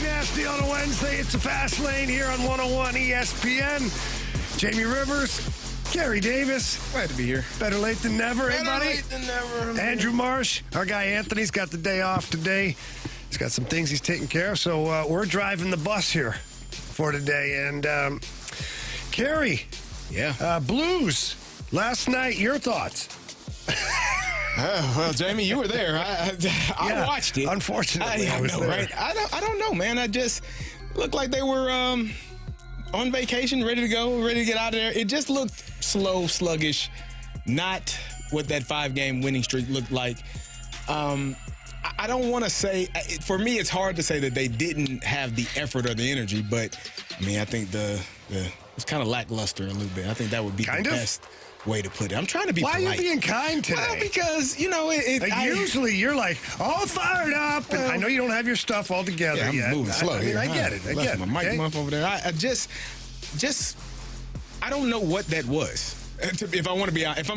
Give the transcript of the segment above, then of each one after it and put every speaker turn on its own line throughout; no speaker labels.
Nasty on a Wednesday. It's a fast lane here on 101 ESPN. Jamie Rivers, Carey Davis.
Glad to be here.
Better late than never,
Better
buddy?
late than never.
Andrew Marsh, our guy Anthony's got the day off today. He's got some things he's taking care of, so we're driving the bus here for today. And Carey, Blues, last night, your thoughts?
Well, Jamie, you were there. I watched it.
Unfortunately, I was
know,
there.
right? I don't know, man. I just looked like they were on vacation, ready to go, ready to get out of there. It just looked slow, sluggish, not what that 5-game winning streak looked like. I don't want to say, for me, it's hard to say that they didn't have the effort or the energy, but I mean, I think it's kind of lackluster a little bit. I think that would be the best way to put it. I'm trying to be polite.
Why are you being kind today?
Well, because,
usually you're like all fired up, and I know you don't have your stuff all together
I'm
yet.
moving slow here.
I get it. I get it.
My mic muff over there. I just, I don't know what that was. If I'm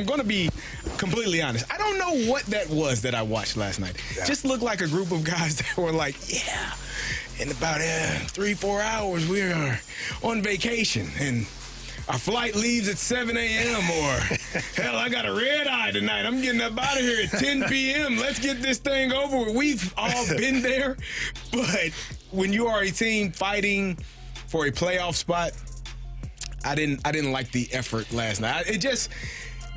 going to be completely honest, I don't know what that was that I watched last night. Yeah. Just looked like a group of guys that were like, in about 3-4 hours we are on vacation, and our flight leaves at 7 a.m. or, hell, I got a red eye tonight. I'm getting up out of here at 10 p.m. Let's get this thing over with. We've all been there. But when you are a team fighting for a playoff spot, I didn't like the effort last night.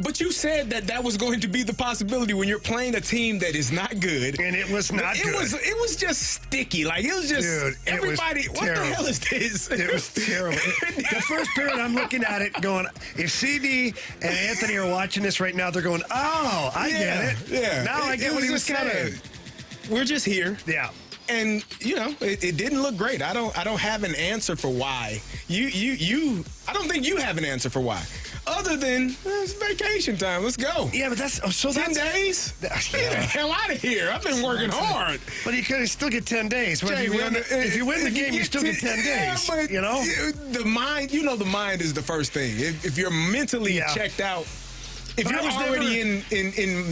But you said that was going to be the possibility when you're playing a team that is not good.
And it was not good.
It was just sticky. Like, it was just, dude, everybody, what the hell is this?
It was terrible. The first period, I'm looking at it going, if CD and Anthony are watching this right now, they're going, oh, I get it.
Yeah.
I get what he was saying.
We're just here.
Yeah.
And it didn't look great. I don't have an answer for why. I don't think you have an answer for why. Other than it's vacation time. Let's go.
Yeah, but that's
10 days. Get the hell out of here. I've been working hard.
But you can still get 10 days. If you win the game, you still get 10 days.
But the mind. The mind is the first thing. If you're mentally checked out. If you're already in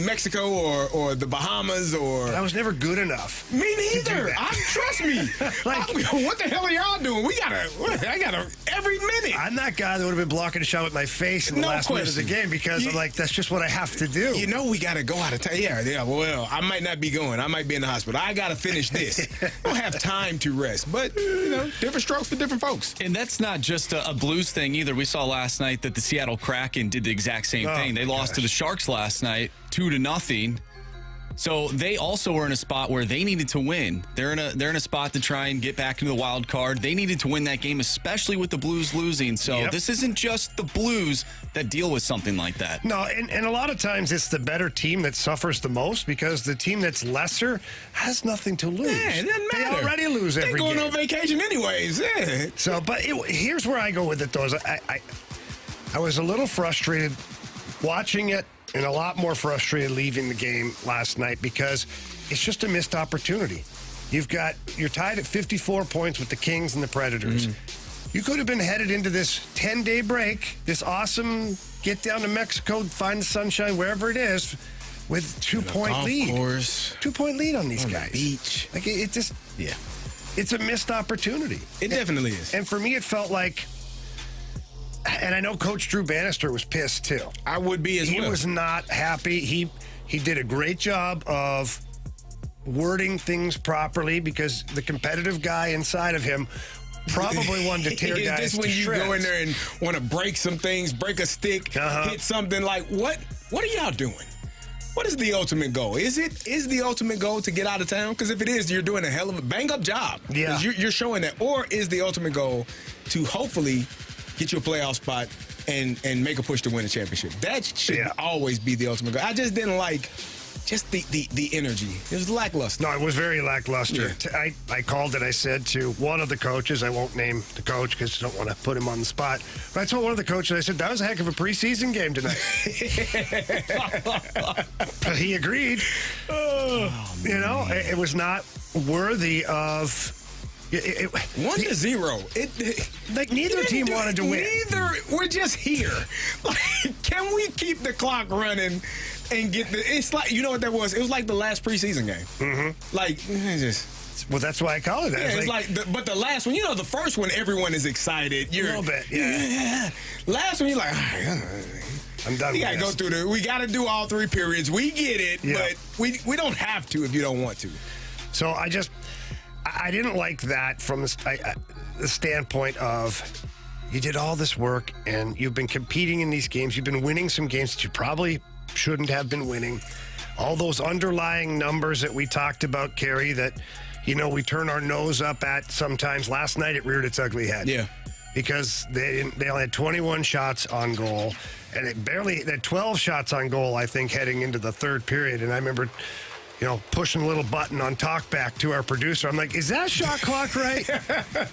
Mexico or the Bahamas or...
I was never good enough.
Me neither. Trust me. What the hell are y'all doing? I gotta every minute.
I'm that guy that would have been blocking a shot with my face in the last minute of the game because I'm like, that's just what I have to do.
We got to go out of town. Yeah, well, I might not be going. I might be in the hospital. I got to finish this. I don't have time to rest. But, different strokes for different folks.
And that's not just a Blues thing either. We saw last night that the Seattle Kraken did the exact same thing. They lost to the Sharks last night, 2-0. So they also were in a spot where they needed to win. They're in a spot to try and get back into the wild card. They needed to win that game, especially with the Blues losing. So this isn't just the Blues that deal with something like that.
No, and a lot of times it's the better team that suffers the most because the team that's lesser has nothing to lose.
Yeah, it doesn't matter.
They already lose every game.
They're going on vacation anyways. Yeah.
So, but here's where I go with it, though. I was a little frustrated watching it and a lot more frustrated leaving the game last night because it's just a missed opportunity. You're tied at 54 points with the Kings and the Predators. You could have been headed into this 10-day break, this awesome get down to Mexico, find the sunshine, wherever it is, with 2-point lead.
Course.
2-point lead on these guys.
The beach.
Like it's a missed opportunity.
It definitely is.
And for me, it felt like, and I know Coach Drew Bannister was pissed too.
I would be as well.
He was not happy. He did a great job of wording things properly because the competitive guy inside of him probably wanted to tear guys
Is this when you go in there and want to break some things, break a stick, hit something like, what are y'all doing? What is the ultimate goal? Is the ultimate goal to get out of town? Because if it is, you're doing a hell of a bang-up job.
Yeah.
You're showing that. Or is the ultimate goal to hopefully get you a playoff spot and make a push to win a championship? That should always be the ultimate goal. I just didn't like just the energy. It was lackluster.
No, it was very lackluster.
Yeah.
I called it. I said to one of the coaches, I won't name the coach because I don't want to put him on the spot, but I told one of the coaches, I said, that was a heck of a preseason game tonight. But he agreed. It was not worthy of...
1-0.
Like neither team wanted to win.
We're just here. Like, can we keep the clock running and get the? It's like, you know what that was? It was like the last preseason game. Like,
Well, that's why I call it that.
Yeah, it's like but the last one, the first one, everyone is excited. You're
a little bit, yeah.
Last one, you're like,
I'm done
we
with
got to go through we got to do all 3 periods. We get it, but we don't have to if you don't want to.
So I didn't like that from the standpoint of you did all this work and you've been competing in these games. You've been winning some games that you probably shouldn't have been winning. All those underlying numbers that we talked about, Carey, that, we turn our nose up at sometimes. Last night it reared its ugly head.
Yeah.
Because they only had 21 shots on goal, and they had 12 shots on goal, I think, heading into the third period. And I remember, pushing a little button on talkback to our producer. I'm like, is that shot clock right?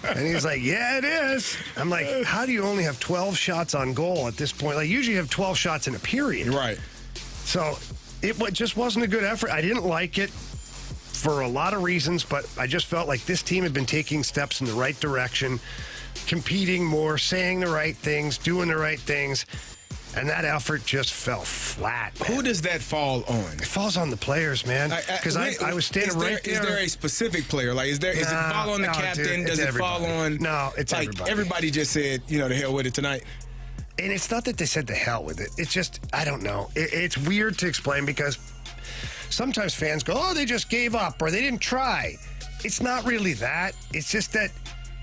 And he's like, yeah, it is. I'm like, how do you only have 12 shots on goal at this point? Like, usually you have 12 shots in a period.
Right.
So it just wasn't a good effort. I didn't like it for a lot of reasons, but I just felt like this team had been taking steps in the right direction, competing more, saying the right things, doing the right things, and that effort just fell flat, man.
Who does that fall on?
It falls on the players, man. Because I was standing right there.
Is there a specific player? Like, is it fall on the captain?
Dude,
does it
everybody.
fall on?
No, it's
like
everybody.
Everybody just said, the hell with it tonight.
And it's not that they said the hell with it. It's just, I don't know. It's weird to explain because sometimes fans go, oh, they just gave up or they didn't try. It's not really that. It's just that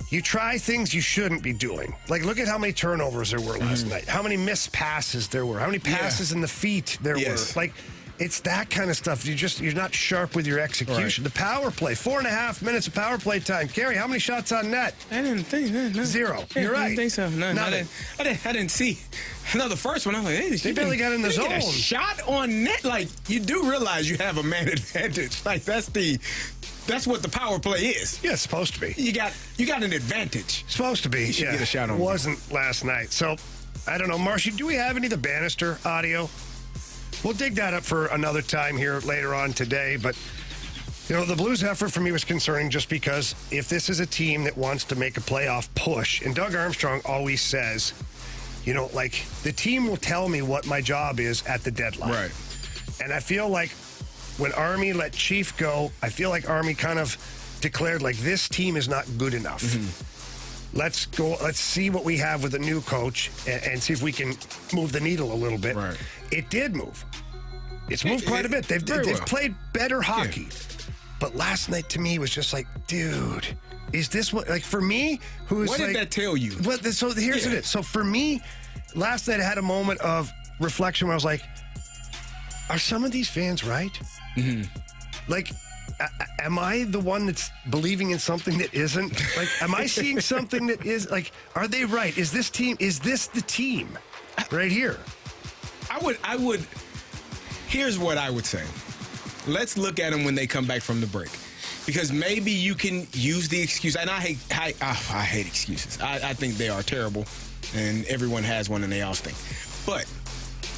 you try things you shouldn't be doing. Like, look at how many turnovers there were last night. How many missed passes there were. How many passes in the feet there were. Like, it's that kind of stuff. You're not sharp with your execution.
Right.
The power play, 4.5 minutes of power play time. Carey, how many shots on net?
I didn't think no.
0.
Yeah,
You're right.
I didn't think so. No,
Nothing.
I didn't see. No, the first one, I'm like, hey,
They barely got in the zone.
A shot on net. Like, you do realize you have a man advantage. Like, that's what the power play is.
Yeah, it's supposed to be.
You got an advantage.
Supposed to be.
You should get a shot on.
Wasn't last night. So, I don't know. Marshy, do we have any of the Bannister audio? We'll dig that up for another time here later on today. But, the Blues effort for me was concerning just because if this is a team that wants to make a playoff push, and Doug Armstrong always says, the team will tell me what my job is at the deadline.
Right.
And I feel like when Army let Chief go, I feel like Army kind of declared, like, this team is not good enough. Mm-hmm. Let's see what we have with a new coach and see if we can move the needle a little bit.
Right.
It did move. It's moved quite a bit. They've played better hockey. Yeah. But last night to me was just like, dude, is this what, like, for me, who is
what did that tell you?
So here's it is. So for me, last night I had a moment of reflection where I was like, are some of these fans right? Mm-hmm. Like, am I the one that's believing in something that isn't? Like, am I seeing something that is, like, are they right? Is this the team right here?
I would, here's what I would say. Let's look at them when they come back from the break. Because maybe you can use the excuse, and I hate excuses. I think they are terrible, and everyone has one and they all stink. But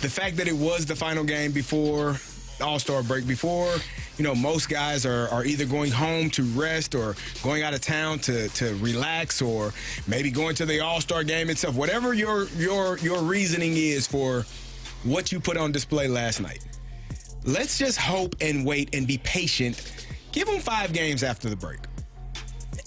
the fact that it was the final game before All-Star break, before, most guys are either going home to rest or going out of town to relax or maybe going to the All-Star game itself. Whatever your reasoning is for what you put on display last night. Let's just hope and wait and be patient. Give them 5 games after the break.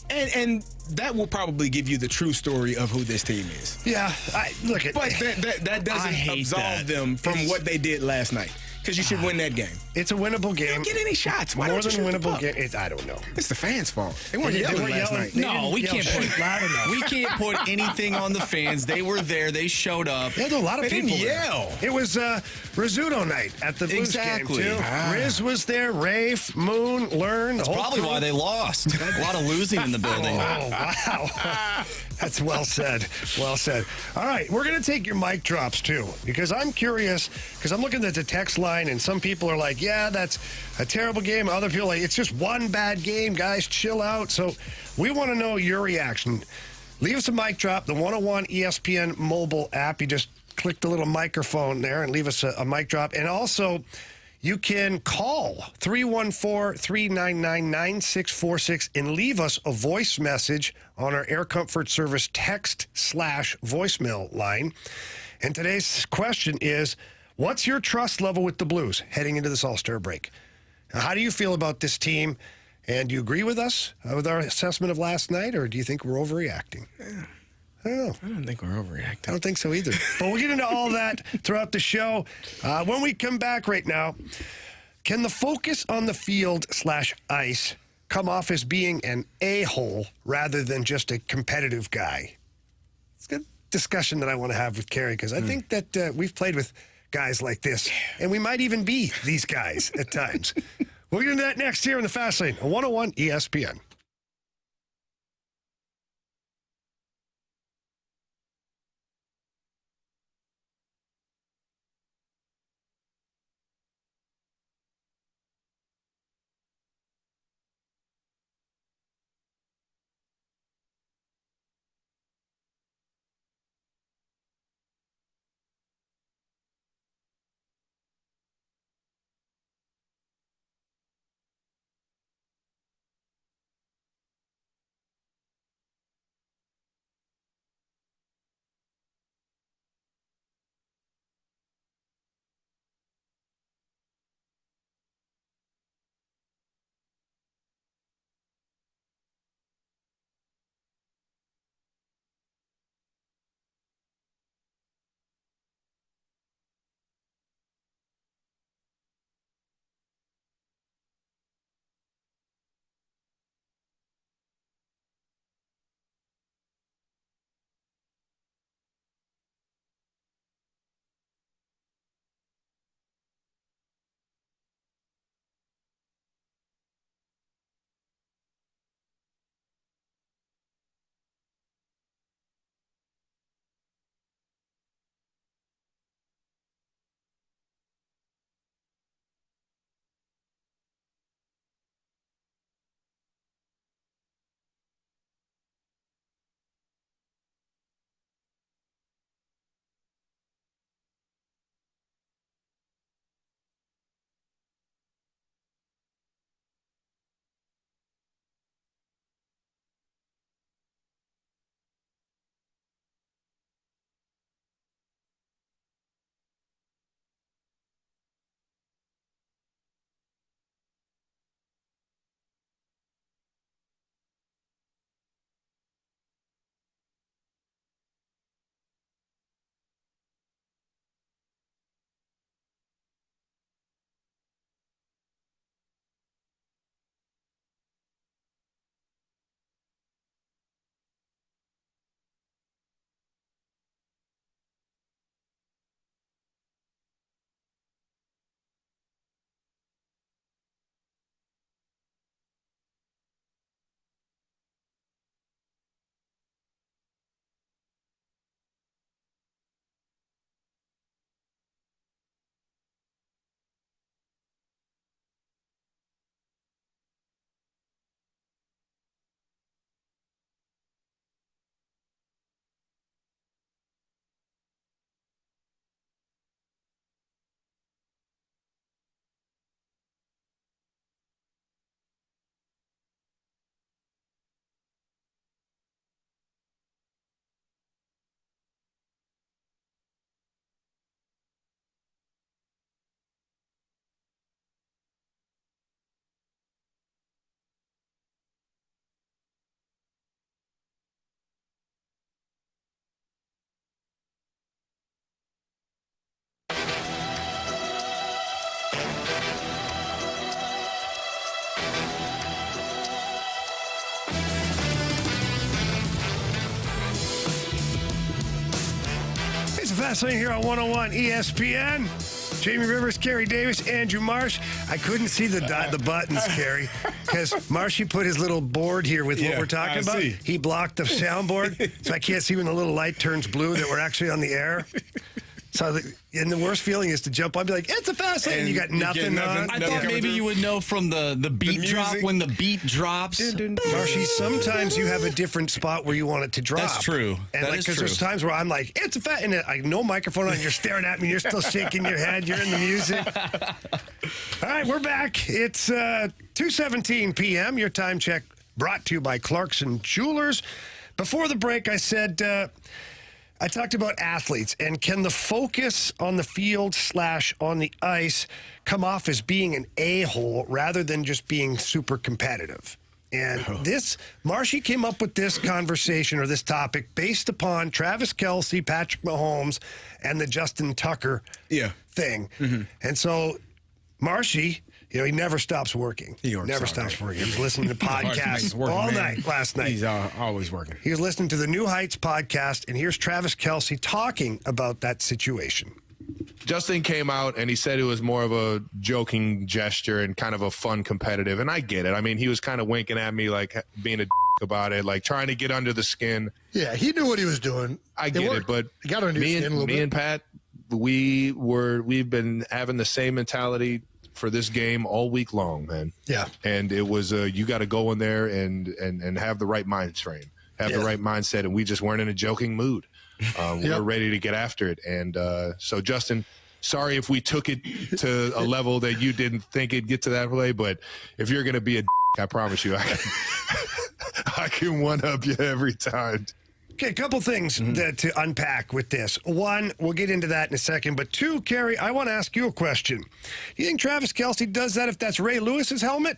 And that will probably give you the true story of who this team is.
Yeah, but
that doesn't absolve them from what they did last night. Because you should win that game.
It's a winnable game.
You don't get any shots. Why
More
don't
than
you
winnable game. I don't know.
It's the fans' fault. They weren't yelling last night.
No, we can't put
loud enough.
We can't put anything on the fans. They were there. They showed up.
Yeah, there were a lot of people
didn't yell.
There. It was Rizzuto night at the Blues game, too. Riz was there. Rafe, Moon, Learn.
That's probably why they lost. A lot of losing in the building.
Oh, wow. That's well said. Well said. All right, we're going to take your mic drops, too, because I'm curious, because I'm looking at the text line, and some people are like, yeah, that's a terrible game. Other people are like, it's just one bad game, guys, chill out. So we want to know your reaction. Leave us a mic drop, the 101 ESPN mobile app. You just click the little microphone there and leave us a mic drop. And also, you can call 314-399-9646 and leave us a voice message on our Air Comfort Service text/voicemail line. And today's question is, what's your trust level with the Blues heading into this All-Star break? Now, how do you feel about this team? And do you agree with us with our assessment of last night, or do you think we're overreacting? I don't know.
I don't think we're overreacting.
I don't think so either. But we'll get into all that throughout the show. When we come back right now, can the focus on the field/ice come off as being an a-hole rather than just a competitive guy? It's a good discussion that I want to have with Carey, because I think that we've played with guys like this, and we might even be these guys at times. We'll get into that next here in the Fast Lane on 101 ESPN. Fast Lane here on 101 ESPN. Jamie Rivers, Carey Davis, Andrew Marsh. I couldn't see the buttons, Carey, because Marshy put his little board here with what we're talking about.
See.
He blocked the soundboard, so I can't see when the little light turns blue that we're actually on the air. So, and the worst feeling is to jump on and be like, it's a Fast Lane, and you got nothing on.
I thought maybe you would know from the beat drop when the beat drops.
Marshy, sometimes you have a different spot where you want it to drop.
That's true.
And because there's times where I'm like, it's a fat, and I no microphone on, you're staring at me, you're still shaking your head, you're in the music. All right, we're back. It's 2:17 p.m. Your time check brought to you by Clarkson Jewelers. Before the break, I said I talked about athletes, and can the focus on the field / on the ice come off as being an a-hole rather than just being super competitive? And Marshy came up with this conversation or this topic based upon Travis Kelce, Patrick Mahomes, and the Justin Tucker thing. Mm-hmm. And so Marshy, he never stops working. He never stops working. He was listening to podcasts all night last night.
He's always working.
He was listening to the New Heights podcast, and here's Travis Kelce talking about that situation.
Justin came out and he said it was more of a joking gesture and kind of a fun competitive, and I get it. I mean, he was kind of winking at me, like being a about it, like trying to get under the skin.
Yeah, he knew what he was doing.
I get it, but me and Pat, we've been having the same mentality for this game all week long, man. Yeah. And it was you got to go in there and have the right mind frame, have the right mindset, and we just weren't in a joking mood. We were ready to get after it. And so, Justin, sorry if we took it to a level that you didn't think it'd get to that way, but if you're going to be a I promise you, I can one-up you every time.
Okay, a couple things to unpack with this. One, we'll get into that in a second. But two, Carey, I want to ask you a question. Do you think Travis Kelce does that if that's Ray Lewis's helmet?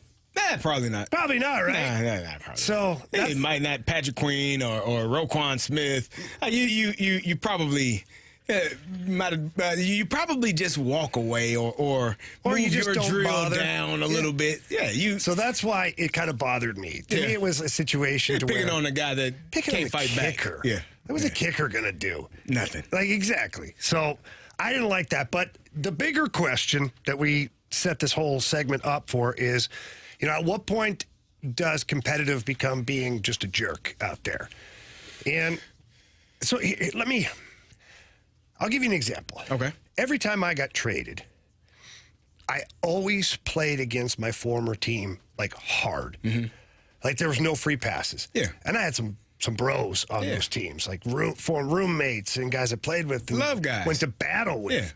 Probably not.
Probably not, right?
Nah, probably
so
not. It might not. Patrick Queen or Roquan Smith. You probably you probably just walk away or move
you just
your
don't
drill
bother.
down a little bit. Yeah,
So that's why it kind of bothered me. To me, it was a situation to
picking
where
on a guy that can't fight
kicker.
back. Yeah,
what was a kicker gonna do?
Nothing.
Like exactly. So I didn't like that. But the bigger question that we set this whole segment up for is, at what point does competitive become being just a jerk out there? And so I'll give you an example.
Okay.
Every time I got traded, I always played against my former team like hard. Mm-hmm. Like there was no free passes.
Yeah.
And I had some bros on those teams, like former roommates and guys I played with. And
love guys.
Went to battle with. Yeah.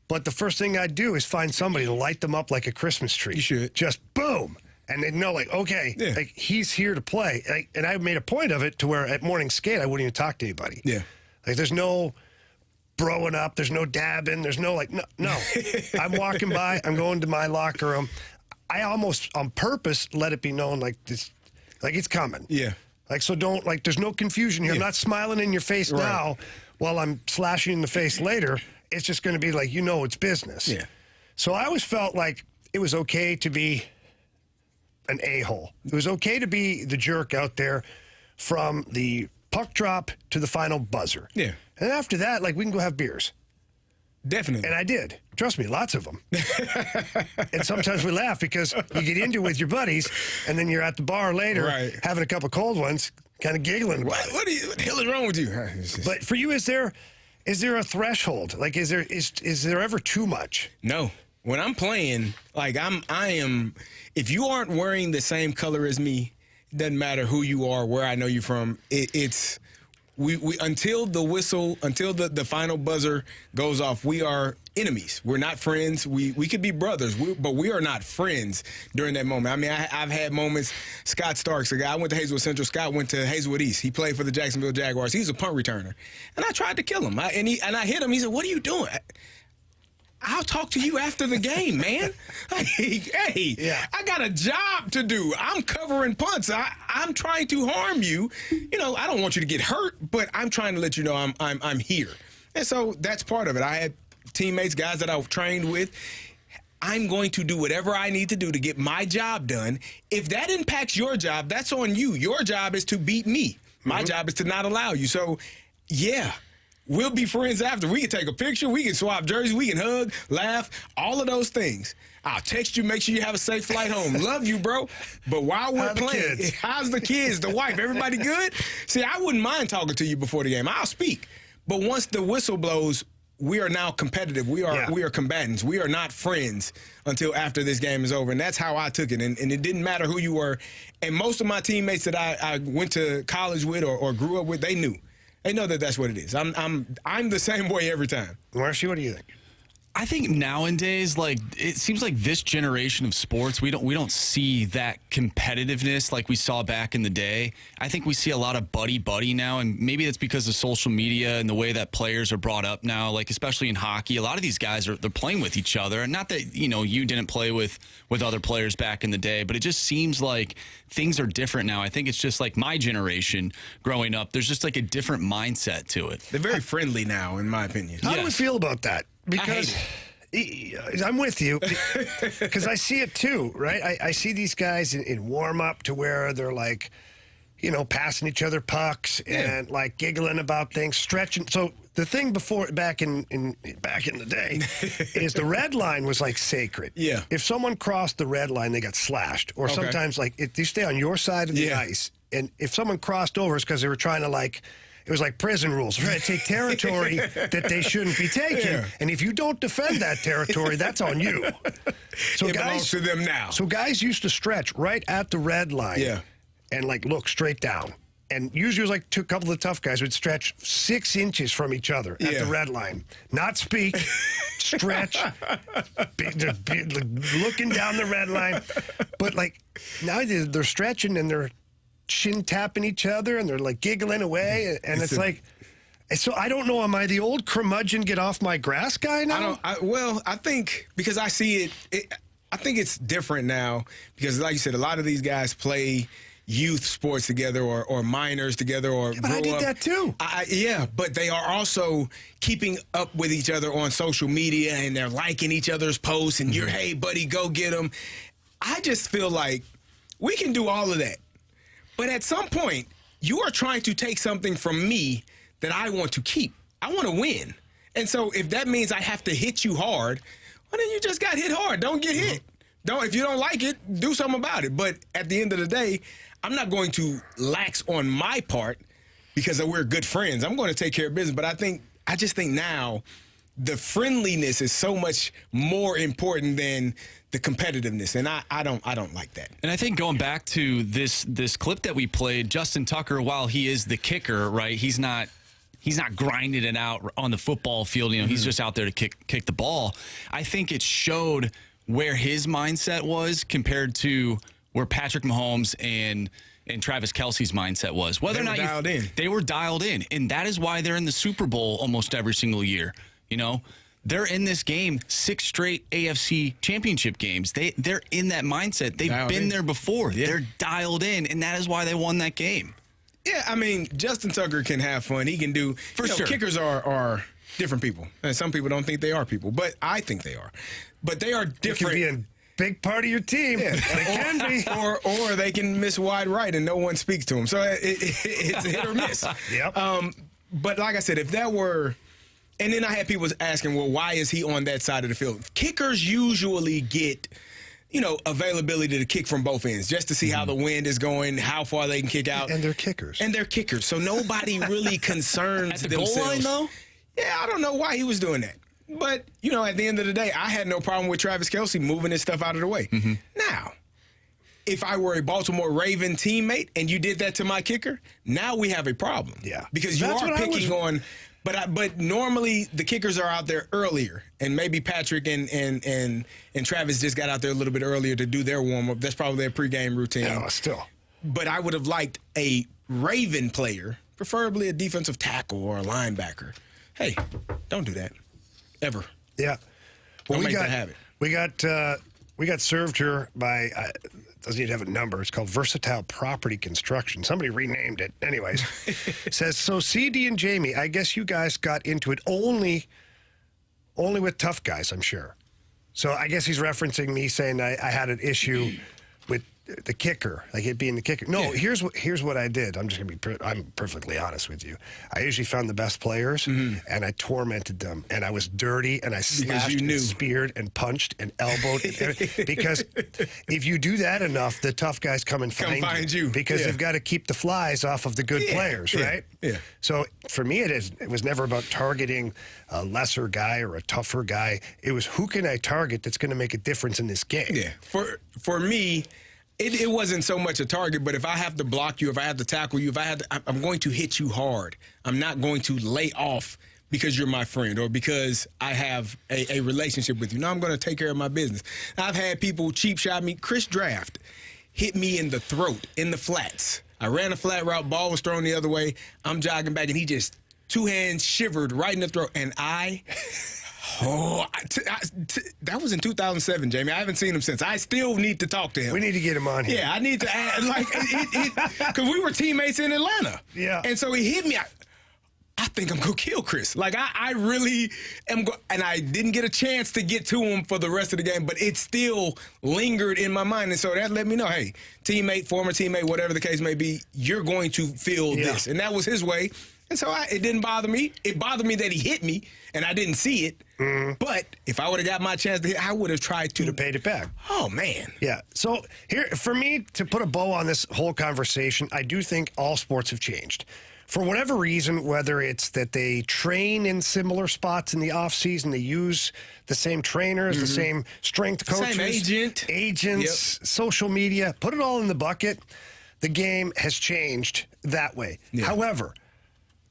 But the first thing I'd do is find somebody to light them up like a Christmas tree.
You should.
Just boom. And they'd know, like, okay, like he's here to play. And I made a point of it to where at morning skate, I wouldn't even talk to anybody.
Yeah.
Like there's no broing up. There's no dabbing. There's no no. I'm walking by. I'm going to my locker room. I almost on purpose let it be known like this, like it's coming.
Yeah.
Like, so don't, like, there's no confusion here. I'm not smiling in your face now while I'm slashing in the face later. It's just going to be like, it's business.
Yeah.
So I always felt like it was okay to be an a-hole. It was okay to be the jerk out there from the puck drop to the final buzzer.
Yeah.
And after that, like, we can go have beers.
Definitely.
And I did. Trust me, lots of them. And sometimes we laugh because you get into it with your buddies, and then you're at the bar later having a couple cold ones, kind of giggling.
What the hell is wrong with you?
But for you, is there a threshold? Like, is there ever too much?
No. When I'm playing, like I am, if you aren't wearing the same color as me, it doesn't matter who you are, where I know you from, we until the whistle, until the final buzzer goes off, we are enemies. We're not friends. We could be brothers, but we are not friends during that moment. I mean, I've had moments. Scott Starks, the guy, I went to Hazelwood Central. Scott went to Hazelwood East. He played for the Jacksonville Jaguars. He's a punt returner. And I tried to kill him. I hit him. He said, "What are you doing?" I'll talk to you after the game, man. I got a job to do. I'm covering punts. I'm trying to harm you. I don't want you to get hurt, but I'm trying to let you know I'm here. And so that's part of it. I had teammates, guys that I've trained with. I'm going to do whatever I need to do to get my job done. If that impacts your job, that's on you. Your job is to beat me. My job is to not allow you. So, yeah. We'll be friends after. We can take a picture. We can swap jerseys. We can hug, laugh, all of those things. I'll text you, make sure you have a safe flight home. Love you, bro. But while we're playing, how's the kids, the wife, everybody good? See, I wouldn't mind talking to you before the game. I'll speak. But once the whistle blows, we are now competitive. We are combatants. We are not friends until after this game is over. And that's how I took it. And it didn't matter who you were. And most of my teammates that I went to college with or grew up with, they knew. They know that that's what it is. I'm the same way every time.
Marshy, what do you think?
I think nowadays, like, it seems like this generation of sports, we don't see that competitiveness like we saw back in the day. I think we see a lot of buddy now, and maybe that's because of social media and the way that players are brought up now. Like, especially in hockey, a lot of these guys they're playing with each other, and not that you didn't play with other players back in the day, but it just seems like things are different now. I think it's just like my generation growing up. There's just like a different mindset to it.
They're very friendly now, in my opinion.
How do we feel about that? Because I'm with you, because I see it too, right? I see these guys in warm-up to where they're like, passing each other pucks and like giggling about things, stretching. So the thing before, back in the day, is the red line was like sacred.
Yeah. If
someone crossed the red line, they got slashed. Or sometimes like if you stay on your side of the ice, and if someone crossed over, it's because they were trying to it was like prison rules. They're trying to take territory that they shouldn't be taking. Yeah. And if you don't defend that territory, that's on you. So
it belongs to them now.
So guys used to stretch right at the red line and look straight down. And usually it was like a couple of the tough guys would stretch 6 inches from each other at the red line. Not speak, stretch, looking down the red line. But now they're stretching and they're shin tapping each other and they're like giggling away, and it's like, so I don't know, am I the old curmudgeon get off my grass guy now?
I think because I see it, I think it's different now because, like you said, a lot of these guys play youth sports together or minors together or
but I did that too.
But they are also keeping up with each other on social media and they're liking each other's posts and you're, hey buddy, go get them. I just feel like we can do all of that. But at some point, you are trying to take something from me that I want to keep. I want to win. And so if that means I have to hit you hard, well, then you just got hit hard. Don't get hit. If you don't like it, do something about it. But at the end of the day, I'm not going to lax on my part because we're good friends. I'm going to take care of business. But I just think now the friendliness is so much more important than the competitiveness, and I don't like that.
And I think going back to this clip that we played, Justin Tucker, while he is the kicker, right? He's not grinding it out on the football field. He's just out there to kick the ball. I think it showed where his mindset was compared to where Patrick Mahomes and Travis Kelce's mindset was. Whether or not they were dialed in, and that is why they're in the Super Bowl almost every single year. They're in this game 6 straight AFC championship games. They're in that mindset. They've been there before. Yeah. They're dialed in, and that is why they won that game.
Yeah, I mean, Justin Tucker can have fun. He can do – sure. Kickers are different people. And some people don't think they are people, but I think they are. But they are different.
It can be a big part of your team. Yeah. They can be.
Or they can miss wide right and no one speaks to them. So it's a hit or miss.
Yep.
But like I said, if that were – and then I had people asking, well, why is he on that side of the field? Kickers usually get, availability to kick from both ends just to see how the wind is going, how far they can kick out.
And they're kickers.
So nobody really concerns
at the
themselves.
Goal line, though?
Yeah, I don't know why he was doing that. But, at the end of the day, I had no problem with Travis Kelce moving his stuff out of the way. Mm-hmm. Now, if I were a Baltimore Raven teammate and you did that to my kicker, now we have a problem.
Yeah.
Because you are picking on... But normally the kickers are out there earlier, and maybe Patrick and Travis just got out there a little bit earlier to do their warm up. That's probably their pregame routine.
Yeah, still.
But I would have liked a Raven player, preferably a defensive tackle or a linebacker. Hey, don't do that ever.
Yeah. Well,
don't make that habit.
We got served here by. Doesn't even have a number. It's called Versatile Property Construction. Somebody renamed it. Anyways, it says, so CD and Jamie, I guess you guys got into it only with tough guys, I'm sure. So I guess he's referencing me saying I had an issue with the kicker, like it being the kicker. No, here's what I did. I'm just gonna I'm perfectly honest with you. I usually found the best players and I tormented them, and I was dirty and I slashed and speared and punched and elbowed because if you do that enough, the tough guys come and find you because they've got to keep the flies off of the good players, right? Yeah. So for me, it was never about targeting a lesser guy or a tougher guy. It was who can I target that's going to make a difference in this game.
Yeah. For me. It wasn't so much a target, but if I have to block you, if I have to tackle you, I'm going to hit you hard. I'm not going to lay off because you're my friend or because I have a relationship with you. Now I'm going to take care of my business. I've had people cheap shot me. Chris Draft hit me in the throat, in the flats. I ran a flat route, ball was thrown the other way. I'm jogging back, and he just two hands shivered right in the throat. And that was in 2007, Jamie. I haven't seen him since. I still need to talk to him.
We need to get him on here.
Yeah, I need to add, because we were teammates in Atlanta.
Yeah.
And so he hit me. I think I'm going to kill Chris. Like, I really am and I didn't get a chance to get to him for the rest of the game, but it still lingered in my mind. And so that let me know, hey, teammate, former teammate, whatever the case may be, you're going to feel this. And that was his way. And so it didn't bother me. It bothered me that he hit me, and I didn't see it. But if I would have got my chance to hit, I would have tried to.
You'd have paid it back.
Oh, man.
Yeah. So here, for me, to put a bow on this whole conversation, I do think all sports have changed. For whatever reason, whether it's that they train in similar spots in the offseason, they use the same trainers, the same strength coaches,
same
agents, social media, put it all in the bucket. The game has changed that way.
Yeah.
However,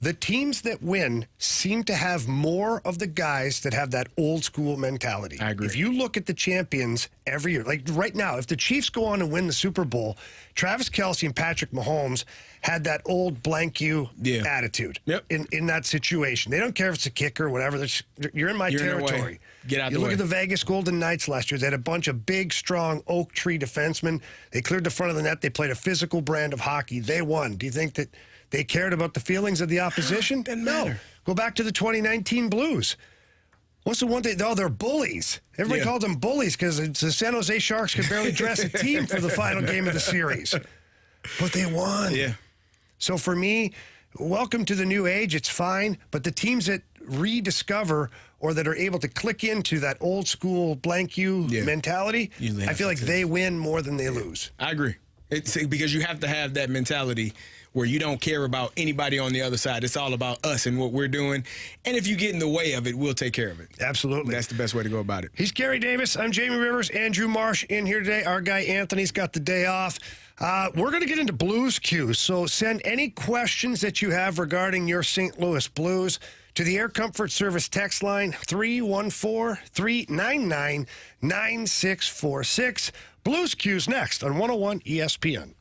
the teams that win seem to have more of the guys that have that old school mentality.
I agree.
If you look at the champions every year, like right now, if the Chiefs go on and win the Super Bowl, Travis Kelce and Patrick Mahomes had that old blank you attitude in that situation. They don't care if it's a kicker or whatever. You're in my territory.
Get out
you
the
look
way.
at the Vegas Golden Knights last year. They had a bunch of big, strong oak tree defensemen. They cleared the front of the net. They played a physical brand of hockey. They won. Do you think that they cared about the feelings of the opposition?
Didn't
No.
matter.
Go back to the 2019 Blues. What's the one thing? Oh, they're bullies. Everybody calls them bullies because the San Jose Sharks could barely dress a team for the final game of the series. But they won.
Yeah.
So for me, welcome to the new age. It's fine. But the teams that rediscover or that are able to click into that old school blank you mentality, I feel like they win more than they lose.
I agree. It's because you have to have that mentality where you don't care about anybody on the other side. It's all about us and what we're doing. And if you get in the way of it, we'll take care of it.
Absolutely.
That's the best way to go about it.
He's Carey Davis. I'm Jamie Rivers. Andrew Marsh in here today. Our guy Anthony's got the day off. We're going to get into Blues Q's. So send any questions that you have regarding your St. Louis Blues to the Air Comfort Service text line 314-399-9646. Blues Q's next on 101 ESPN.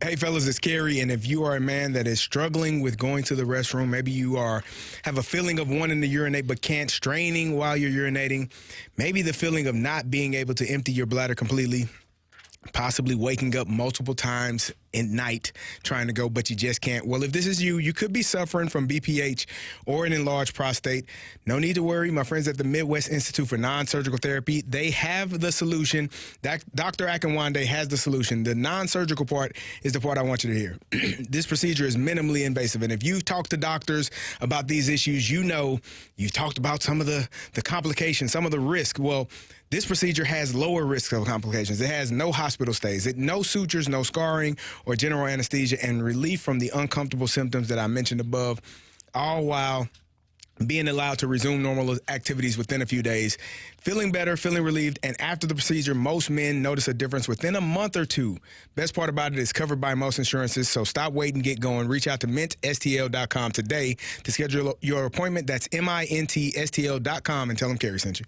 Hey, fellas, it's Carey, and if you are a man that is struggling with going to the restroom, maybe you have a feeling of wanting to urinate but can't, straining while you're urinating, maybe the feeling of not being able to empty your bladder completely, possibly waking up multiple times at night trying to go, but you just can't. Well, if this is you, you could be suffering from BPH or an enlarged prostate. No need to worry. My friends at the Midwest Institute for Non-Surgical Therapy, they have the solution. Dr. Akinwande has the solution. The non-surgical part is the part I want you to hear. This procedure is minimally invasive, and if you've talked to doctors about these issues, you know you've talked about some of the complications, some of the risk. Well, this procedure has lower risk of complications. It has no hospital stays, no sutures, no scarring, or general anesthesia, and relief from the uncomfortable symptoms that I mentioned above, all while being allowed to resume normal activities within a few days, feeling better, feeling relieved, and after the procedure, most men notice a difference within a month or two. Best part about it is covered by most insurances, so stop waiting, get going. Reach out to mintstl.com today to schedule your appointment. That's mintstl.com, and tell them Carey sent you.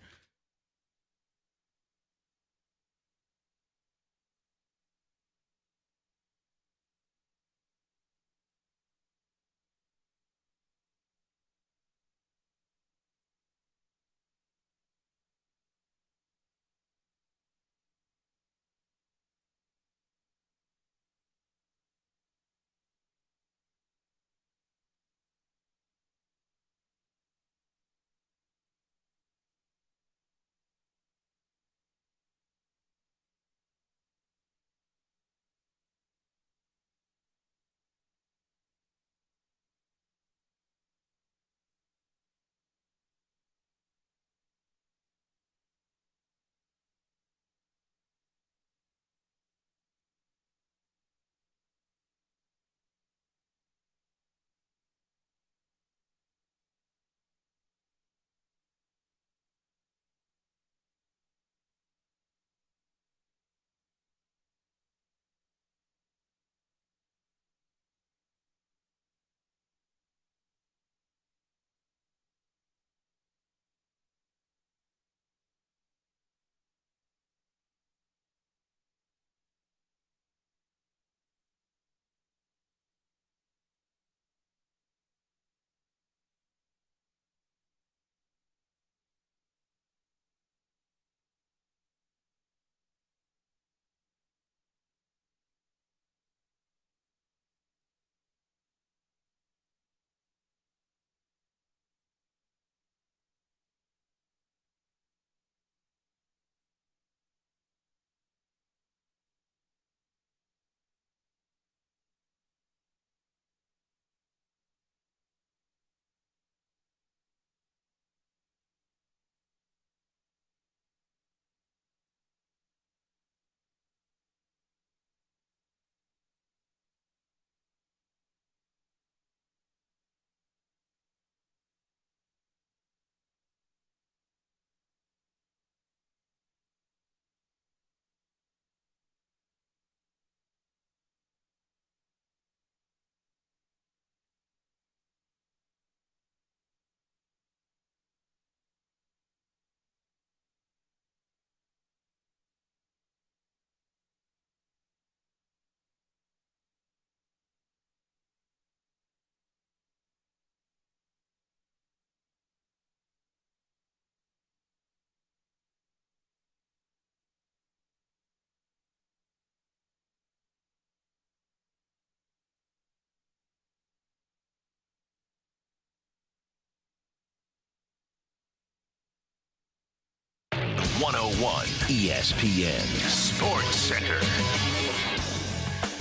101 ESPN Sports Center.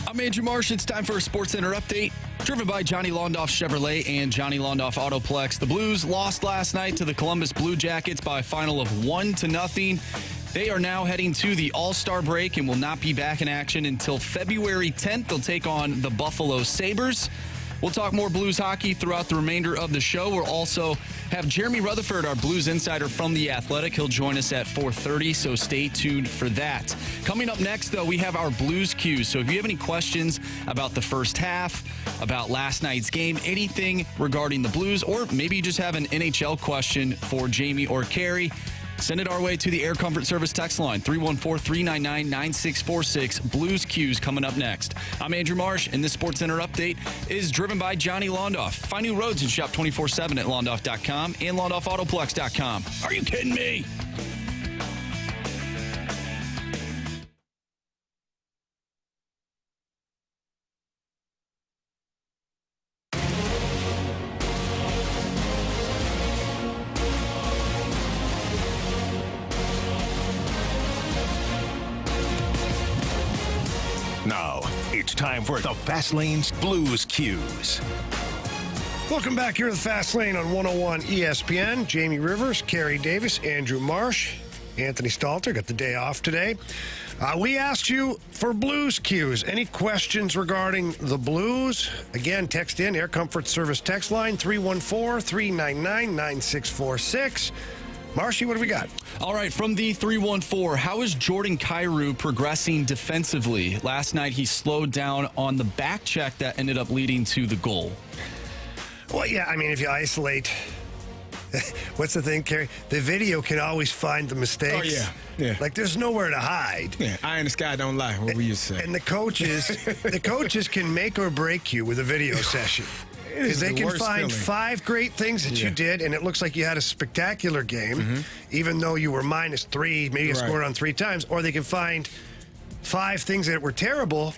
I'm Andrew Marsh. It's time for a Sports Center update. Driven by Johnny Londoff Chevrolet and Johnny Londoff Autoplex. The Blues lost last night to the Columbus Blue Jackets by a final of 1-0. They are now heading to the All-Star break and will not be back in action until February 10th. They'll take on the Buffalo Sabres. We'll talk more Blues hockey throughout the remainder of the show. We'll also have Jeremy Rutherford, our Blues insider from The Athletic. He'll join us at 4:30, so stay tuned for that. Coming up next, though, we have our Blues Cues. So if you have any questions about the first half, about last night's game, anything regarding the Blues, or maybe you just have an NHL question for Jamie or Carey, send it our way to the Air Comfort Service text line, 314-399-9646. Blues Cues coming up next. I'm Andrew Marsh, and this Sports Center update is driven by Johnny Londoff. Find new roads and shop 24/7 at londoff.com and londoffAutoplex.com. Are you kidding me?
Now, it's time for the Fast Lane's Blues Cues.
Welcome back here to the Fast Lane on 101 ESPN. Jamie Rivers, Carey Davis, Andrew Marsh, Anthony Stalter got the day off today. We asked you for Blues Cues. Any questions regarding the Blues? Again, text in Air Comfort Service text line, 314-399-9646. Marshy, what do we got?
All right, from the 314, how is Jordan Kyrou progressing defensively? Last night, he slowed down on the back check that ended up leading to the goal.
Well, yeah, I mean, if you isolate, what's the thing, Carey? The video can always find the mistakes.
Oh, yeah.
Like, there's nowhere to hide.
Yeah, eye in the sky don't lie, what we used to say.
And the coaches can make or break you with a video session. Because they can find 5 great things that you did, and it looks like you had a spectacular game, even though you were -3, maybe you scored on 3 times, or they can find 5 things that were terrible,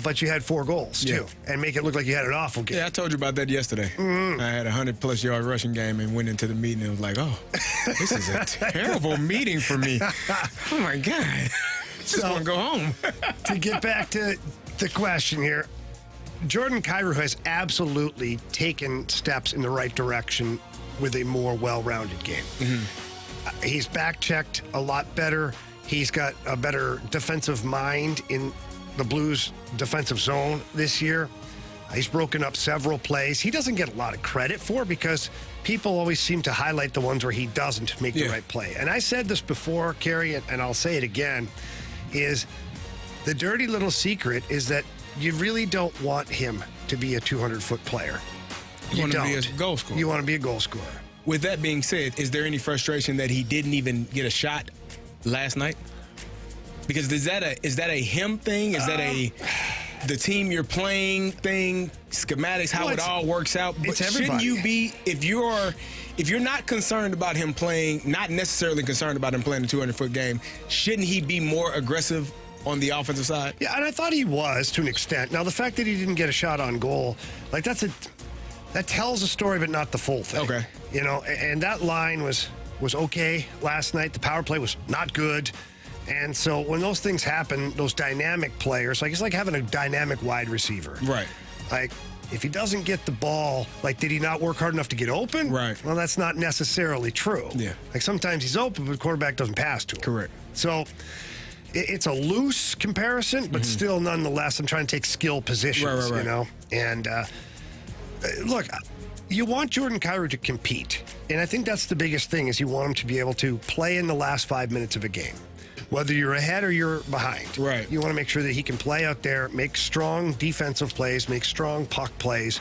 but you had 4 goals, too, and make it look like you had an awful game.
Yeah, I told you about that yesterday. I had a 100-plus yard rushing game and went into the meeting and was like, oh, this is a terrible meeting for me. Oh, my God. Just want to go home.
To get back to the question here, Jordan Kyrou has absolutely taken steps in the right direction with a more well-rounded game. He's back-checked a lot better. He's got a better defensive mind in the Blues defensive zone this year. He's broken up several plays. He doesn't get a lot of credit for it because people always seem to highlight the ones where he doesn't make the right play. And I said this before, Carey, and I'll say it again, is the dirty little secret is that you really don't want him to be a 200-foot player.
You want to be a goal scorer.
You want to be a goal scorer.
With that being said, is there any frustration that he didn't even get a shot last night? Because is that a him thing? Is that the team you're playing thing, schematics, how it all works out? But shouldn't you be, if you're not concerned about him playing, not necessarily concerned about him playing a 200-foot game, shouldn't he be more aggressive on the offensive side?
Yeah, and I thought he was to an extent. Now, the fact that he didn't get a shot on goal, like that tells a story, but not the full thing.
Okay.
You know, and that line was okay last night. The power play was not good. And so when those things happen, those dynamic players, like it's like having a dynamic wide receiver.
Right.
Like, if he doesn't get the ball, like, did he not work hard enough to get open?
Right.
Well, that's not necessarily true.
Yeah.
Like, sometimes he's open, but the quarterback doesn't pass to him.
Correct.
So it's a loose comparison, but still, nonetheless, I'm trying to take skill positions, you know? And look, you want Jordan Kyrou to compete. And I think that's the biggest thing is you want him to be able to play in the last 5 minutes of a game. Whether you're ahead or you're behind.
Right.
You want to make sure that he can play out there, make strong defensive plays, make strong puck plays.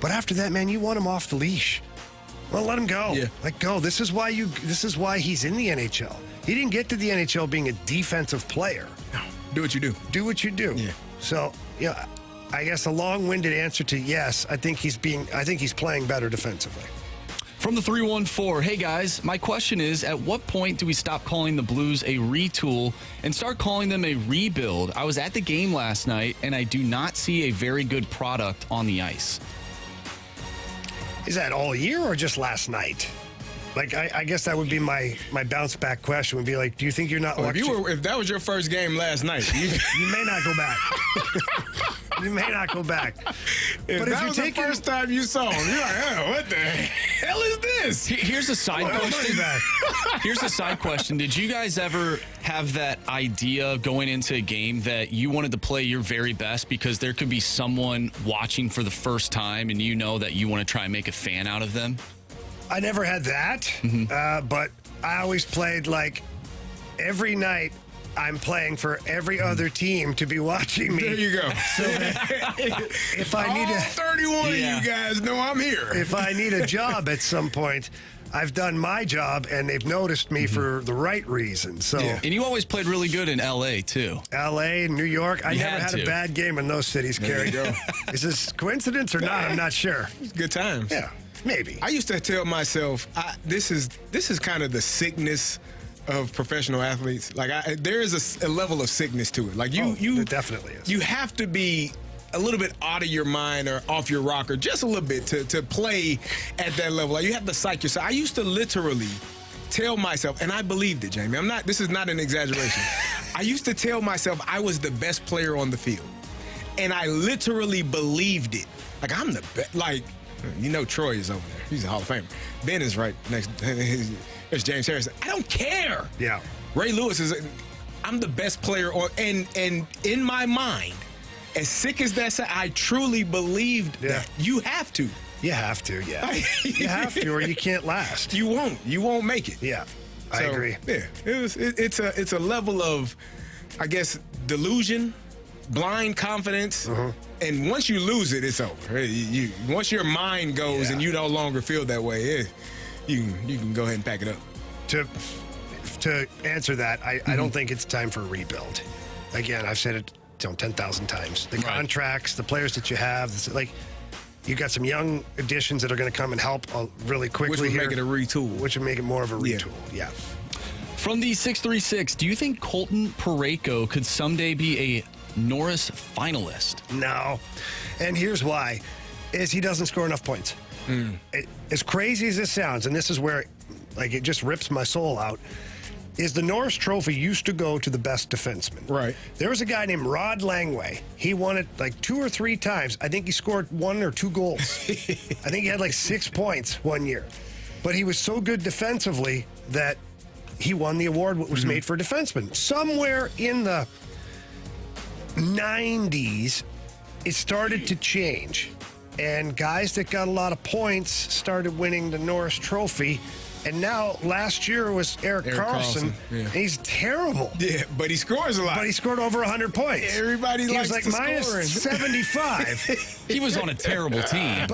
But after that, man, you want him off the leash. Well, let him go.
Yeah.
Like, go. This is why he's in the NHL. He didn't get to the NHL being a defensive player.
No. Do what you do.
Do what you do.
Yeah.
So, yeah, I guess a long-winded answer to yes, I think he's playing better defensively.
From the 314, hey guys, my question is, at what point do we stop calling the Blues a retool and start calling them a rebuild? I was at the game last night, and I do not see a very good product on the ice.
Is that all year or just last night? Like, I guess that would be my bounce back question would be like, do you think you're not lucky?
If that was your first game last night,
you may not go back. You may not go back.
But if was the first time you saw him, you're like, oh, what the hell is this?
Here's a side question. Here's a side question. Did you guys ever have that idea going into a game that you wanted to play your very best because there could be someone watching for the first time and you know that you want to try and make a fan out of them?
I never had that, but I always played like every night I'm playing for every other team to be watching me.
There you go.
So if I need
all 31 of you guys know I'm here.
If I need a job at some point, I've done my job, and they've noticed me for the right reasons. So,
And you always played really good in L.A., too.
L.A., New York. I never had
to.
a bad game in those cities, Carey. Is this coincidence or not? I'm not sure.
Good times.
Yeah, maybe.
I used to tell myself, this is kind of the sickness of professional athletes. Like, there is a level of sickness to it. Like,
there definitely is.
You have to be a little bit out of your mind or off your rocker just a little bit to play at that level. Like, you have to psych yourself. I used to literally tell myself, and I believed it, Jamie. This is not an exaggeration. I used to tell myself I was the best player on the field. And I literally believed it. Like, I'm the best. Like, Troy is over there. He's a Hall of Famer. Ben is right next. There's James Harrison. I don't care.
Yeah.
Ray Lewis I'm the best player on, and in my mind, as sick as that sounds, I truly believed that. You have to.
You have to, yeah. You have to, or you can't last.
You won't make it.
Yeah, I agree.
Yeah, it's a level of, I guess, delusion, blind confidence, and once you lose it, it's over. Once your mind goes and you no longer feel that way, you can go ahead and pack it up.
To answer that, I don't think it's time for a rebuild. Again, I've said it 10,000 times. The contracts, the players that you have, you got some young additions that are going to come and help really quickly.
Which would make it a retool.
Which would make it more of a retool, yeah.
From the 636, do you think Colton Parayko could someday be a Norris finalist?
No. And here's why, is he doesn't score enough points. As crazy as this sounds, and this is where it just rips my soul out, is the Norris Trophy used to go to the best defenseman.
Right.
There was a guy named Rod Langway. He won it 2 or 3 times. I think he scored 1 or 2 goals. I think he had 6 points one year. But he was so good defensively that he won the award, which was made for a defenseman. Somewhere in the 90s, it started to change. And guys that got a lot of points started winning the Norris Trophy. And now, last year was Erik Karlsson.
Yeah.
And he's terrible.
Yeah, but he scores a lot.
But he scored over 100 points.
Everybody likes
to score. He was minus 75.
He was on a terrible team.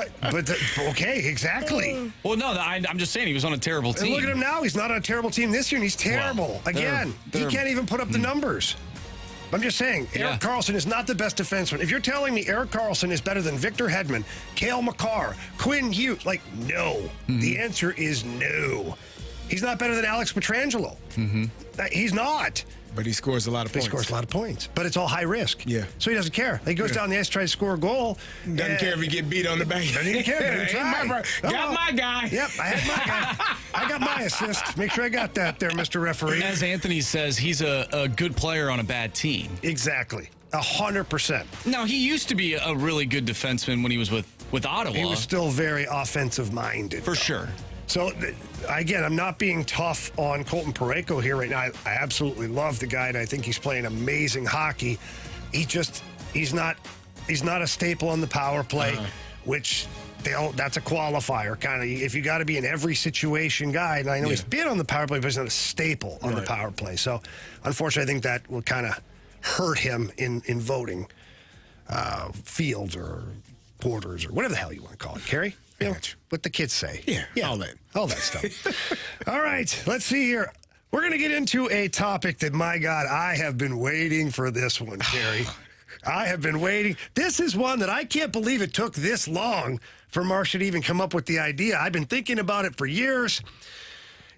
Okay, exactly.
Well, no, I'm just saying he was on a terrible team.
And look at him now. He's not on a terrible team this year, and he's terrible. Again, he can't even put up the numbers. I'm just saying, Erik Karlsson is not the best defenseman. If you're telling me Erik Karlsson is better than Victor Hedman, Cale Makar, Quinn Hughes, no. The answer is no. He's not better than Alex Pietrangelo. He's not.
But he scores a lot of points.
He scores a lot of points. But it's all high risk.
Yeah.
So he doesn't care. He goes down the ice, tries to score a goal.
Doesn't care if he get beat on the back.
Doesn't even care.
Got my guy.
Yep, I had my guy. I got my assist. Make sure I got that there, Mr. Referee.
As Anthony says, he's a good player on a bad team.
Exactly. 100%.
Now, he used to be a really good defenseman when he was with Ottawa.
He was still very offensive-minded.
For sure.
So, again, I'm not being tough on Colton Parayko here right now. I absolutely love the guy, and I think he's playing amazing hockey. He's not a staple on the power play, which that's a qualifier, kind of. If you got to be an every situation guy, and I know he's been on the power play, but he's not a staple on the power play. So, unfortunately, I think that will kind of hurt him in voting Fields or Porters or whatever the hell you want to call it. Carey? What the kids say.
Yeah, all that
stuff. All right, let's see here. We're going to get into a topic that, my God, I have been waiting for this one, Carey. I have been waiting. This is one that I can't believe it took this long for Marcia to even come up with the idea. I've been thinking about it for years.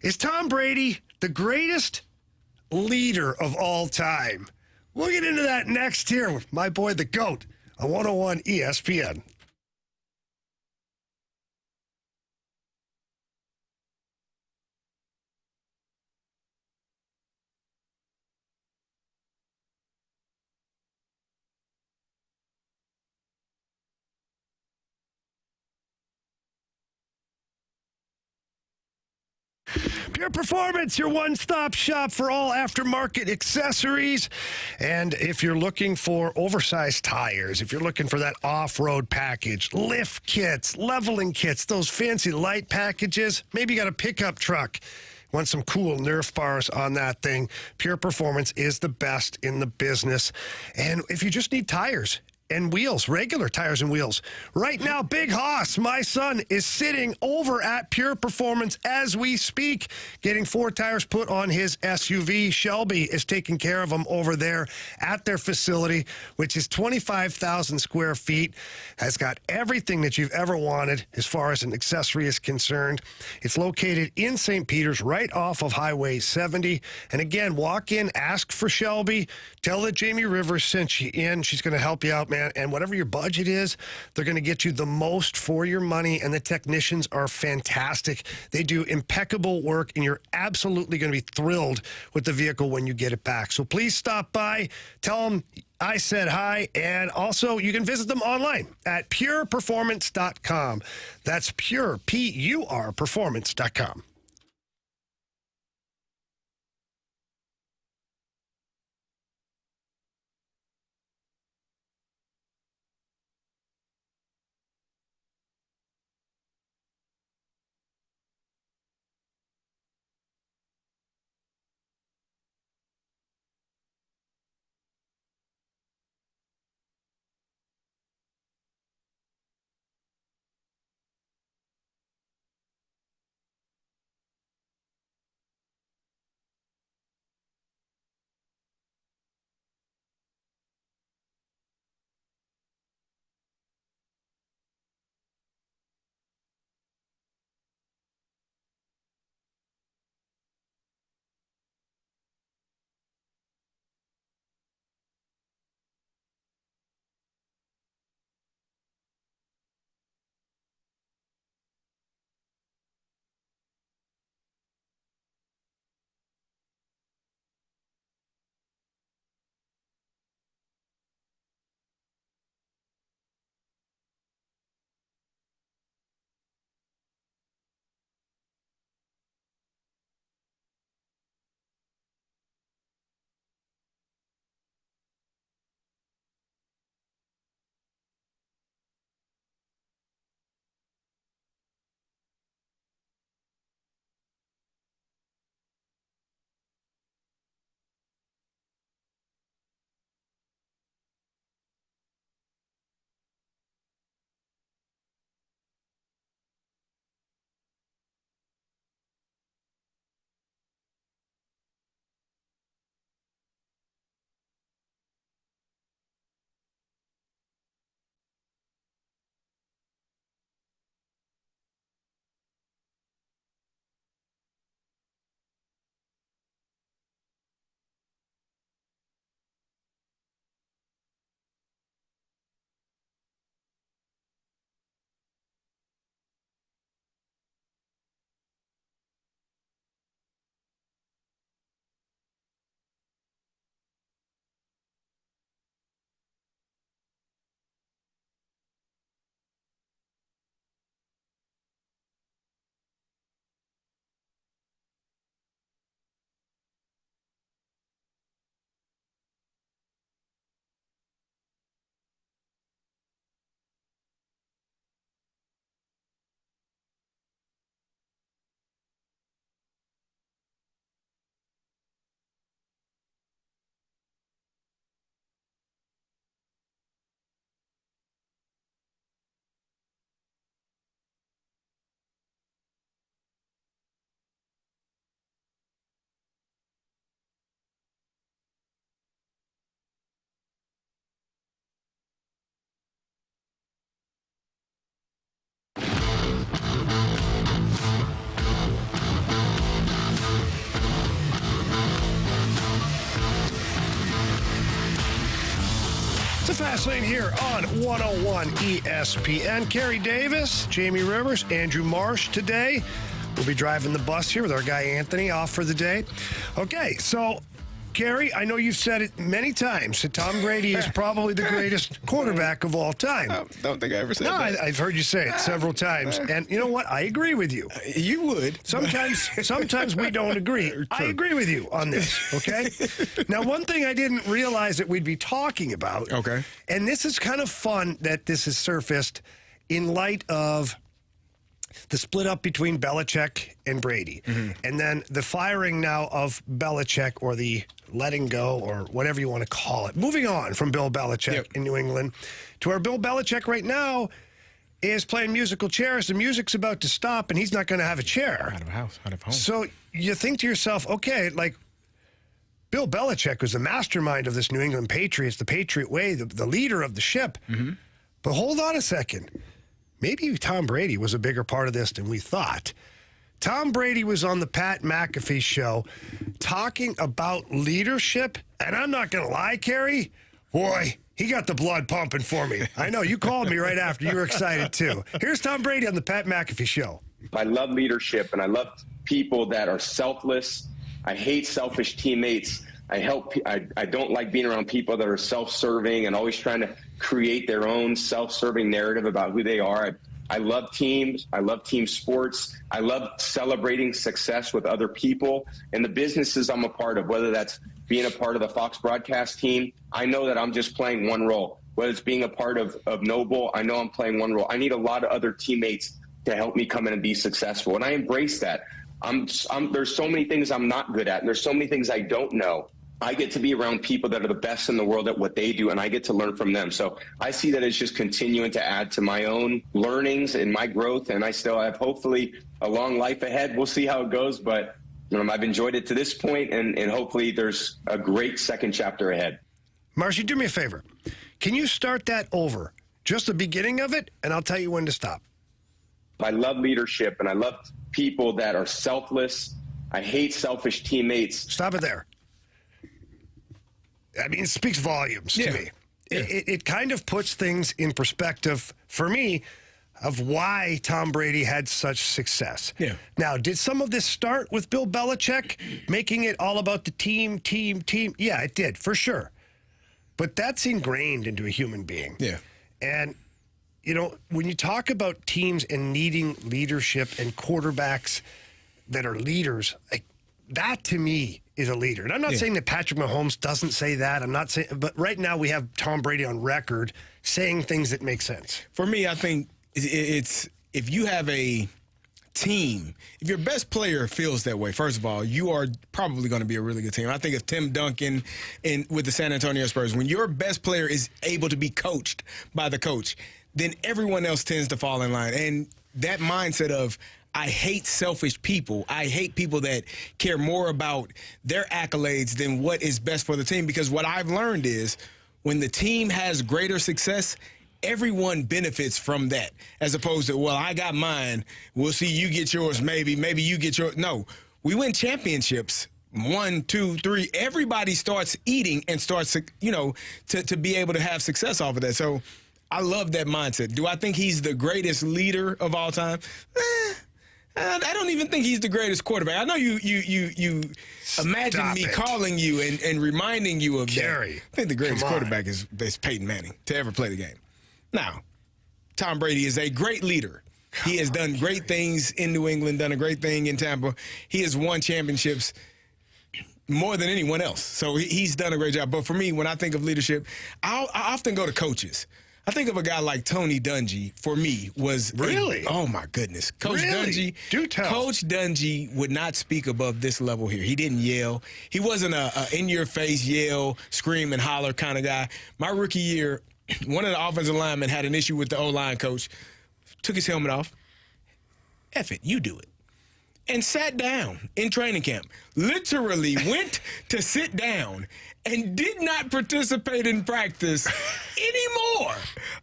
Is Tom Brady the greatest leader of all time? We'll get into that next here with my boy, the GOAT, on 101 ESPN. Pure Performance, your one-stop shop for all aftermarket accessories. And if you're looking for oversized tires, if you're looking for that off-road package, lift kits, leveling kits, those fancy light packages, maybe you got a pickup truck, want some cool Nerf bars on that thing, Pure Performance is the best in the business. And if you just need tires and wheels, regular tires and wheels. Right now, Big Hoss, my son, is sitting over at Pure Performance as we speak, getting 4 tires put on his SUV. Shelby is taking care of them over there at their facility, which is 25,000 square feet, has got everything that you've ever wanted as far as an accessory is concerned. It's located in St. Peter's, right off of Highway 70. And again, walk in, ask for Shelby, tell that Jamie Rivers sent you in. She's going to help you out, man. And whatever your budget is, they're going to get you the most for your money. And the technicians are fantastic. They do impeccable work, and you're absolutely going to be thrilled with the vehicle when you get it back. So please stop by, tell them I said hi, and also you can visit them online at pureperformance.com. That's pure, P-U-R, performance.com. It's a Fast Lane here on 101 ESPN. Carey Davis, Jamie Rivers, Andrew Marsh today. We'll be driving the bus here with our guy Anthony off for the day. Okay, so Carey, I know you've said it many times that Tom Brady is probably the greatest quarterback of all time.
I don't think I ever said that.
I've heard you say it several times. And you know what? I agree with you.
You would.
Sometimes we don't agree. I agree with you on this, okay? Now, one thing I didn't realize that we'd be talking about,
okay,
and this is kind of fun that this has surfaced in light of the split up between Belichick and Brady, and then the firing now of Belichick, or the letting go, or whatever you want to call it. Moving on from Bill Belichick in New England to where Bill Belichick right now is playing musical chairs. The music's about to stop, and he's not going to have a chair.
Out of house, out of home.
So you think to yourself, okay, like Bill Belichick was the mastermind of this New England Patriots, the Patriot way, the leader of the ship. But hold on a second. Maybe Tom Brady was a bigger part of this than we thought. Tom Brady was on the Pat McAfee show talking about leadership, and I'm not going to lie, Carey, boy, he got the blood pumping for me. I know, you called me right after. You were excited, too. Here's Tom Brady on the Pat McAfee show.
I love leadership, and I love people that are selfless. I hate selfish teammates. I don't like being around people that are self-serving and always trying to create their own self-serving narrative about who they are. I love teams. I love team sports. I love celebrating success with other people and the businesses I'm a part of, whether that's being a part of the Fox broadcast team. I know that I'm just playing one role. Whether it's being a part of Noble, I know I'm playing one role. I need a lot of other teammates to help me come in and be successful, and I embrace that. There's so many things I'm not good at, and there's so many things I don't know. I get to be around people that are the best in the world at what they do, and I get to learn from them. So I see that as just continuing to add to my own learnings and my growth, and I still have hopefully a long life ahead. We'll see how it goes, but I've enjoyed it to this point, and hopefully there's a great second chapter ahead.
Marcy, do me a favor. Can you start that over? Just the beginning of it, and I'll tell you when to stop.
I love leadership, and I love people that are selfless. I hate selfish teammates.
Stop it there. I mean, it speaks volumes to me. Yeah. It kind of puts things in perspective for me of why Tom Brady had such success.
Yeah.
Now, did some of this start with Bill Belichick making it all about the team? Yeah, it did, for sure. But that's ingrained into a human being.
Yeah.
And, when you talk about teams and needing leadership and quarterbacks that are leaders, like, that to me is a leader. And I'm not saying that Patrick Mahomes doesn't say that. I'm not saying, but right now we have Tom Brady on record saying things that make sense.
For me, I think it's if you have a team, if your best player feels that way, first of all, you are probably going to be a really good team. I think of Tim Duncan with the San Antonio Spurs. When your best player is able to be coached by the coach, then everyone else tends to fall in line. And that mindset of, I hate selfish people. I hate people that care more about their accolades than what is best for the team. Because what I've learned is when the team has greater success, everyone benefits from that. As opposed to, well, I got mine. We'll see you get yours. Maybe you get yours. No, we win championships. 1, 2, 3. Everybody starts eating and starts, to be able to have success off of that. So I love that mindset. Do I think he's the greatest leader of all time? I don't even think he's the greatest quarterback. I know you imagine me calling you and reminding you of
Carey.
that. I think the greatest quarterback is Peyton Manning to ever play the game. Now, Tom Brady is a great leader. He has done great things in New England, done a great thing in Tampa. He has won championships more than anyone else. So he's done a great job. But for me, when I think of leadership, I often go to coaches. I think of a guy like Tony Dungy, for me, was...
Really?
Oh, my goodness. Coach
Dungy? Do tell.
Coach Dungy would not speak above this level here. He didn't yell. He wasn't a in-your-face yell, scream, and holler kind of guy. My rookie year, one of the offensive linemen had an issue with the O-line coach, took his helmet off. F it, you do it. And sat down in training camp. Literally went to sit down and did not participate in practice anymore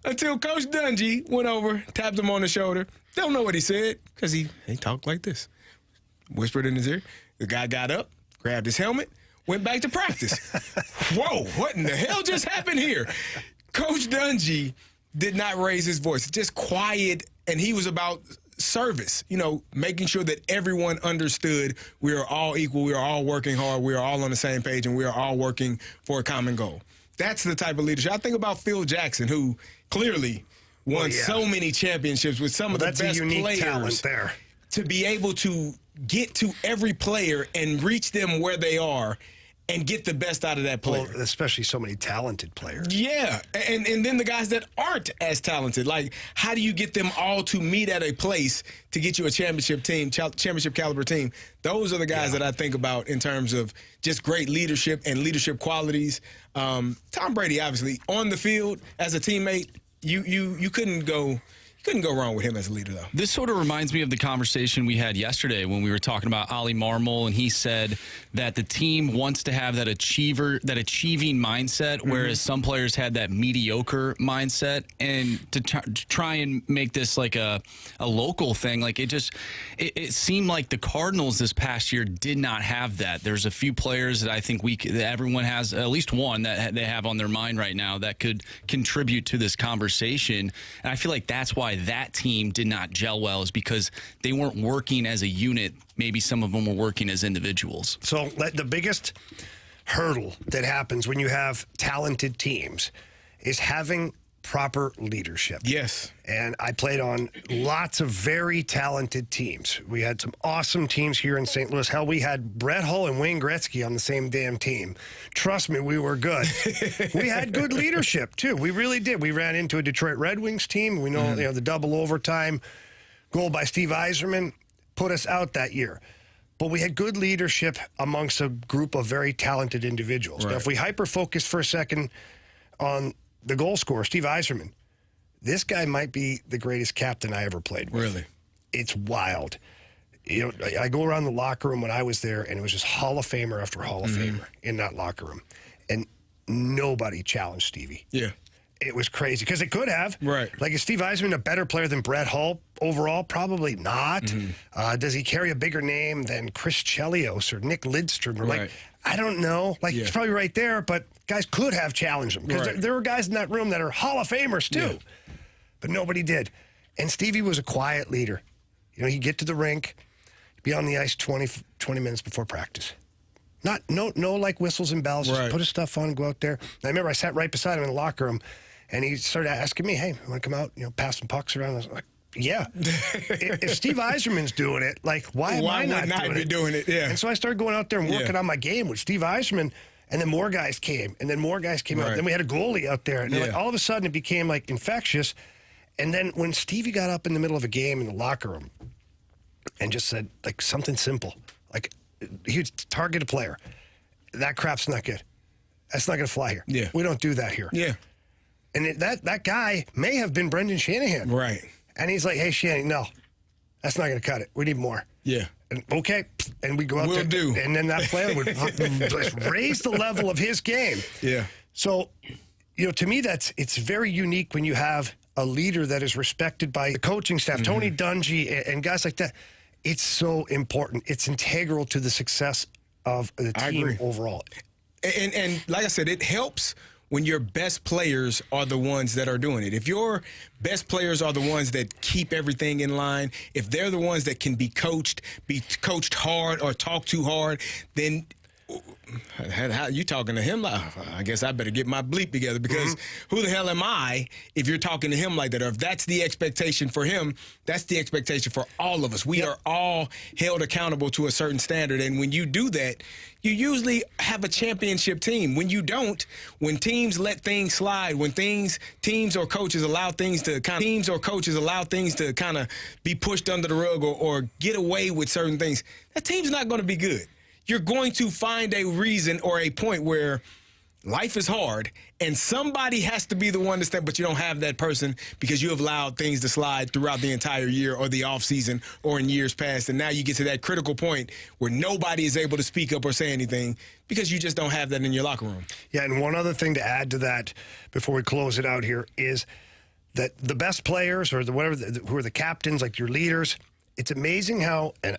until Coach Dungy went over, tapped him on the shoulder. Don't know what he said because he talked like this. Whispered in his ear. The guy got up, grabbed his helmet, went back to practice. Whoa, what in the hell just happened here? Coach Dungy did not raise his voice, just quiet, and he was about service, making sure that everyone understood we are all equal, we are all working hard, we are all on the same page, and we are all working for a common goal. That's the type of leadership. I think about Phil Jackson, who clearly won so many championships with some of the best players.
Talent there.
To be able to get to every player and reach them where they are and get the best out of that player.
Well, especially so many talented players.
Yeah, and then the guys that aren't as talented. Like, how do you get them all to meet at a place to get you a championship caliber team? Those are the guys that I think about in terms of just great leadership and leadership qualities. Tom Brady, obviously, on the field as a teammate, you couldn't go wrong with him as a leader, though.
This sort of reminds me of the conversation we had yesterday when we were talking about Ollie Marmol, and he said that the team wants to have that achieving mindset, whereas some players had that mediocre mindset. And to try and make this like a local thing, like it seemed like the Cardinals this past year did not have that. There's a few players that I think that everyone has, at least one that they have on their mind right now that could contribute to this conversation. And I feel like that's why that team did not gel well, is because they weren't working as a unit. Maybe some of them were working as individuals.
So the biggest hurdle that happens when you have talented teams is having proper leadership.
Yes.
And I played on lots of very talented teams. We had some awesome teams here in St. Louis. Hell, we had Brett Hull and Wayne Gretzky on the same damn team. Trust me, we were good. We had good leadership, too. We really did. We ran into a Detroit Red Wings team. We know, the double overtime goal by Steve Yzerman put us out that year. But we had good leadership amongst a group of very talented individuals.
Right.
Now, if we hyper-focus for a second on the goal scorer, Steve Yzerman, this guy might be the greatest captain I ever played with.
Really?
It's wild. I go around the locker room when I was there, and it was just Hall of Famer after Hall of Famer in that locker room. And nobody challenged Stevie.
Yeah.
It was crazy, because it could have.
Right.
Like, is Steve Yzerman a better player than Brett Hull overall? Probably not. Does he carry a bigger name than Chris Chelios or Nick Lidstrom? Or
Right.
I don't know. He's probably right there, but guys could have challenged him. Because there were guys in that room that are Hall of Famers, too. Yeah. But nobody did. And Stevie was a quiet leader. He'd get to the rink, be on the ice 20 minutes before practice. No like whistles and bells. Just put his stuff on and go out there. And I remember I sat right beside him in the locker room, and he started asking me, hey, you want to come out, pass some pucks around? I was like, yeah. if Steve Yzerman's doing it, why am I not
doing it? Yeah.
And so I started going out there and working on my game with Steve Yzerman, and then more guys came, and then more guys came out. Then we had a goalie out there, and all of a sudden it became infectious. And then when Stevie got up in the middle of a game in the locker room and just said something simple, he would target a player. That crap's not good. That's not going to fly here.
Yeah.
We don't do that here.
Yeah.
And that guy may have been Brendan Shanahan.
Right.
And he's like, hey, Shanahan, no, that's not going to cut it. We need more.
Yeah.
And, okay. And we go out there.
Do.
And then that player would just raise the level of his game.
Yeah.
So, to me, it's very unique when you have a leader that is respected by the coaching staff, Tony Dungy and guys like that. It's so important. It's integral to the success of the team overall.
And like I said, it helps when your best players are the ones that are doing it. If your best players are the ones that keep everything in line, if they're the ones that can be coached hard or talk too hard, then how you talking to him? I guess I better get my bleep together, because who the hell am I if you're talking to him like that? Or if that's the expectation for him, that's the expectation for all of us. We are all held accountable to a certain standard. And when you do that, you usually have a championship team. When you don't, when teams let things slide, when teams or coaches allow things to kind of be pushed under the rug or get away with certain things, that team's not going to be good. You're going to find a reason or a point where life is hard and somebody has to be the one to step, but you don't have that person because you have allowed things to slide throughout the entire year or the offseason or in years past. And now you get to that critical point where nobody is able to speak up or say anything because you just don't have that in your locker room.
Yeah, and one other thing to add to that before we close it out here is that the best players or who are the captains, like your leaders, it's amazing how, and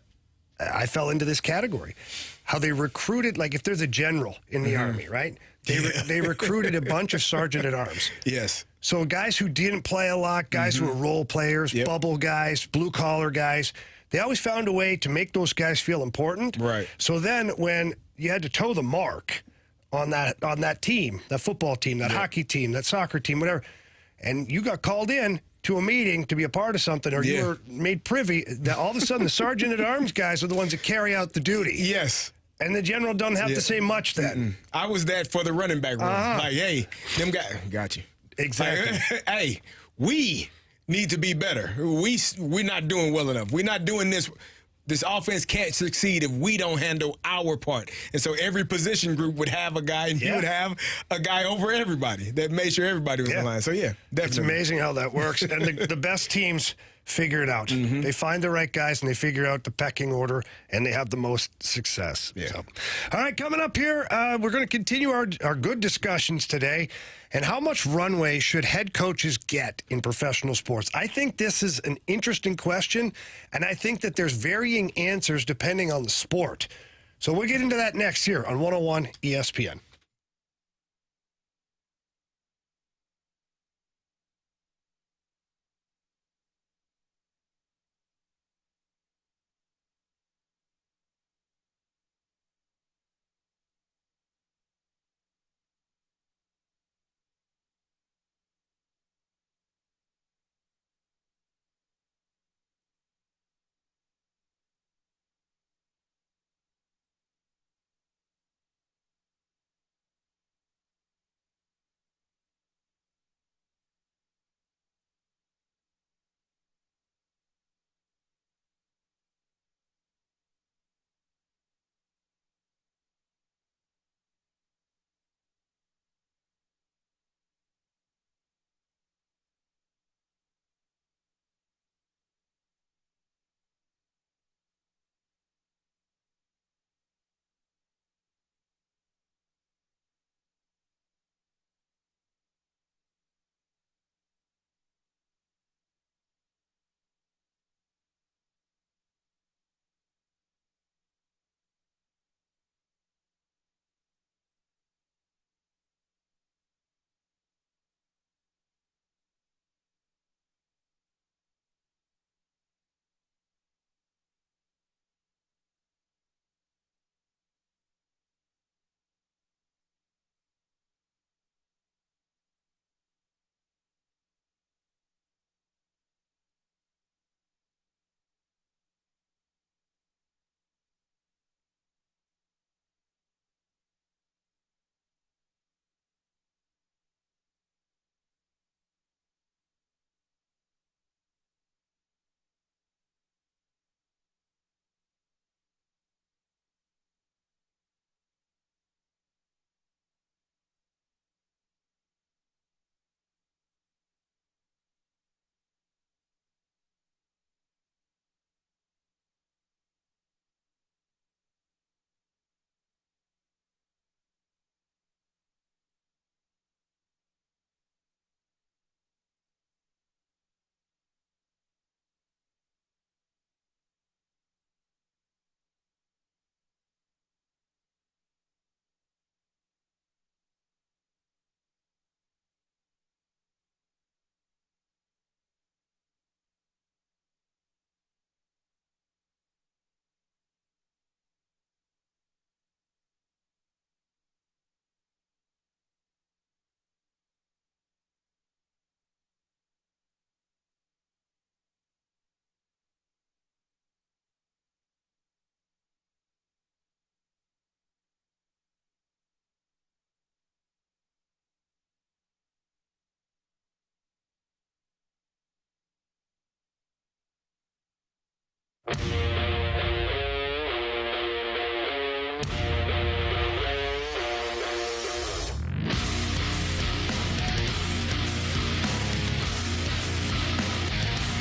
I fell into this category, how they recruited, like if there's a general in the Army, right? They recruited a bunch of sergeant at arms.
Yes.
So guys who didn't play a lot, guys who were role players, bubble guys, blue-collar guys, they always found a way to make those guys feel important.
Right.
So then when you had to toe the mark on that team, that football team, that hockey team, that soccer team, whatever, and you got called in to a meeting to be a part of something, or you were made privy, that all of a sudden the sergeant-at-arms guys are the ones that carry out the duty.
Yes.
And the general doesn't have to say much then.
I was that for the running back room. Like, hey, them guys, got you.
Exactly.
Like, hey, we need to be better. We're not doing well enough. We're not doing this. This offense can't succeed if we don't handle our part. And so every position group would have a guy, and you would have a guy over everybody that made sure everybody was in line. So, definitely.
It's amazing how that works. And the best teams figure it out. They find the right guys, and they figure out the pecking order, and they have the most success.
Yeah.
So. All right, coming up here, we're going to continue our good discussions today. And how much runway should head coaches get in professional sports? I think this is an interesting question, and I think that there's varying answers depending on the sport. So we'll get into that next here on 101 ESPN.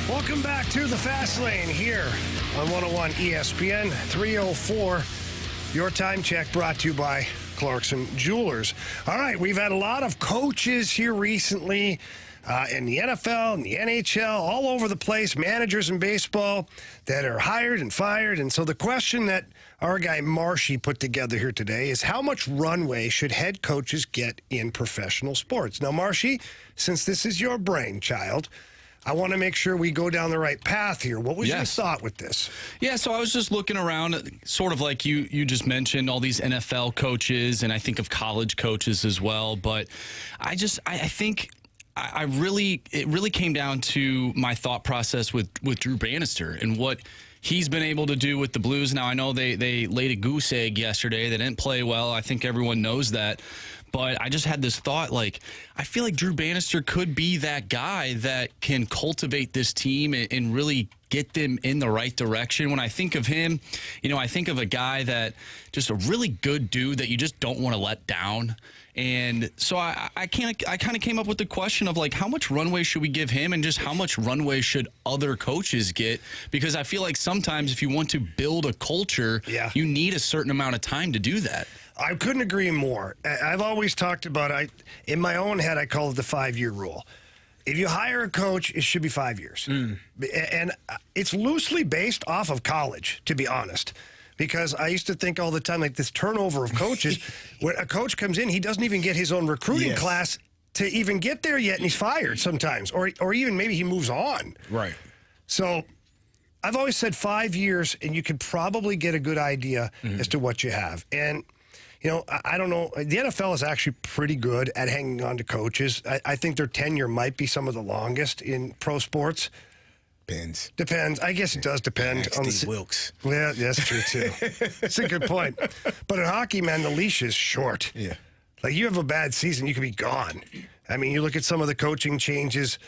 Welcome back to the Fast Lane here on 101 ESPN 304. Your time check brought to you by Clarkson Jewelers. All right, we've had a lot of coaches here recently in the NFL and the NHL, all over the place, managers in baseball that are hired and fired. And so the question that our guy Marshy put together here today is how much runway should head coaches get in professional sports? Now, Marshy, since this is your brainchild, I want to make sure we go down the right path here. What was your thought with this?
Yeah, so I was just looking around, sort of like you just mentioned, all these NFL coaches, and I think of college coaches as well. But I think it really came down to my thought process with Drew Bannister and what he's been able to do with the Blues. Now, I know they laid a goose egg yesterday. They didn't play well. I think everyone knows that. But I just had this thought, like, I feel like Drew Bannister could be that guy that can cultivate this team and really get them in the right direction. When I think of him, I think of a guy that just a really good dude that you just don't want to let down. And so I kind of came up with the question of, like, how much runway should we give him and just how much runway should other coaches get? Because I feel like sometimes if you want to build a culture, you need a certain amount of time to do that.
I couldn't agree more. I've always talked about, in my own head, I call it the 5-year rule. If you hire a coach, it should be 5 years. And it's loosely based off of college, to be honest. Because I used to think all the time, like, this turnover of coaches, when a coach comes in, he doesn't even get his own recruiting class to even get there yet, and he's fired sometimes. Or even maybe he moves on.
Right.
So I've always said 5 years, and you could probably get a good idea as to what you have. And I don't know. The NFL is actually pretty good at hanging on to coaches. I think their tenure might be some of the longest in pro sports. Depends. I guess it does depend on the
Wilkes.
Yeah, that's true too. That's a good point. But in hockey, man, the leash is short.
Yeah.
Like, you have a bad season, you could be gone. I mean, you look at some of the coaching changes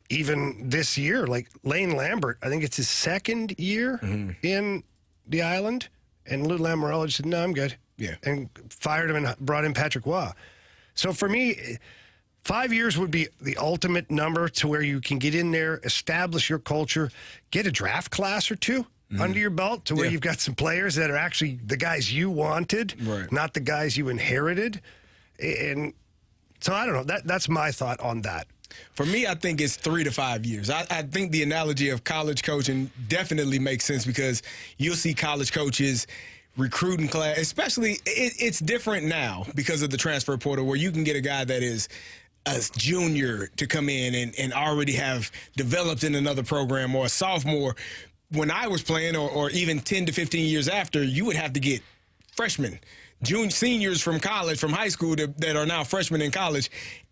even this year. Like Lane Lambert, I think it's his second year in the Island, and Lou Lamoriello just said, "No, I'm good."
Yeah.
And fired him and brought in Patrick Waugh. So for me, 5 years would be the ultimate number to where you can get in there, establish your culture, get a draft class or two under your belt to where you've got some players that are actually the guys you wanted, not the guys you inherited. And so I don't know. That's my thought on that.
For me, I think it's 3 to 5 years. I think the analogy of college coaching definitely makes sense because you'll see college coaches recruiting class, especially it's different now because of the transfer portal where you can get a guy that is a junior to come in and already have developed in another program, or a sophomore. When I was playing, or even 10 to 15 years after, you would have to get freshmen, seniors from college, from high school that are now freshmen in college.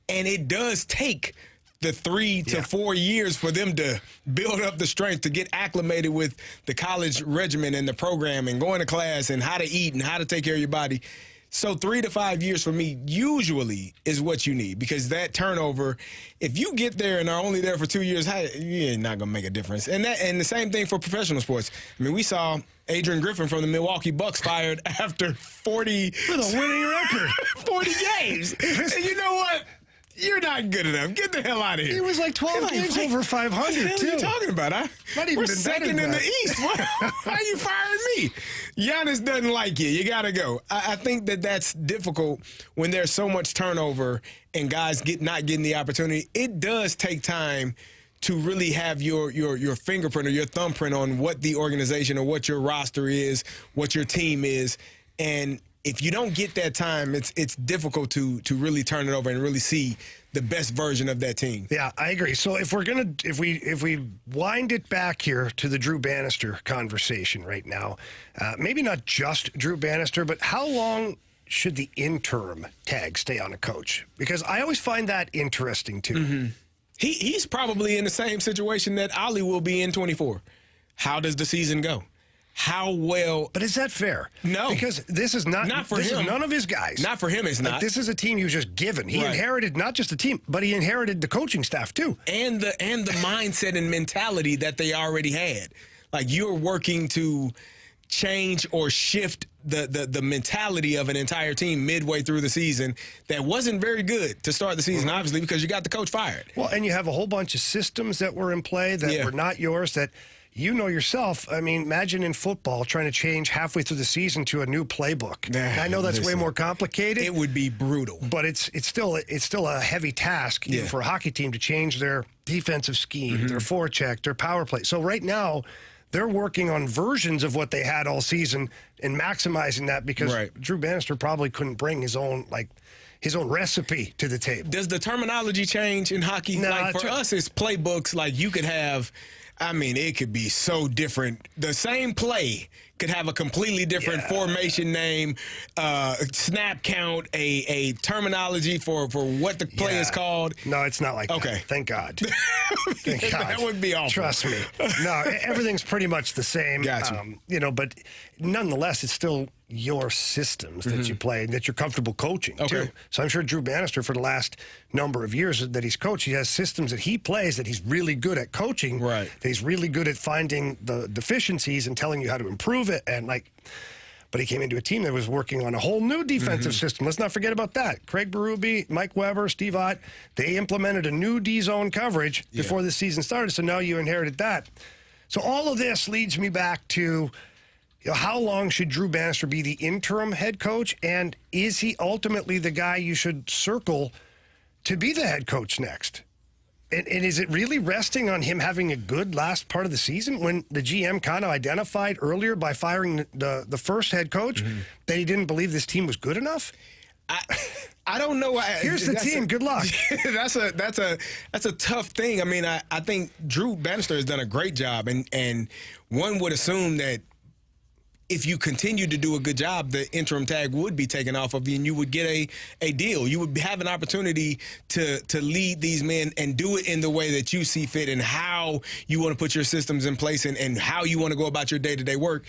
And it does take the 3 to 4 years for them to build up the strength to get acclimated with the college regimen and the program and going to class and how to eat and how to take care of your body. So 3 to 5 years for me usually is what you need, because that turnover, if you get there and are only there for 2 years, you're not going to make a difference. And the same thing for professional sports. I mean, we saw Adrian Griffin from the Milwaukee Bucks fired after 40
with a winning record,
40 games. And you know what? You're not good enough. Get the hell out of here.
He was like 12 games over 500,
what the hell
too.
are you talking about? We're second in the East. Why are you firing me? Giannis doesn't like you. You got to go. I think that's difficult when there's so much turnover and guys not getting the opportunity. It does take time to really have your fingerprint or your thumbprint on what the organization or what your roster is, what your team is. And if you don't get that time, it's difficult to really turn it over and really see the best version of that team.
Yeah, I agree. So if we wind it back here to the Drew Bannister conversation right now, maybe not just Drew Bannister, but how long should the interim tag stay on a coach? Because I always find that interesting too.
Mm-hmm. He's probably in the same situation that Ollie will be in 24. How does the season go? How well?
But is that fair?
No,
because this is not
for
this
him.
Is none of his guys.
Not for him. It's not.
This is a team he was just given. He inherited not just the team, but he inherited the coaching staff too,
and the mindset and mentality that they already had. Like, you're working to change or shift the mentality of an entire team midway through the season that wasn't very good to start the season, obviously, because you got the coach fired.
Well, and you have a whole bunch of systems that were in play that were not yours that you know yourself, I mean, imagine in football trying to change halfway through the season to a new playbook. I know that's way more complicated.
It would be brutal.
But it's still a heavy task even for a hockey team to change their defensive scheme, their forecheck, their power play. So right now, they're working on versions of what they had all season and maximizing that because Drew Bannister probably couldn't bring his own recipe to the table.
Does the terminology change in hockey?
No,
like for us, it's playbooks. Like you could have, I mean, it could be so different. The same play could have a completely different formation name, snap count, a terminology for what the play is called.
No, it's not like that. Thank God. Thank God.
That would be awful.
Trust me. No, everything's pretty much the same.
Gotcha.
But nonetheless, it's still your systems that you play and that you're comfortable coaching too. So I'm sure Drew Bannister, for the last number of years that he's coached, he has systems that he plays that he's really good at coaching. That he's really good at finding the deficiencies and telling you how to improve it. And but he came into a team that was working on a whole new defensive system. Let's not forget about that. Craig Berube, Mike Weber, Steve Ott, they implemented a new D-zone coverage before the season started. So now you inherited that. So all of this leads me back to, how long should Drew Bannister be the interim head coach? And is he ultimately the guy you should circle to be the head coach next? And is it really resting on him having a good last part of the season when the GM kind of identified earlier by firing the first head coach that he didn't believe this team was good enough?
I don't know.
Here's the team. Good luck.
That's a tough thing. I mean, I think Drew Bannister has done a great job, and one would assume that if you continue to do a good job, the interim tag would be taken off of you and you would get a deal. You would have an opportunity to lead these men and do it in the way that you see fit and how you want to put your systems in place and how you want to go about your day-to-day work.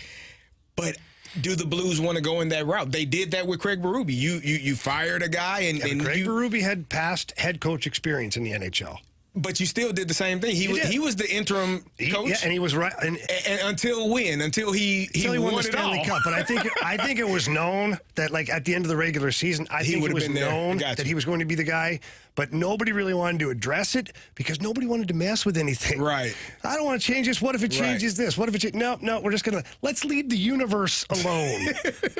But do the Blues want to go in that route? They did that with Craig Berube. You fired a guy and
Craig Berube had past head coach experience in the NHL.
But you still did the same thing. He was the interim coach.
Yeah, and he was right.
And until when? Until he won
the Stanley Cup. But I think it was known that, like, at the end of the regular season, I think it was known that he was going to be the guy. But nobody really wanted to address it because nobody wanted to mess with anything.
Right.
I don't want to change this. What if it changes this? What if it No, we're just going to let's leave the universe alone.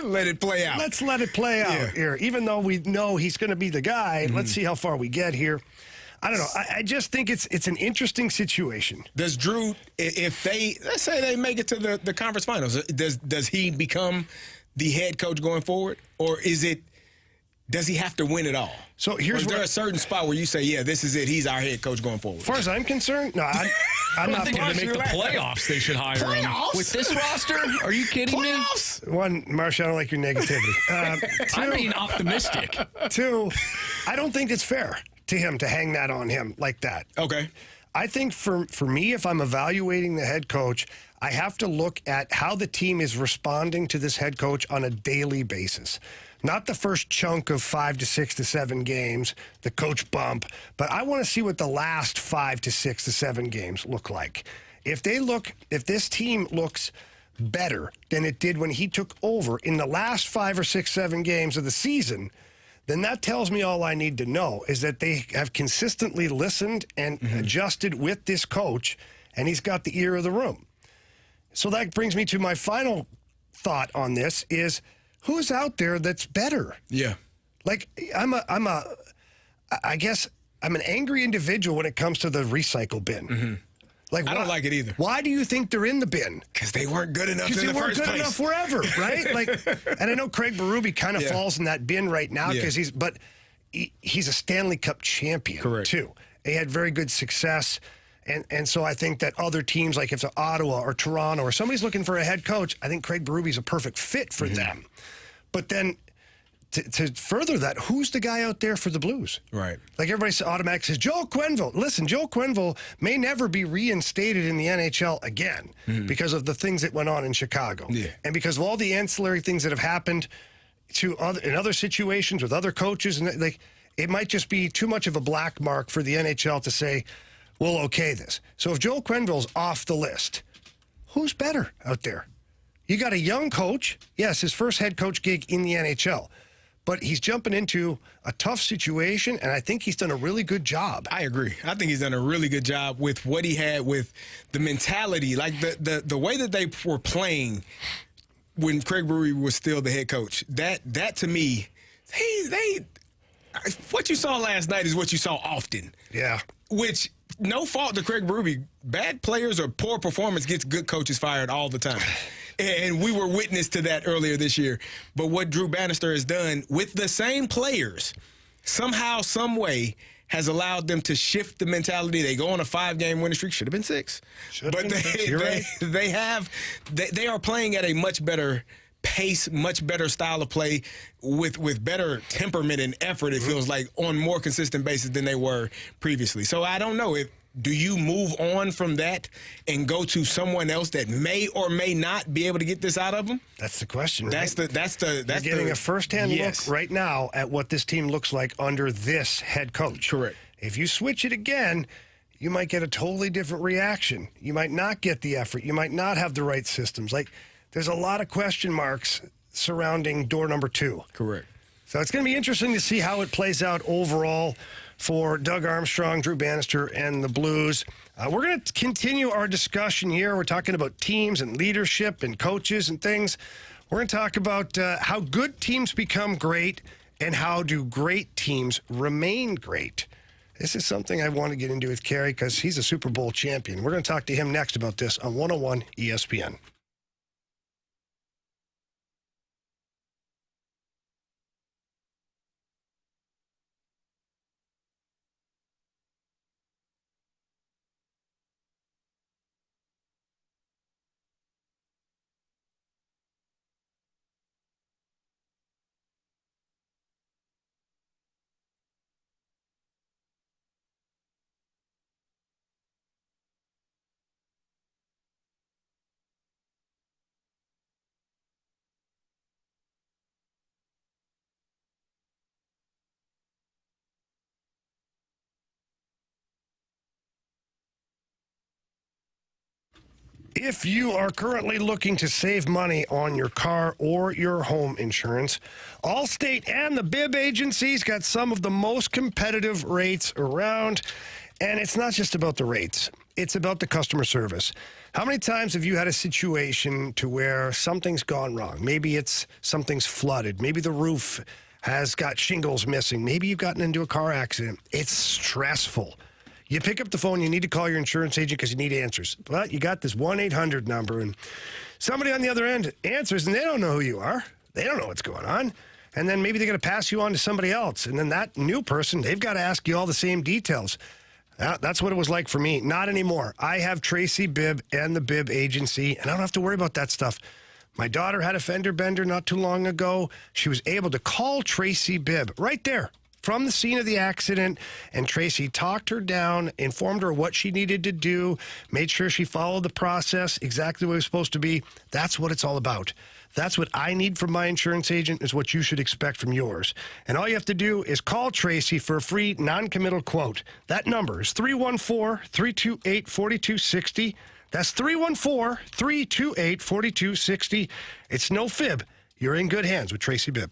Let it play out.
Let's let it play out here. Even though we know he's going to be the guy, let's see how far we get here. I don't know. I just think it's an interesting situation.
Does Drew, if let's say they make it to the conference finals, does he become the head coach going forward, or does he have to win it all?
So
is there a certain spot where you say, yeah, this is it, he's our head coach going forward?
As far as I'm concerned, no, I'm not
thinking to make the playoffs. They should hire him with this roster. Are you kidding me?
One, Marcia, I don't like your negativity.
I'm being optimistic.
Two, I don't think it's fair to him to hang that on him like that.
Okay.
I think for me, if I'm evaluating the head coach, I have to look at how the team is responding to this head coach on a daily basis. Not the first chunk of 5 to 6 to 7 games, the coach bump, but I want to see what the last 5 to 6 to 7 games look like. If this team looks better than it did when he took over in the last 5 or 6, 7 games of the season, then that tells me all I need to know is that they have consistently listened and adjusted with this coach, and he's got the ear of the room. So that brings me to my final thought on this is who's out there that's better?
Yeah.
Like I guess I'm an angry individual when it comes to the recycle bin. Like,
I don't like it either.
Why do you think they're in the bin?
Because they weren't good enough in the first place.
Because they weren't good enough wherever, right? And I know Craig Berube kind of falls in that bin right now because he's a Stanley Cup champion too. He had very good success, and so I think that other teams, like if it's Ottawa or Toronto or somebody's looking for a head coach, I think Craig Berube's a perfect fit for them. But then to further that, who's the guy out there for the Blues?
Right.
Like everybody automatically says, Joel Quenneville. Listen, Joel Quenneville may never be reinstated in the NHL again because of the things that went on in Chicago. Yeah. And because of all the ancillary things that have happened in other situations with other coaches. And it might just be too much of a black mark for the NHL to say, we'll okay this. So if Joel Quenneville's off the list, who's better out there? You got a young coach. Yes, his first head coach gig in the NHL. but he's jumping into a tough situation, and I think he's done a really good job.
I agree. I think he's done a really good job with what he had, with the mentality, like the way that they were playing when Craig Brewery was still the head coach. That to me, they what you saw last night is what you saw often.
Yeah.
Which, no fault to Craig Berube, bad players or poor performance gets good coaches fired all the time. And we were witness to that earlier this year. But what Drew Bannister has done with the same players, somehow, some way, has allowed them to shift the mentality. They go on a 5-game winning streak. Should have been 6. But they are playing at a much better pace, much better style of play with better temperament and effort, it feels like, on more consistent basis than they were previously. So I don't know. Do you move on from that and go to someone else that may or may not be able to get this out of them?
That's the question, right?
That's
You're getting a firsthand look right now at what this team looks like under this head coach.
Correct.
If you switch it again, you might get a totally different reaction. You might not get the effort. You might not have the right systems. There's a lot of question marks surrounding door number 2.
Correct.
So it's going to be interesting to see how it plays out overall for Doug Armstrong, Drew Bannister, and the Blues. We're going to continue our discussion here. We're talking about teams and leadership and coaches and things. We're going to talk about how good teams become great and how do great teams remain great. This is something I want to get into with Carey because he's a Super Bowl champion. We're going to talk to him next about this on 101 ESPN. If you are currently looking to save money on your car or your home insurance, Allstate and the Bib agencies got some of the most competitive rates around. And it's not just about the rates. It's about the customer service. How many times have you had a situation to where something's gone wrong? Maybe it's something's flooded. Maybe the roof has got shingles missing. Maybe you've gotten into a car accident. It's stressful. You pick up the phone, you need to call your insurance agent because you need answers. But you got this 1-800 number, and somebody on the other end answers, and they don't know who you are. They don't know what's going on. And then maybe they're going to pass you on to somebody else. And then that new person, they've got to ask you all the same details. That's what it was like for me. Not anymore. I have Tracy Bibb and the Bibb Agency, and I don't have to worry about that stuff. My daughter had a fender bender not too long ago. She was able to call Tracy Bibb right there from the scene of the accident, and Tracy talked her down, informed her what she needed to do, made sure she followed the process exactly what it was supposed to be. That's what it's all about. That's what I need from my insurance agent is what you should expect from yours. And all you have to do is call Tracy for a free non-committal quote. That number is 314-328-4260. That's 314-328-4260. It's no fib. You're in good hands with Tracy Bibb.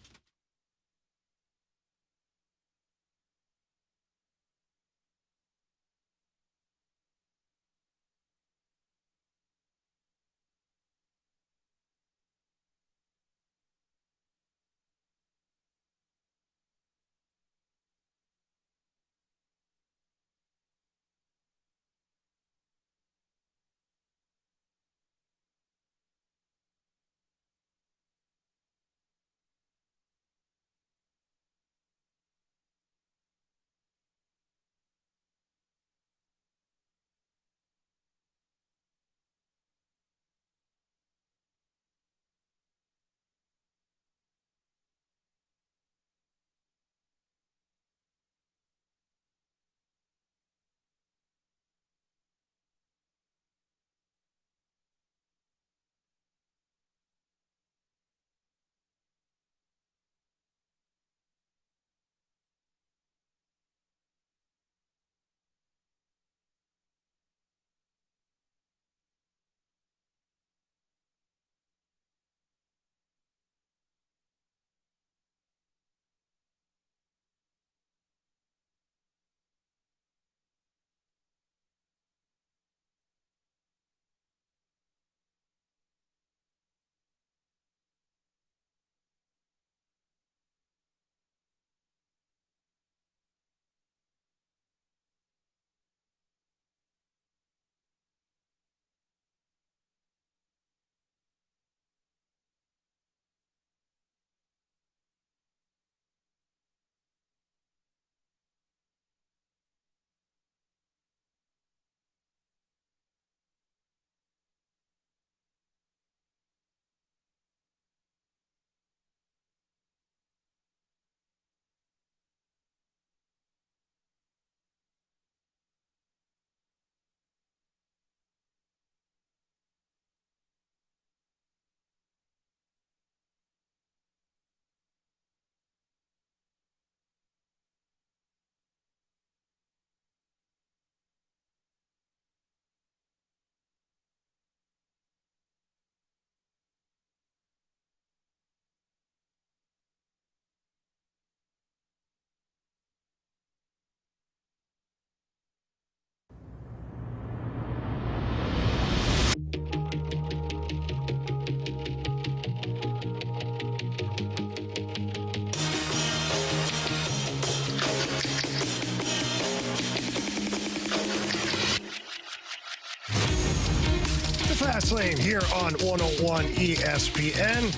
Fast Lane here on 101 ESPN.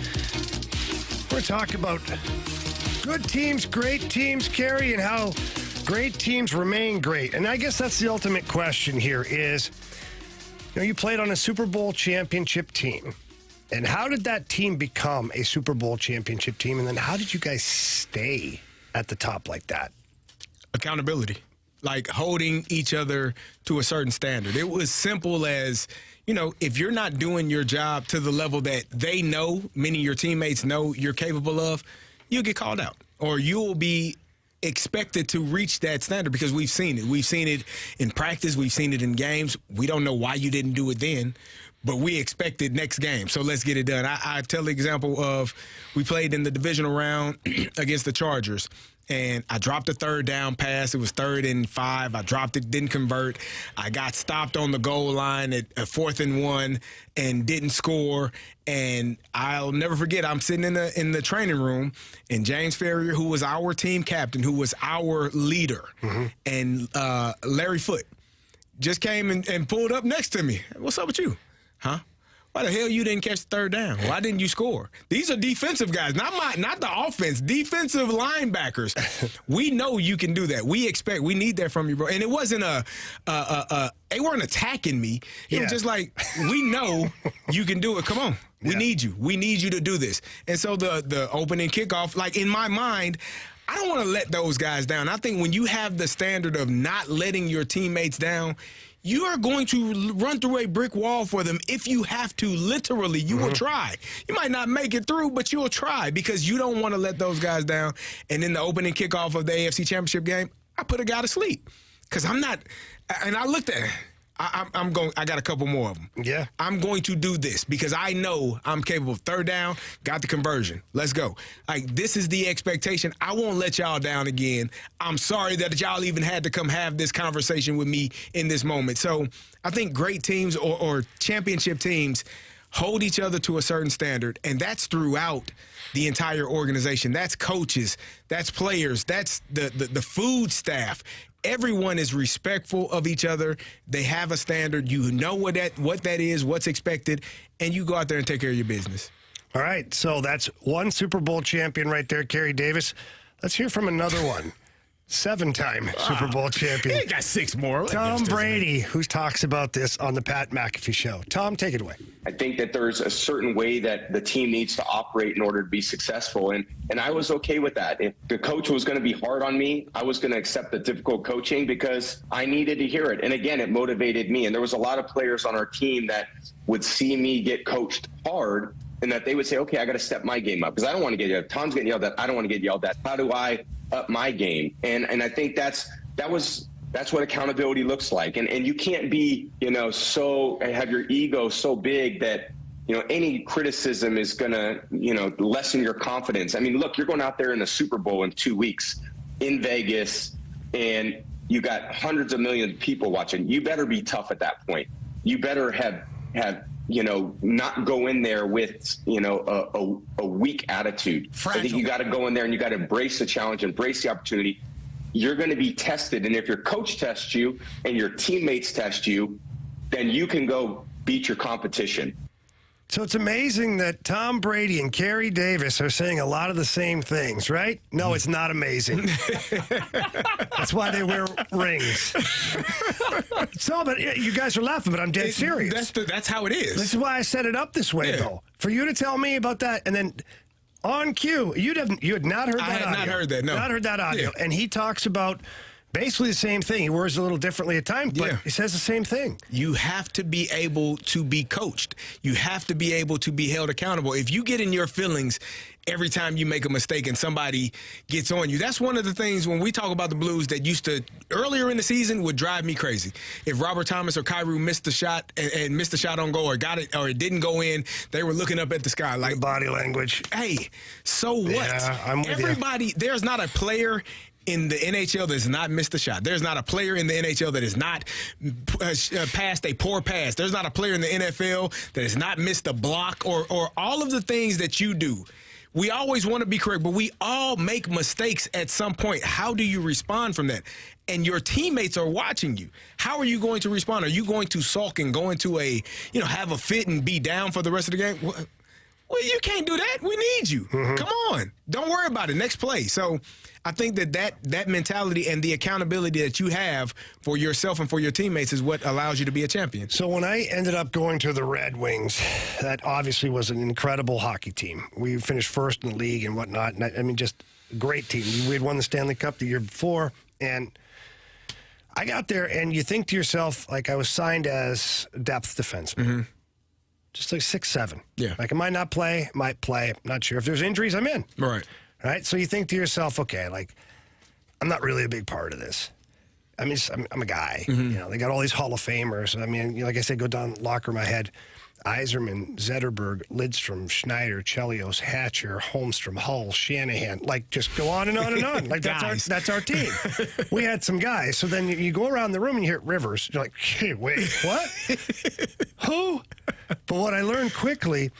We're talking about good teams, great teams, Carey, and how great teams remain great. And I guess that's the ultimate question here is, you played on a Super Bowl championship team. And how did that team become a Super Bowl championship team? And then how did you guys stay at the top like that?
Accountability. Like holding each other to a certain standard. It was simple as, if you're not doing your job to the level that they know, meaning your teammates know you're capable of, you'll get called out. Or you'll be expected to reach that standard because we've seen it. We've seen it in practice. We've seen it in games. We don't know why you didn't do it then, but we expect it next game. So let's get it done. I tell the example of we played in the divisional round against the Chargers. And I dropped a third down pass. It was 3rd and 5. I dropped it, didn't convert. I got stopped on the goal line at 4th and 1 and didn't score. And I'll never forget, I'm sitting in the training room, and James Ferrier, who was our team captain, who was our leader, and Larry Foote just came and pulled up next to me. What's up with you? Huh? Why the hell you didn't catch the 3rd down? Why didn't you score? These are defensive guys, not the offense, defensive linebackers. We know you can do that. We need that from you, bro. And it wasn't they weren't attacking me. It was just like, we know you can do it. Come on. We need you. We need you to do this. And so the opening kickoff, like in my mind, I don't want to let those guys down. I think when you have the standard of not letting your teammates down, you are going to run through a brick wall for them if you have to. Literally, you will try. You might not make it through, but you'll try because you don't want to let those guys down. And in the opening kickoff of the AFC Championship game, I put a guy to sleep because I'm not. And I looked at it. I'm going. I got a couple more of them.
Yeah.
I'm going to do this because I know I'm capable. 3rd down, got the conversion. Let's go. Like, this is the expectation. I won't let y'all down again. I'm sorry that y'all even had to come have this conversation with me in this moment. So I think great teams or championship teams hold each other to a certain standard, and that's throughout the entire organization. That's coaches, that's players, that's the food staff. Everyone is respectful of each other. They have a standard. You know what that is, what's expected, and you go out there and take care of your business.
All right, so that's one Super Bowl champion right there, Carey Davis. Let's hear from another one. 7-time Super Bowl champion.
He got 6 more.
Tom Brady, who talks about this on the Pat McAfee Show. Tom, take it away.
I think that there's a certain way that the team needs to operate in order to be successful. And I was okay with that. If the coach was going to be hard on me, I was going to accept the difficult coaching because I needed to hear it. And again, it motivated me. And there was a lot of players on our team that would see me get coached hard and that they would say, okay, I got to step my game up because I don't want to get yelled at. Tom's getting yelled at. I don't want to get yelled at. How do I up my game? And I think that's what accountability looks like. And you can't be, so have your ego so big that, any criticism is going to, lessen your confidence. I mean, look, you're going out there in the Super Bowl in 2 weeks in Vegas and you got hundreds of millions of people watching. You better be tough at that point. You better have not go in there with, a weak attitude. Fragile. I think you got to go in there and you got to embrace the challenge, embrace the opportunity. You're going to be tested. And if your coach tests you and your teammates test you, then you can go beat your competition.
So it's amazing that Tom Brady and Carey Davis are saying a lot of the same things, right? No, it's not amazing. That's why they wear rings. So, but you guys are laughing, but I'm dead serious.
That's how it is.
This is why I set it up this way, though. For you to tell me about that, and then on cue, you had not heard that audio.
I had not heard that, no.
Not heard that audio. Yeah. And he talks about basically the same thing. He words a little differently at times, but he says the same thing.
You have to be able to be coached. You have to be able to be held accountable. If you get in your feelings every time you make a mistake and somebody gets on you, that's one of the things when we talk about the Blues that used to, earlier in the season, would drive me crazy. If Robert Thomas or Kyrie missed the shot and missed the shot on goal or got it or it didn't go in, they were looking up at the sky like
body language.
Hey, so what?
Yeah, I'm with
Everybody, there's not a player in the NHL that has not missed a shot. There's not a player in the NHL that has not passed a poor pass. There's not a player in the NFL that has not missed a block or all of the things that you do. We always want to be correct, but we all make mistakes at some point. How do you respond from that? And your teammates are watching you. How are you going to respond? Are you going to sulk and go into have a fit and be down for the rest of the game? Well, you can't do that. We need you. Come on. Don't worry about it. Next play. So I think that mentality and the accountability that you have for yourself and for your teammates is what allows you to be a champion.
So when I ended up going to the Red Wings, that obviously was an incredible hockey team. We finished first in the league and whatnot. And just a great team. We had won the Stanley Cup the year before. And I got there, and you think to yourself, like, I was signed as depth defenseman. Just like 6'7".
Yeah.
Like, I might not play, might play. Not sure. If there's injuries, I'm in.
Right.
Right? So you think to yourself, okay, like, I'm not really a big part of this. I mean, I'm a guy. They got all these Hall of Famers. I mean, like I said, go down the locker room, I had Yzerman, Zetterberg, Lidstrom, Schneider, Chelios, Hatcher, Holmstrom, Hull, Shanahan. Like, just go on and on and on. Like, that's our team. We had some guys. So then you go around the room and you hear Rivers. You're like, hey, wait, what? Who? But what I learned quickly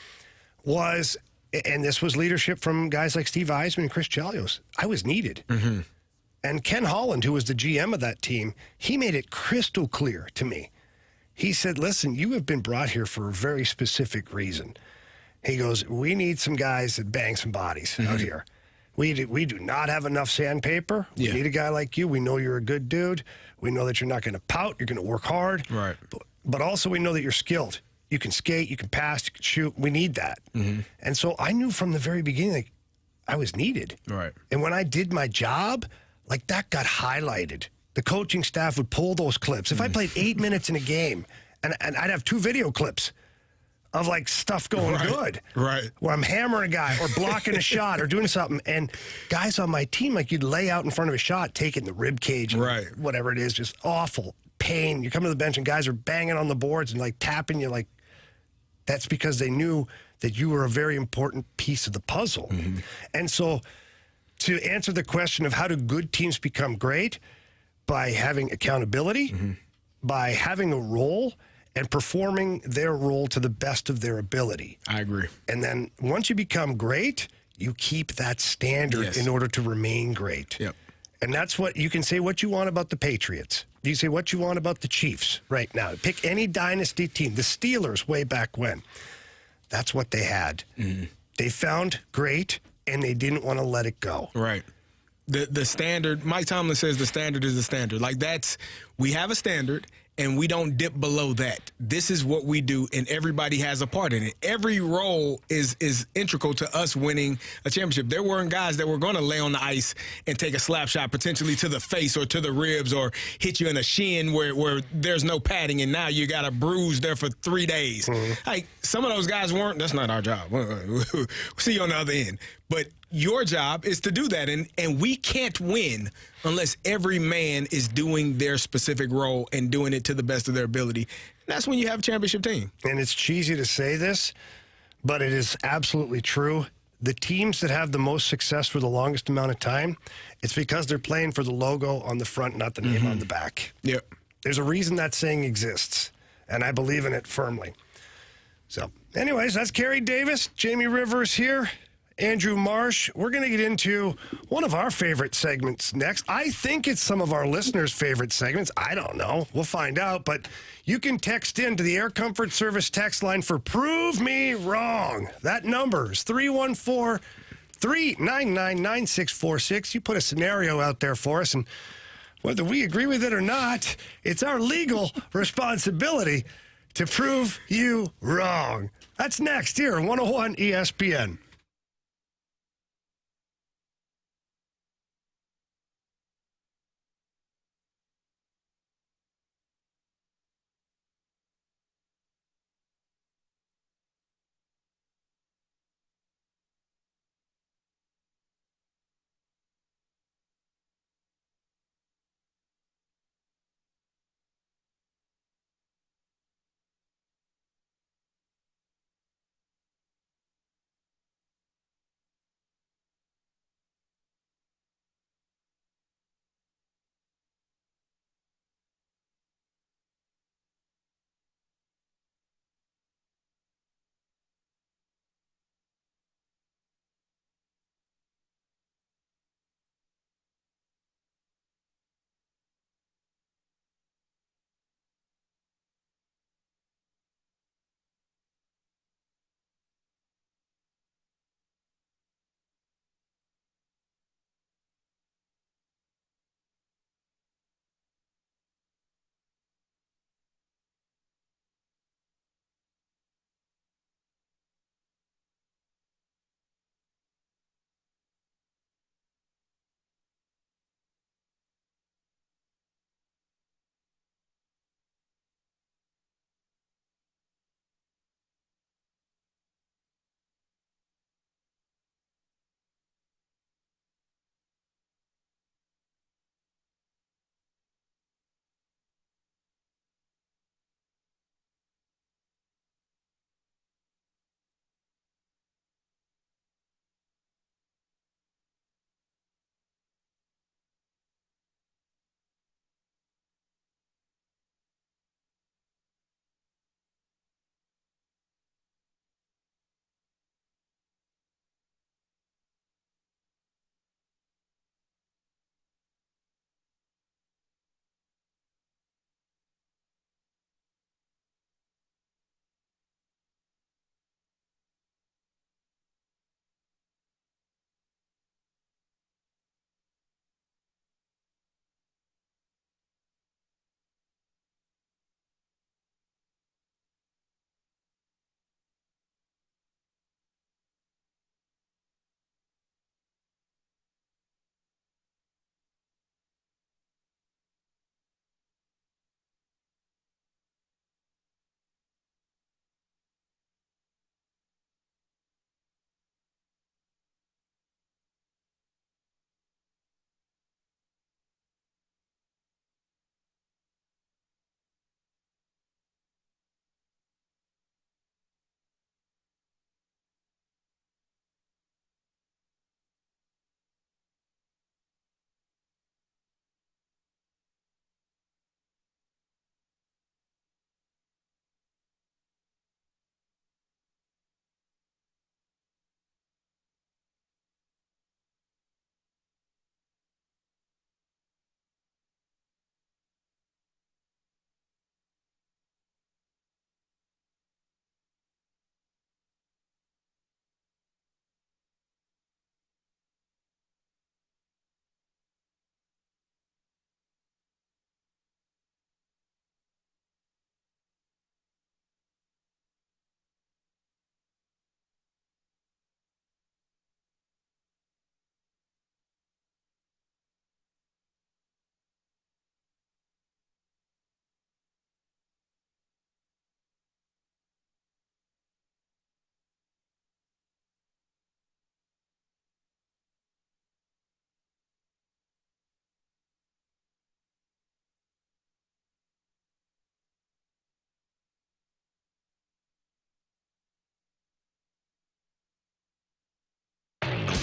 was, and this was leadership from guys like Steve Yzerman and Chris Chelios, I was needed. And Ken Holland, who was the GM of that team, he made it crystal clear to me. He said, listen, you have been brought here for a very specific reason. He goes, we need some guys that bang some bodies out here. We do not have enough sandpaper. We need a guy like you. We know you're a good dude. We know that you're not going to pout. You're going to work hard.
Right.
But also we know that you're skilled. You can skate. You can pass. You can shoot. We need that. And so I knew from the very beginning, like, I was needed.
Right.
And when I did my job, like, that got highlighted. The coaching staff would pull those clips. If I played 8 minutes in a game, and I'd have 2 video clips of, like, stuff going good.
Right.
Where I'm hammering a guy or blocking a shot or doing something. And guys on my team, like, you'd lay out in front of a shot, taking the rib cage, and whatever it is, just awful pain. You come to the bench and guys are banging on the boards and, like, tapping you. Like, that's because they knew that you were a very important piece of the puzzle. And so to answer the question of how do good teams become great, by having accountability, by having a role, and performing their role to the best of their ability.
I agree.
And then once you become great, you keep that standard in order to remain great.
Yep.
And that's what you can say what you want about the Patriots. You can say what you want about the Chiefs right now. Pick any dynasty team. The Steelers way back when. That's what they had. They found great, and they didn't want to let it go.
Right. The standard, Mike Tomlin says the standard is the standard. Like, we have a standard, and we don't dip below that. This is what we do, and everybody has a part in it. Every role is integral to us winning a championship. There weren't guys that were going to lay on the ice and take a slap shot potentially to the face or to the ribs or hit you in a shin where there's no padding, and now you got a bruise there for 3 days. Like, some of those guys weren't. That's not our job. We'll see you on the other end. But your job is to do that, and we can't win unless every man is doing their specific role and doing it to the best of their ability. That's when you have a championship team.
And it's cheesy to say this, but it is absolutely true. The teams that have the most success for the longest amount of time, it's because they're playing for the logo on the front, not the name on the back.
Yep.
There's a reason that saying exists, and I believe in it firmly. So, anyways, that's Carey Davis, Jamie Rivers here. Andrew Marsh. We're going to get into one of our favorite segments next. I think it's some of our listeners' favorite segments. I don't know. We'll find out. But you can text in to the Air Comfort Service text line for Prove Me Wrong. That number is 314-399-9646. You put a scenario out there for us, and whether we agree with it or not, it's our legal responsibility to prove you wrong. That's next here on 101 ESPN.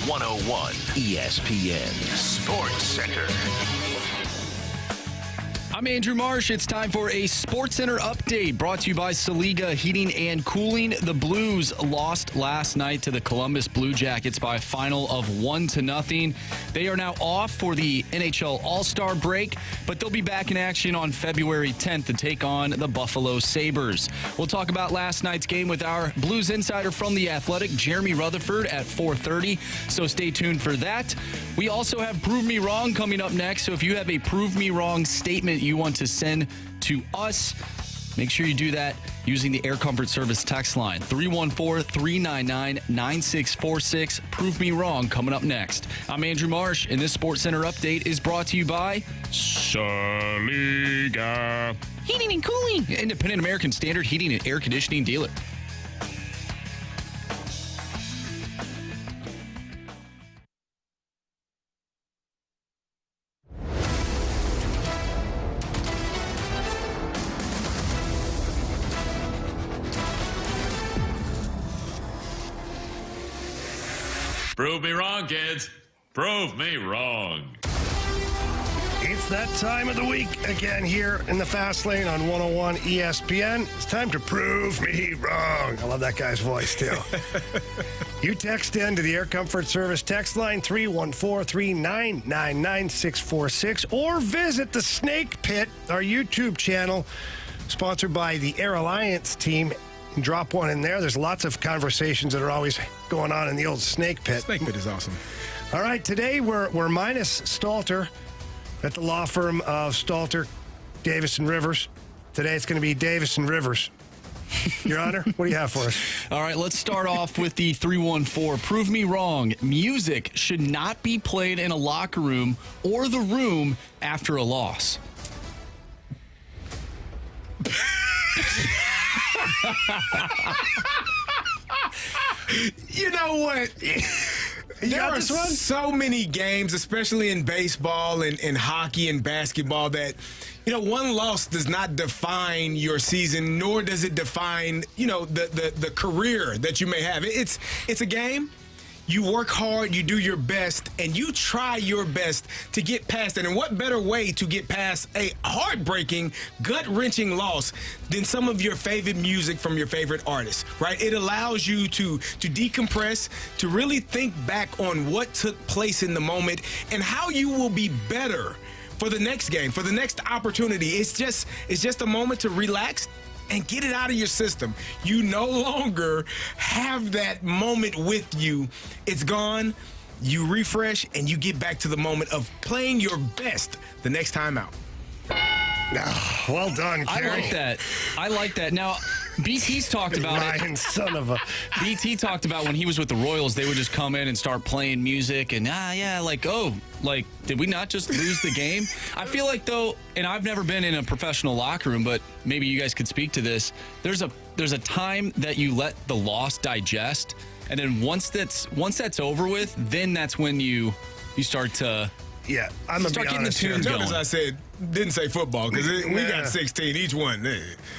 101 ESPN Sports Center.
I'm Andrew Marsh. It's time for a Sports Center update brought to you by Saliga Heating and Cooling. The Blues lost last night to the Columbus Blue Jackets by a final of 1-0. They are now off for the NHL All-Star break, but they'll be back in action on February 10th to take on the Buffalo Sabres. We'll talk about last night's game with our Blues insider from The Athletic, Jeremy Rutherford, at 4:30, so stay tuned for that. We also have Prove Me Wrong coming up next, so if you have a Prove Me Wrong statement you want to send to us, make sure you do that using the Air Comfort Service text line 314-399-9646. Prove Me Wrong coming up next. I'm Andrew Marsh, and this Sports Center update is brought to you by Saliga Heating and Cooling, independent American Standard heating and air conditioning dealer.
Prove me wrong, kids. Prove me wrong.
It's that time of the week again here in the Fast Lane on 101 ESPN. It's time to prove me wrong. I love that guy's voice, too. You text in to the Air Comfort Service text line 314-399-9646 or visit the Snake Pit, our YouTube channel, sponsored by the Air Alliance team. Drop one in there. There's lots of conversations that are always going on in the old Snake Pit.
Snake Pit is awesome.
All right, today we're minus Stalter at the law firm of Stalter, Davis and Rivers. Today it's going to be Davis and Rivers. Your Honor, what do you have for us?
All right, let's start off with the 314. Prove me wrong. Music should not be played in a locker room or the room after a loss.
You know what? There are so many games, especially in baseball and hockey and basketball, that, you know, one loss does not define your season, nor does it define, you know, the career that you may have. It's a game. You work hard, you do your best, and you try your best to get past it. And what better way to get past a heartbreaking, gut-wrenching loss than some of your favorite music from your favorite artists, right? It allows you to decompress, to really think back on what took place in the moment and how you will be better for the next game, for the next opportunity. It's just a moment to relax and get it out of your system. You no longer have that moment with you. It's gone. You refresh, and you get back to the moment of playing your best the next time out.
Well done, Carey.
I like that. Now, BT's talked about
Ryan, son of a...
BT talked about when he was with the Royals, they would just come in and start playing music and, did we not just lose the game? I feel like, though, and I've never been in a professional locker room, but maybe you guys could speak to this. There's a time that you let the loss digest, and then once that's over with, then that's when you start to...
Yeah, I'm going to be honest here.
Notice I didn't say football, because we got 16 each one.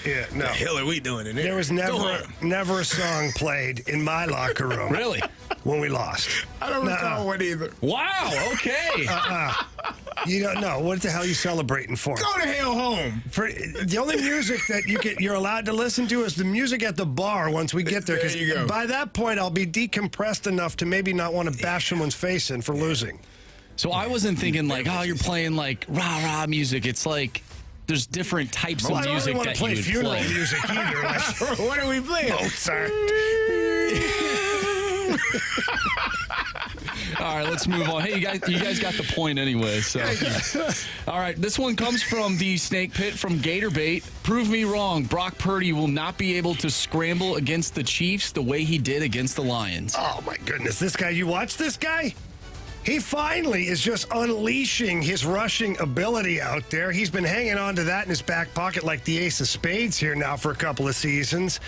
Yeah, no.
The hell are we doing in there?
There was never a song played in my locker room.
Really?
When we lost.
I don't recall one either.
Wow, okay.
You don't know. What the hell are you celebrating for?
Go to hell home.
The only music that you're allowed to listen to is the music at the bar once we get there.
There you go.
By that point, I'll be decompressed enough to maybe not want to bash someone's face in for losing.
So I wasn't thinking like, oh, you're playing like rah-rah music. It's like there's different types of music that you would play.
Funeral music either.
What are we playing?
Mozart.
All right, let's move on. Hey, you guys got the point anyway. So, all right, this one comes from the Snake Pit from Gatorbait. Prove me wrong. Brock Purdy will not be able to scramble against the Chiefs the way he did against the Lions.
Oh my goodness, this guy! You watch this guy? He finally is just unleashing his rushing ability out there. He's been hanging on to that in his back pocket like the ace of spades here now for a couple of seasons.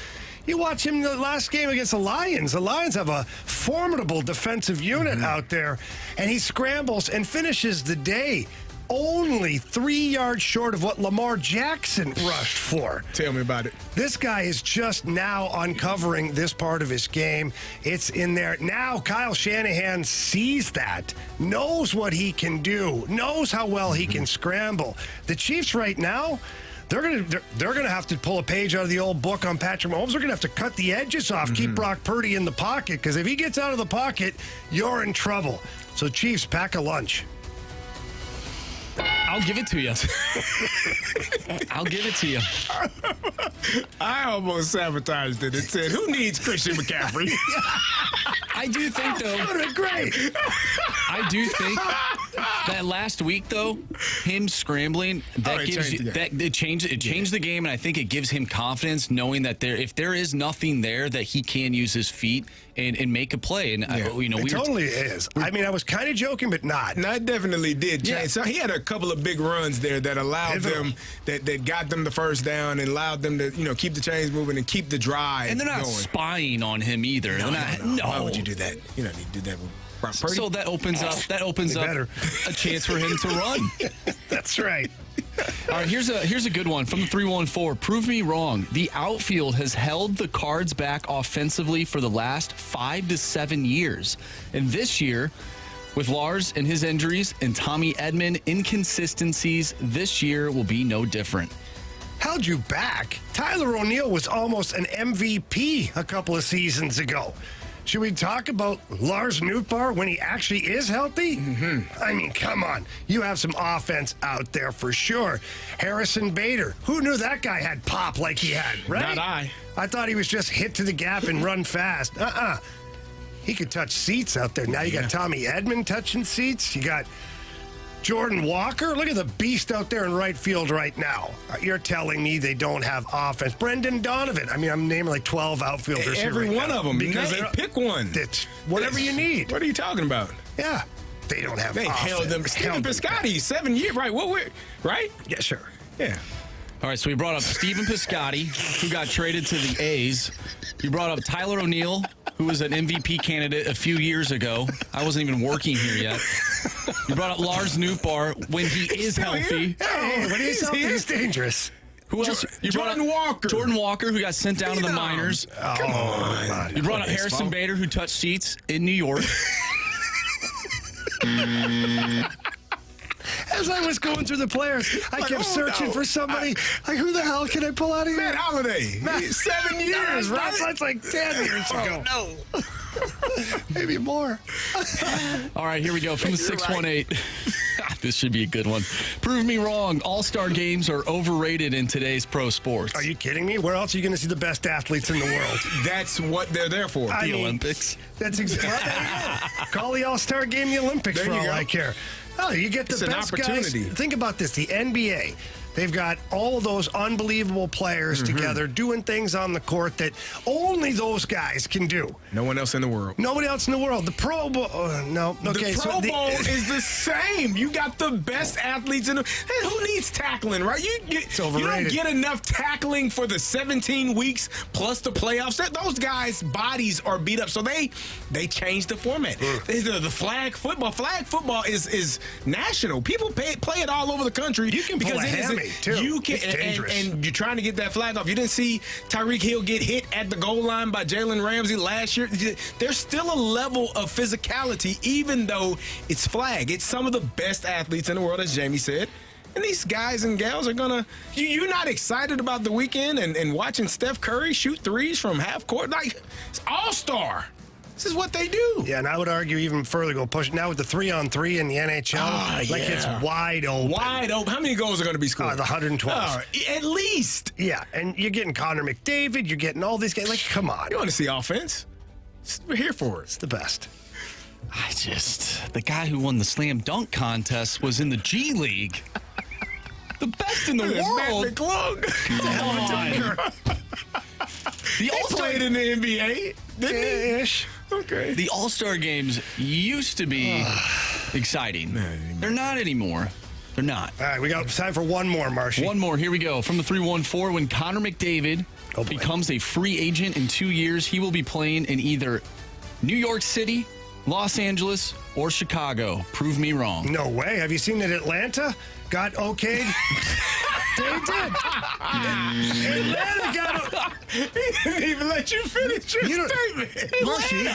You watch him the last game against the Lions. The Lions have a formidable defensive unit out there, and he scrambles and finishes the day only 3 yards short of what Lamar Jackson rushed for.
Tell me about it.
This guy is just now uncovering this part of his game. It's in there. Now Kyle Shanahan sees that, knows what he can do, knows how well he can scramble. The Chiefs right now, they're gonna have to pull a page out of the old book on Patrick Mahomes. They're gonna have to cut the edges off, keep Brock Purdy in the pocket, because if he gets out of the pocket, you're in trouble. So Chiefs, pack a lunch.
I'll give it to you. I'll give it to you.
I almost sabotaged it and said, who needs Christian McCaffrey?
I do think, though.
That would have been great.
I do think that last week, though, him scrambling, that gives you that it changed the game, and I think it gives him confidence knowing that if there is nothing there, that he can use his feet and make a play. And
it totally is. I mean, I was kind of joking, but not.
No, it definitely did change.
Yeah.
So he had a couple of big runs there that allowed them that got them the first down and allowed them to keep the chains moving and keep the drive.
And they're not
going.
spying on him either.
No.
No.
Why would you do that? You don't need to do that with Brock Purdy.
So that opens up a chance for him to run.
That's right.
All right, here's a good one from the 314. Prove me wrong. The outfield has held the Cards back offensively for the last 5 to 7 years. And this year, with Lars and his injuries and Tommy Edman inconsistencies, this year will be no different.
Held you back? Tyler O'Neill was almost an MVP a couple of seasons ago. Should we talk about Lars Nootbaar when he actually is healthy? I mean, come on. You have some offense out there for sure. Harrison Bader. Who knew that guy had pop like he had, right?
Not I.
I thought he was just hit to the gap and run fast. He could touch seats out there. Now you got Tommy Edman touching seats. You got Jordan Walker. Look at the beast out there in right field right now. You're telling me they don't have offense. Brendan Donovan. I mean, I'm naming like 12 outfielders
Every
here right
one
now
of them.
because
Pick one.
It's whatever you need.
What are you talking about?
Yeah. They don't have
They
offense.
held them. Stephen Piscotty, 7 years. Right. Right?
Yeah, sure.
Yeah.
All right, so we brought up Stephen Piscotty, who got traded to the A's. You brought up Tyler O'Neill, who was an MVP candidate a few years ago. I wasn't even working here yet. You brought up Lars Nootbaar when he is healthy.
Hey, when he's healthy, he's dangerous.
Who else? You brought
Jordan
up
Walker.
Jordan Walker, who got sent down to the minors.
Come on.
You brought up Harrison Bader, who touched seats in New York.
As I was going through the players, I kept searching for somebody. Who the hell can I pull out of here?
Matt Holiday. 7 years, right?
That's like 10 years ago.
No.
Maybe more.
All right, here we go from the 618. This should be a good one. Prove me wrong. All-star games are overrated in today's pro sports.
Are you kidding me? Where else are you going to see the best athletes in the world?
That's what they're there for.
The Olympics.
That's exactly. Call the All-Star game the Olympics
There
for
you
all
go.
I care. Oh, you get the
It's an
best
opportunity.
guys. Think about this: the NBA. They've got all of those unbelievable players together doing things on the court that only those guys can do.
No one else in the world.
Nobody else in the world. The Pro Bowl. No. Okay.
The Pro Bowl is the same. You got the best athletes in the. Hey, who needs tackling, right? You don't
overrated.
get enough tackling for the 17 weeks plus the playoffs. Those guys' bodies are beat up, so they changed the format. The flag football. Flag football is national. People play it all over the country.
You can pull a hammy, too.
You can,
It's dangerous.
and you're trying to get that flag off. You didn't see Tyreek Hill get hit at the goal line by Jalen Ramsey last year. There's still a level of physicality, even though it's flag. It's some of the best athletes in the world, as Jamie said. And these guys and gals are gonna. You're not excited about the weekend and watching Steph Curry shoot threes from half court? Like, it's all-star. This is what they do.
Yeah, and I would argue even further, go push now with the 3-on-3 in the NHL. It's wide open.
Wide open. How many goals are going to be scored?
The 112.
At least.
Yeah, and you're getting Connor McDavid. You're getting all these guys. Like, come on.
You want to see offense? We're here for it.
It's the best.
The guy who won the slam dunk contest was in the G League. The best in the world.
Matt McClung.
The All-Star
played in the NBA, didn't he?
Ish.
Okay.
The All-Star games used to be exciting. They're not anymore. They're not.
All right, we got time for one more, Marshy.
One more. Here we go. From the 314, when Connor McDavid becomes a free agent in 2 years, he will be playing in either New York City Los Angeles or Chicago? Prove me wrong.
No way. Have you seen that Atlanta got okayed? They did. Atlanta got.
He didn't even let you finish your statement.
Mercy,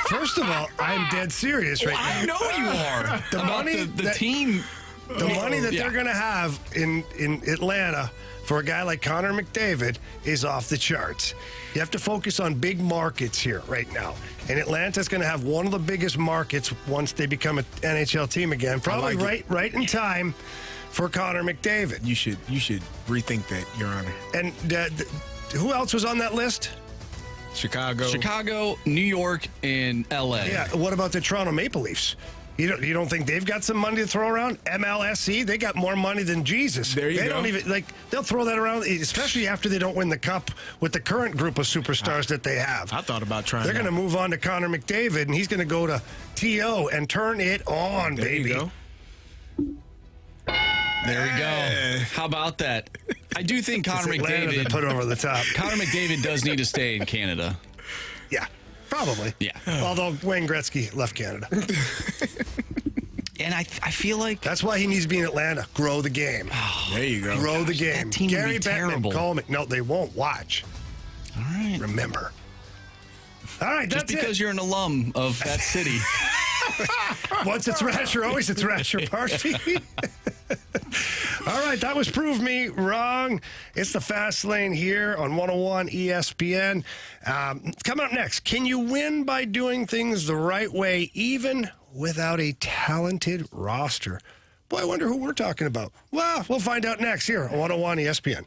first of all, I'm dead serious right
I
now.
know you are.
The
About
money
the
that-
team.
The money that they're going to have in Atlanta for a guy like Connor McDavid is off the charts. You have to focus on big markets here right now. And Atlanta's going to have one of the biggest markets once they become an NHL team again. Probably right in time for Connor McDavid.
You should rethink that, Your Honor.
And who else was on that list?
Chicago,
New York, and LA.
Yeah. What about the Toronto Maple Leafs? You don't think they've got some money to throw around? MLSE, they got more money than Jesus.
There you
they
go.
Don't even they'll throw that around, especially after they don't win the cup with the current group of superstars that they have.
I thought about trying.
They're going to move on to Connor McDavid, and he's going to go to TO and turn it on,
There
baby.
you go.
There we go. How about that? I do think Connor
It's Atlanta that
McDavid.
put over the top.
Connor McDavid does need to stay in Canada.
Yeah, probably.
Yeah.
Although Wayne Gretzky left Canada.
And I feel like
That's why he needs to be in Atlanta. Grow the game.
There you go.
Grow the game.
that team would
Gary
be
Bettman,
terrible.
call me. No, they won't watch.
all right.
Remember. All right,
Just
that's
because
it.
you're an alum of that city.
Once it's Rasher, always it's Rasher party. All right, that was Prove Me Wrong. It's the Fast Lane here on 101 ESPN. Coming up next, can you win by doing things the right way, even without a talented roster? Boy, I wonder who we're talking about. Well, we'll find out next here on 101 ESPN.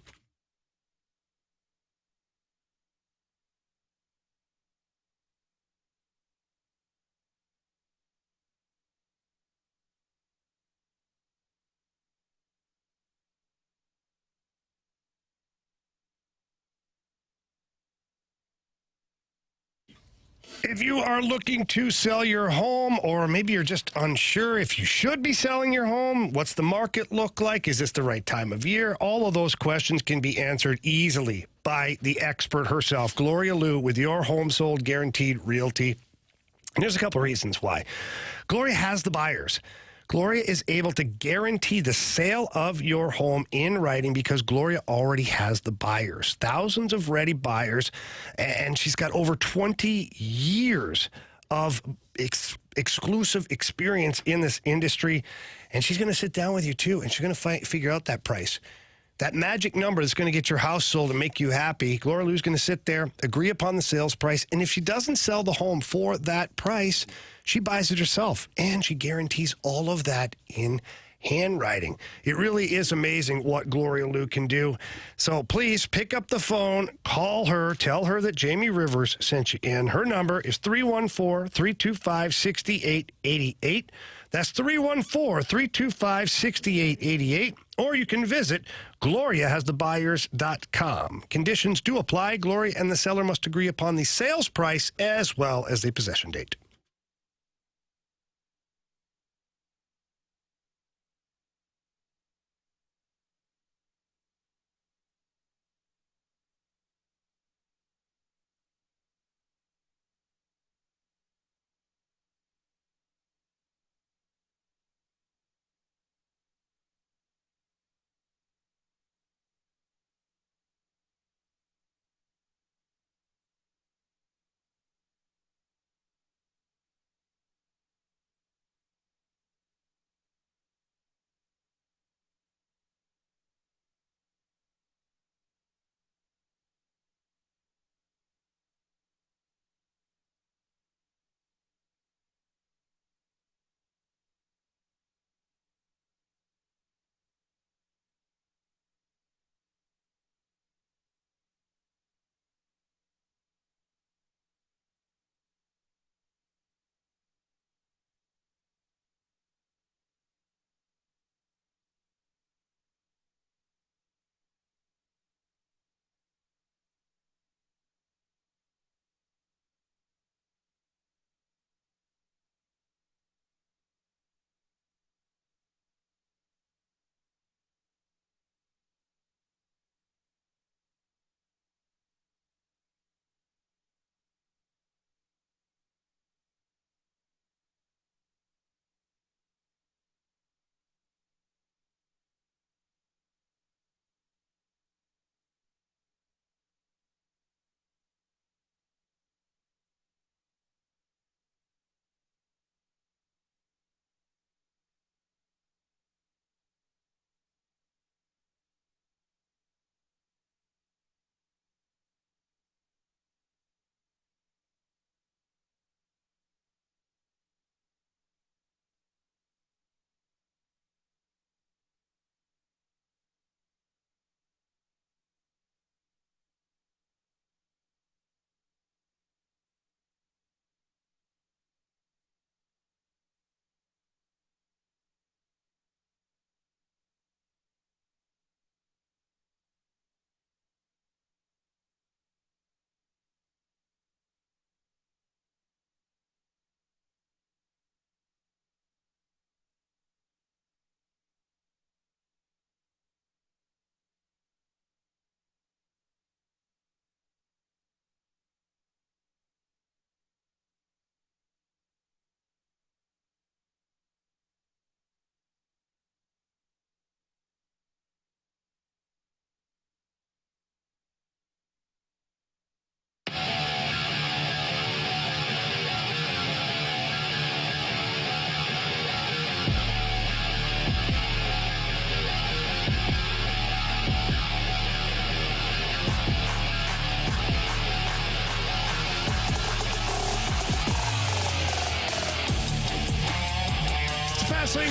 If you are looking to sell your home, or maybe you're just unsure if you should be selling your home, what's the market look like? Is this the right time of year? All of those questions can be answered easily by the expert herself, Gloria Liu, with Your Home Sold Guaranteed Realty. And there's a couple of reasons why. Gloria has the buyers. Gloria is able to guarantee the sale of your home in writing because Gloria already has the buyers. Thousands of ready buyers, and she's got over 20 years of exclusive experience in this industry. And she's going to sit down with you, too, and she's going to figure out that price. That magic number that's going to get your house sold and make you happy. Gloria Liu's going to sit there, agree upon the sales price, and if she doesn't sell the home for that price, she buys it herself, and she guarantees all of that in handwriting. It really is amazing what Gloria Liu can do. So please pick up the phone, call her, tell her that Jamie Rivers sent you in. Her number is 314-325-6888. That's 314-325-6888. Or you can visit GloriaHasTheBuyers.com. Conditions do apply. Gloria and the seller must agree upon the sales price as well as the possession date.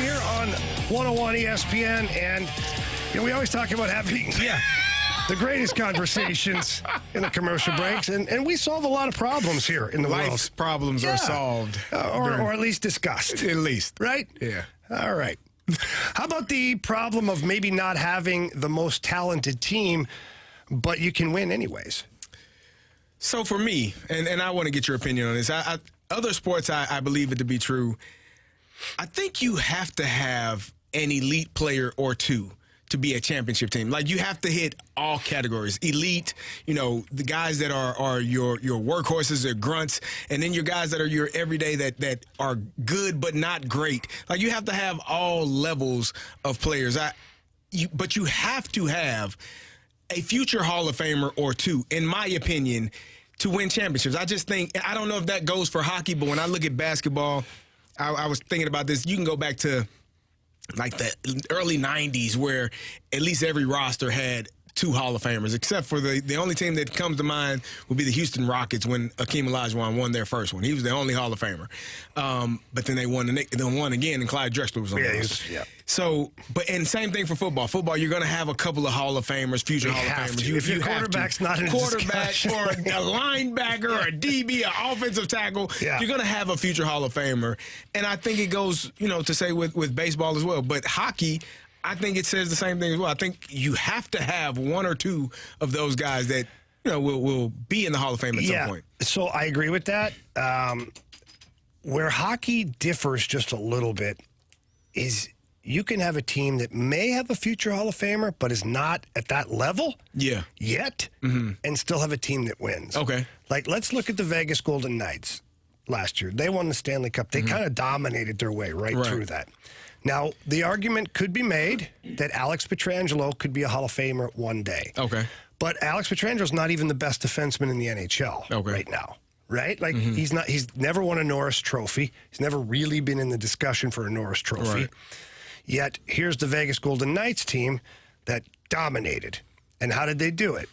here on 101 ESPN, and we always talk about having the greatest conversations in the commercial breaks, and we solve a lot of problems here in the world.
Life's problems are solved.
Or at least discussed.
At least.
Right?
Yeah.
All right. How about the problem of maybe not having the most talented team, but you can win anyways?
So for me, and I want to get your opinion on this, other sports I believe it to be true. I think you have to have an elite player or two to be a championship team. Like, you have to hit all categories. Elite, the guys that are your workhorses or grunts, and then your guys that are your everyday that are good but not great. Like, you have to have all levels of players. But you have to have a future Hall of Famer or two, in my opinion, to win championships. I just think, I don't know if that goes for hockey, but when I look at basketball, I was thinking about this. You can go back to like the early 90s where at least every roster had two Hall of Famers, except for the only team that comes to mind would be the Houston Rockets when Akeem Olajuwon won their first one. He was the only Hall of Famer. But then they won again, and Clyde Drexler was on the roster. So, and same thing for football. Football, you're going to have a couple of Hall of Famers, future Hall of Famers.
If your quarterback's not in
quarterback or a linebacker or a DB, an offensive tackle, you're going to have a future Hall of Famer. And I think it goes, to say with baseball as well. But hockey, I think it says the same thing as well. I think you have to have one or two of those guys that, will be in the Hall of Fame at some point.
So I agree with that. Where hockey differs just a little bit is you can have a team that may have a future Hall of Famer, but is not at that level yet, and still have a team that wins.
Okay.
Like, let's look at the Vegas Golden Knights last year. They won the Stanley Cup. They kind of dominated their way right through that. Now, the argument could be made that Alex Pietrangelo could be a Hall of Famer one day.
Okay.
But Alex Pietrangelo's not even the best defenseman in the NHL right now. Right? Like, he's never won a Norris Trophy. He's never really been in the discussion for a Norris Trophy.
Right.
Yet, here's the Vegas Golden Knights team that dominated. And how did they do it?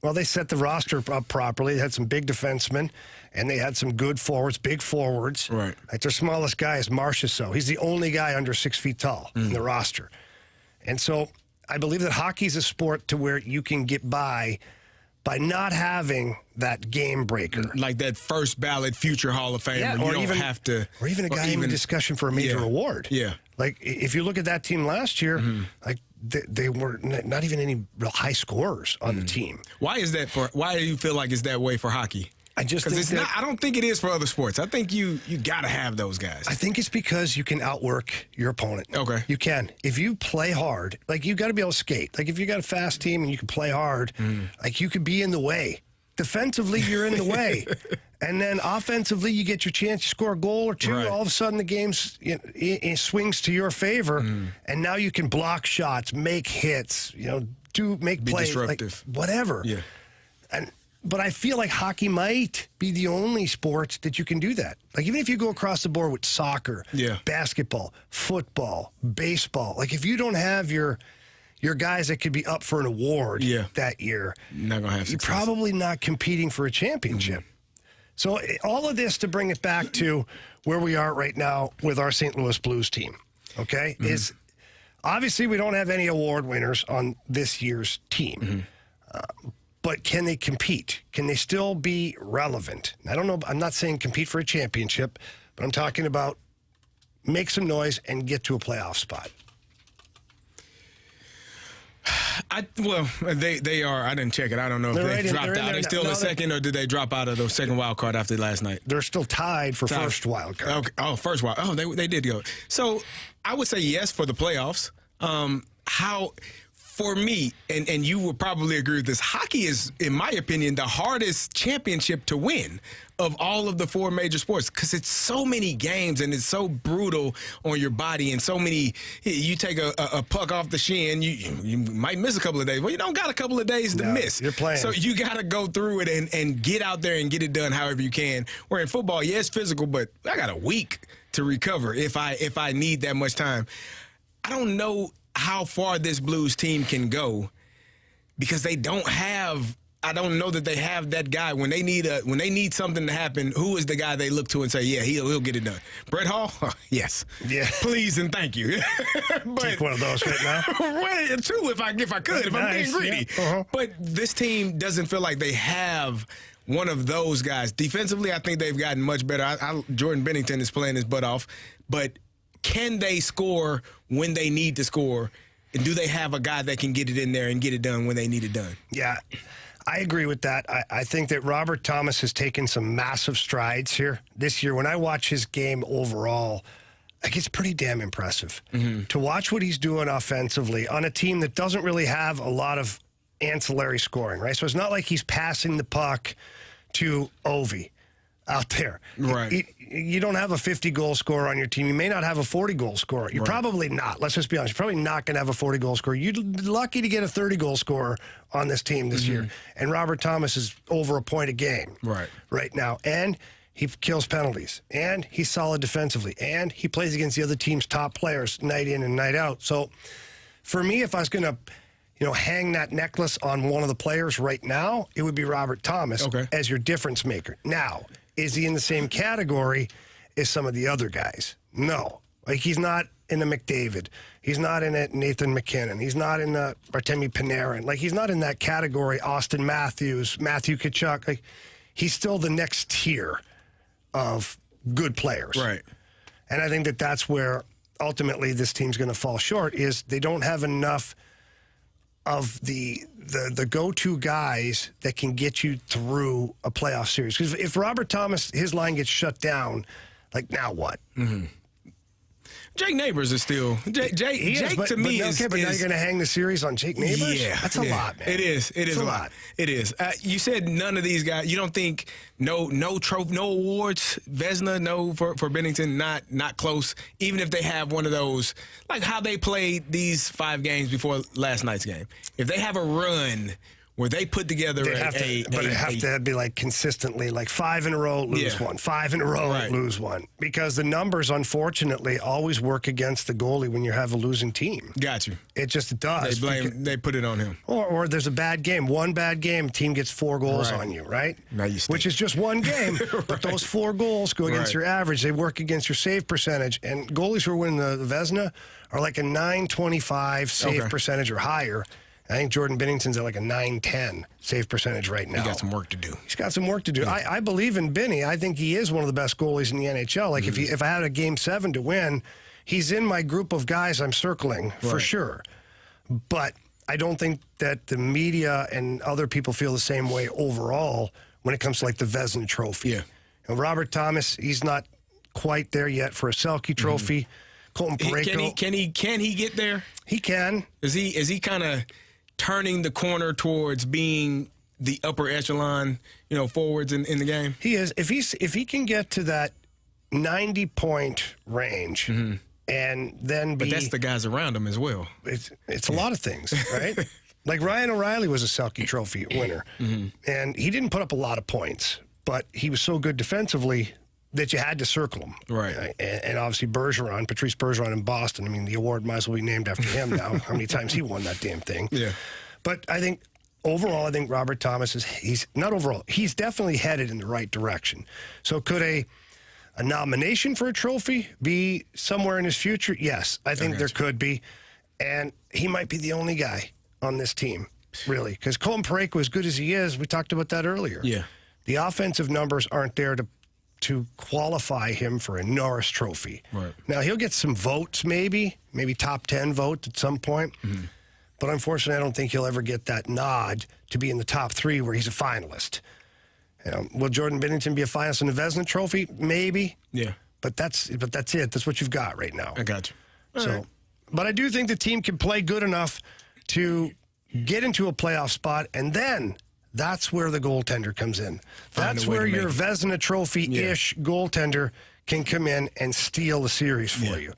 Well, they set the roster up properly. They had some big defensemen, and they had some good forwards, big forwards.
Right.
Like, their smallest guy is Marchessault. He's the only guy under 6 feet tall in the roster. And so I believe that hockey's a sport to where you can get by not having that game breaker.
Like that first ballot future Hall of Famer.
Yeah,
you don't have to.
Or even a guy in discussion for a major award.
Yeah.
Like, if you look at that team last year, like, they were not even any real high scorers on the team.
Why is that why do you feel like it's that way for hockey?
I just think
I don't think it is for other sports. I think you got to have those guys.
I think it's because you can outwork your opponent.
Okay.
You can. If you play hard, like, you got to be able to skate. Like, if you got a fast team and you can play hard, like, you could be in the way. Defensively, you're in the way. And then offensively, you get your chance to score a goal or two.
Right. All
of a sudden, the game it swings to your favor. And now you can block shots, make hits, make plays.
Disruptive.
Like, whatever.
Yeah.
But I feel like hockey might be the only sport that you can do that. Like, even if you go across the board with soccer, basketball, football, baseball, like, if you don't have your guys that could be up for an award that year,
not gonna have success.
You're probably not competing for a championship. So all of this to bring it back to where we are right now with our St. Louis Blues team, okay, is obviously we don't have any award winners on this year's team. But can they compete? Can they still be relevant? I don't know. I'm not saying compete for a championship, but I'm talking about make some noise and get to a playoff spot.
They are. I didn't check it. I don't know if they dropped out. Are they still in second, or did they drop out of the second wild card after last night?
They're still tied for first wild card.
Okay. Oh, first wild. Oh, they did go. So I would say yes for the playoffs. For me, and you would probably agree with this, hockey is, in my opinion, the hardest championship to win of all of the four major sports, because it's so many games and it's so brutal on your body, and so many, you take a puck off the shin, you might miss a couple of days. Well, you don't got a couple of days to miss.
You're playing.
So you got to go through it and get out there and get it done however you can. Where in football, it's physical, but I got a week to recover if I need that much time. I don't know how far this Blues team can go, because they don't have I don't know that they have that guy when they need something to happen. Who is the guy they look to and say, yeah, he'll get it done? Brett Hall? Yes.
Yeah.
Please and thank you. But,
take one of those right now.
Well, two if I could, if I'm being greedy.
Yeah. Uh-huh.
But this team doesn't feel like they have one of those guys. Defensively, I think they've gotten much better. Jordan Bennington is playing his butt off, but can they score when they need to score? And do they have a guy that can get it in there and get it done when they need it done?
Yeah, I agree with that. I think that Robert Thomas has taken some massive strides here this year. When I watch his game overall, like, it's pretty damn impressive. To watch what he's doing offensively on a team that doesn't really have a lot of ancillary scoring, right? So it's not like he's passing the puck to Ovi out there.
Right.
You don't have a 50-goal scorer on your team. You may not have a 40-goal scorer. You're probably not. Let's just be honest. You're probably not going to have a 40-goal scorer. You're lucky to get a 30-goal scorer on this team this year. And Robert Thomas is over a point a game right now. And he kills penalties. And he's solid defensively. And he plays against the other team's top players night in and night out. So for me, if I was going to hang that necklace on one of the players right now, it would be Robert Thomas as your difference maker. Now, is he in the same category as some of the other guys? No. Like, he's not in a McDavid. He's not in a Nathan McKinnon. He's not in a Artemi Panarin. Like, he's not in that category. Austin Matthews, Matthew Tkachuk. Like, he's still the next tier of good players.
Right.
And I think that that's where ultimately this team's going to fall short, is they don't have enough of the go-to guys that can get you through a playoff series. Because if Robert Thomas, his line gets shut down, like, now what?
Jake Neighbors is still Jake to me is.
Okay, but now you're going to hang the series on Jake Neighbors?
Yeah,
that's a lot, man.
It is a lot. It is. You said none of these guys. You don't think no trophy, no awards, Vezina, no for Bennington, not close. Even if they have one of those, like how they played these 5 games before last night's game. If they have a run where they put together
But it have to be like consistently, like 5 in a row, lose one, 5 in a row, lose one. Because the numbers, unfortunately, always work against the goalie when you have a losing team.
Got you.
It just does.
They put it on him.
Or there's a bad game. One bad game, team gets 4 goals on you, right?
Now you
Which is just one game. But those 4 goals go against your average. They work against your save percentage. And goalies who are winning the Vezina are like a 925 save percentage or higher. I think Jordan Bennington's at like a 910 save percentage right now.
He's got some work to do.
He's got some work to do. Yeah. I believe in Benny. I think he is one of the best goalies in the NHL. Like, if I had a Game 7 to win, he's in my group of guys I'm circling for sure. But I don't think that the media and other people feel the same way overall when it comes to, like, the Vezina Trophy.
Yeah.
And Robert Thomas, he's not quite there yet for a Selke Trophy. Colton Parayko.
Can he get there?
He can.
Is he kind of turning the corner towards being the upper echelon, forwards in the game?
He is. If he can get to that 90-point range and then
But that's the guys around him as well.
It's a lot of things, right? Like, Ryan O'Reilly was a Selke Trophy winner, and he didn't put up a lot of points, but he was so good defensively that you had to circle him.
Right.
And obviously Patrice Bergeron in Boston. I mean, the award might as well be named after him now. How many times he won that damn thing.
Yeah.
But I think overall, Robert Thomas he's definitely headed in the right direction. So could a nomination for a trophy be somewhere in his future? Yes, I think there could be. And he might be the only guy on this team, really. Because Colton Parayko, as good as he is, we talked about that earlier.
Yeah.
The offensive numbers aren't there to qualify him for a Norris Trophy.
Right.
Now, he'll get some votes, maybe top 10 vote at some point. But unfortunately, I don't think he'll ever get that nod to be in the top 3 where he's a finalist. Will Jordan Bennington be a finalist in the Vezina Trophy? Maybe.
Yeah.
But that's it. That's what you've got right now.
I got you.
But I do think the team can play good enough to get into a playoff spot, and then that's where the goaltender comes in. That's where your Vezina Trophy-ish goaltender can come in and steal the series for you.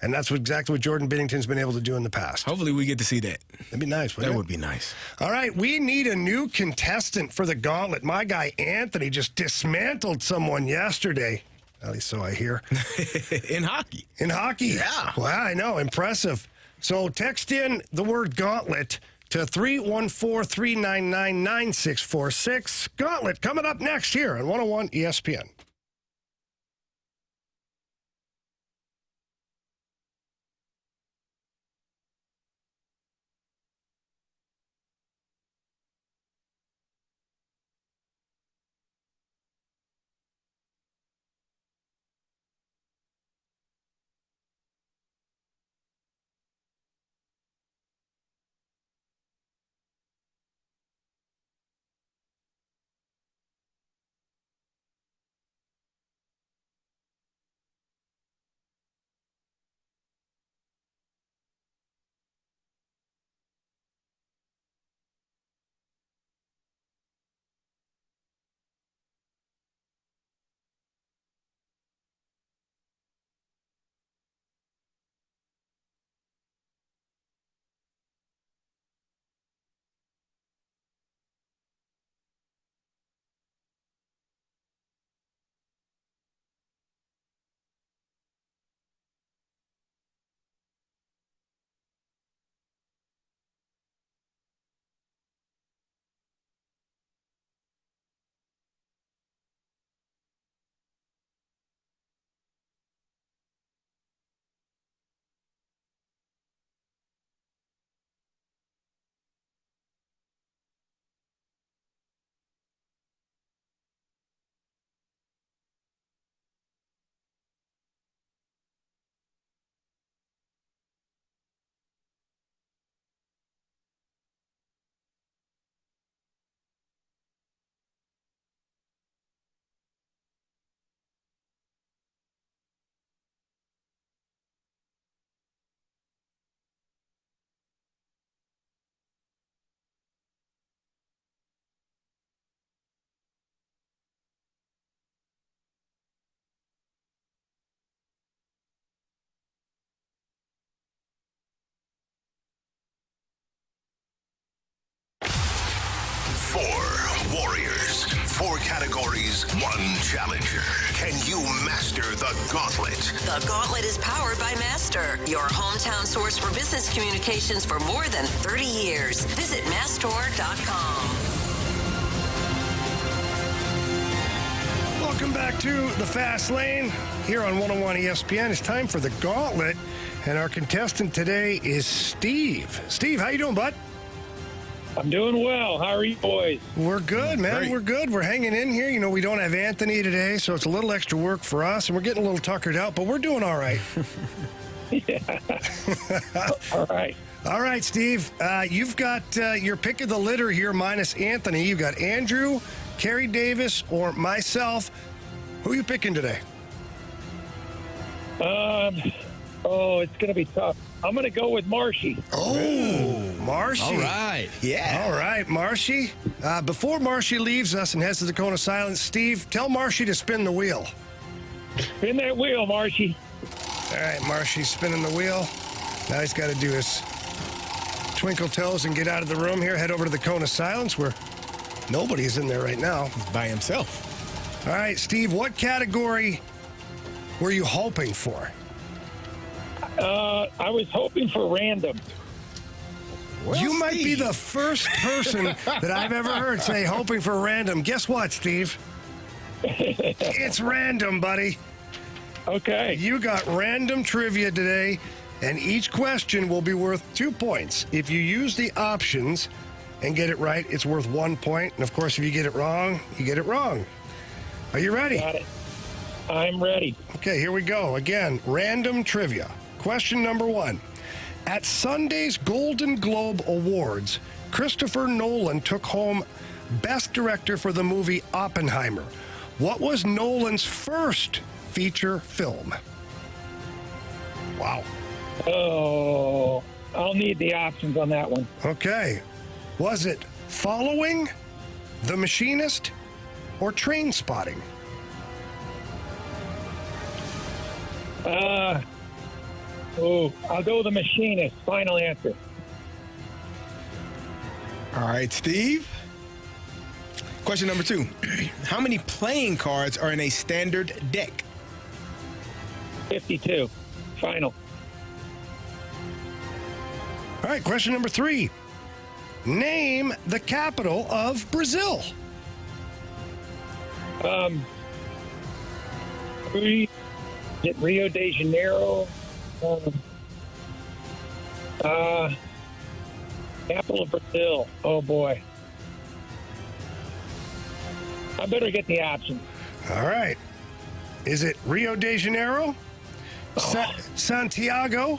And that's exactly what Jordan Bennington's been able to do in the past.
Hopefully we get to see that.
That'd be nice, wouldn't it?
That would be nice.
All right, we need a new contestant for the Gauntlet. My guy Anthony just dismantled someone yesterday. At least so I hear.
In hockey.
In hockey?
Yeah.
Wow, I know. Impressive. So text in the word Gauntlet to 314-399-9646. Gauntlet coming up next here on 101 ESPN.
Four warriors, four categories, one challenger. Can you master the gauntlet?
The Gauntlet is powered by Master, your hometown source for business communications for more than 30 years. Visit mastor.com.
Welcome back to the Fast Lane here on 101 ESPN. It's time for the Gauntlet, and our contestant today is Steve. Steve, how you doing, bud?
I'm doing well. How are you boys?
We're good, man.
Great.
We're good. We're hanging in here. You know, we don't have Anthony today, so it's a little extra work for us, and we're getting a little tuckered out, but we're doing all right.
Yeah. All right.
All right, Steve. You've got your pick of the litter here, minus Anthony. You've got Andrew, Carey Davis, or myself. Who are you picking today?
It's going to be tough. I'm going to go with Marshy.
Oh, Marshy.
All right.
Yeah.
All right, Marshy. Before Marshy leaves us and heads to the Cone of Silence, Steve, tell Marshy to spin the wheel.
Spin that wheel, Marshy.
All right, Marshy's spinning the wheel. Now he's got to do his twinkle toes and get out of the room here. Head over to the Cone of Silence where nobody's in there right now.
He's by himself.
All right, Steve, what category were you hoping for?
I was hoping for random.
Well,
You might be
Steve.
the first person that I've ever heard say hoping for random. Guess what, Steve? It's random, buddy.
Okay.
You got random trivia today, and each question will be worth 2 points. If you use the options and get it right, it's worth 1 point. And, of course, if you get it wrong, you get it wrong. Are you ready?
Got it. I'm ready.
Okay, here we go. Again, random trivia. Question number 1. At Sunday's Golden Globe Awards, Christopher Nolan took home Best Director for the movie Oppenheimer. What was Nolan's first feature film? Wow.
Oh, I'll need the options on that one.
Okay. Was it Following, The Machinist, or Train Spotting?
I'll go with The Machinist. Final answer.
All right, Steve. Question number 2. How many playing cards are in a standard deck?
52. Final.
All right, question number 3. Name the capital of Brazil.
Rio de Janeiro. Capital of Brazil. Oh, boy. I better get the option.
All right. Is it Rio de Janeiro, Santiago,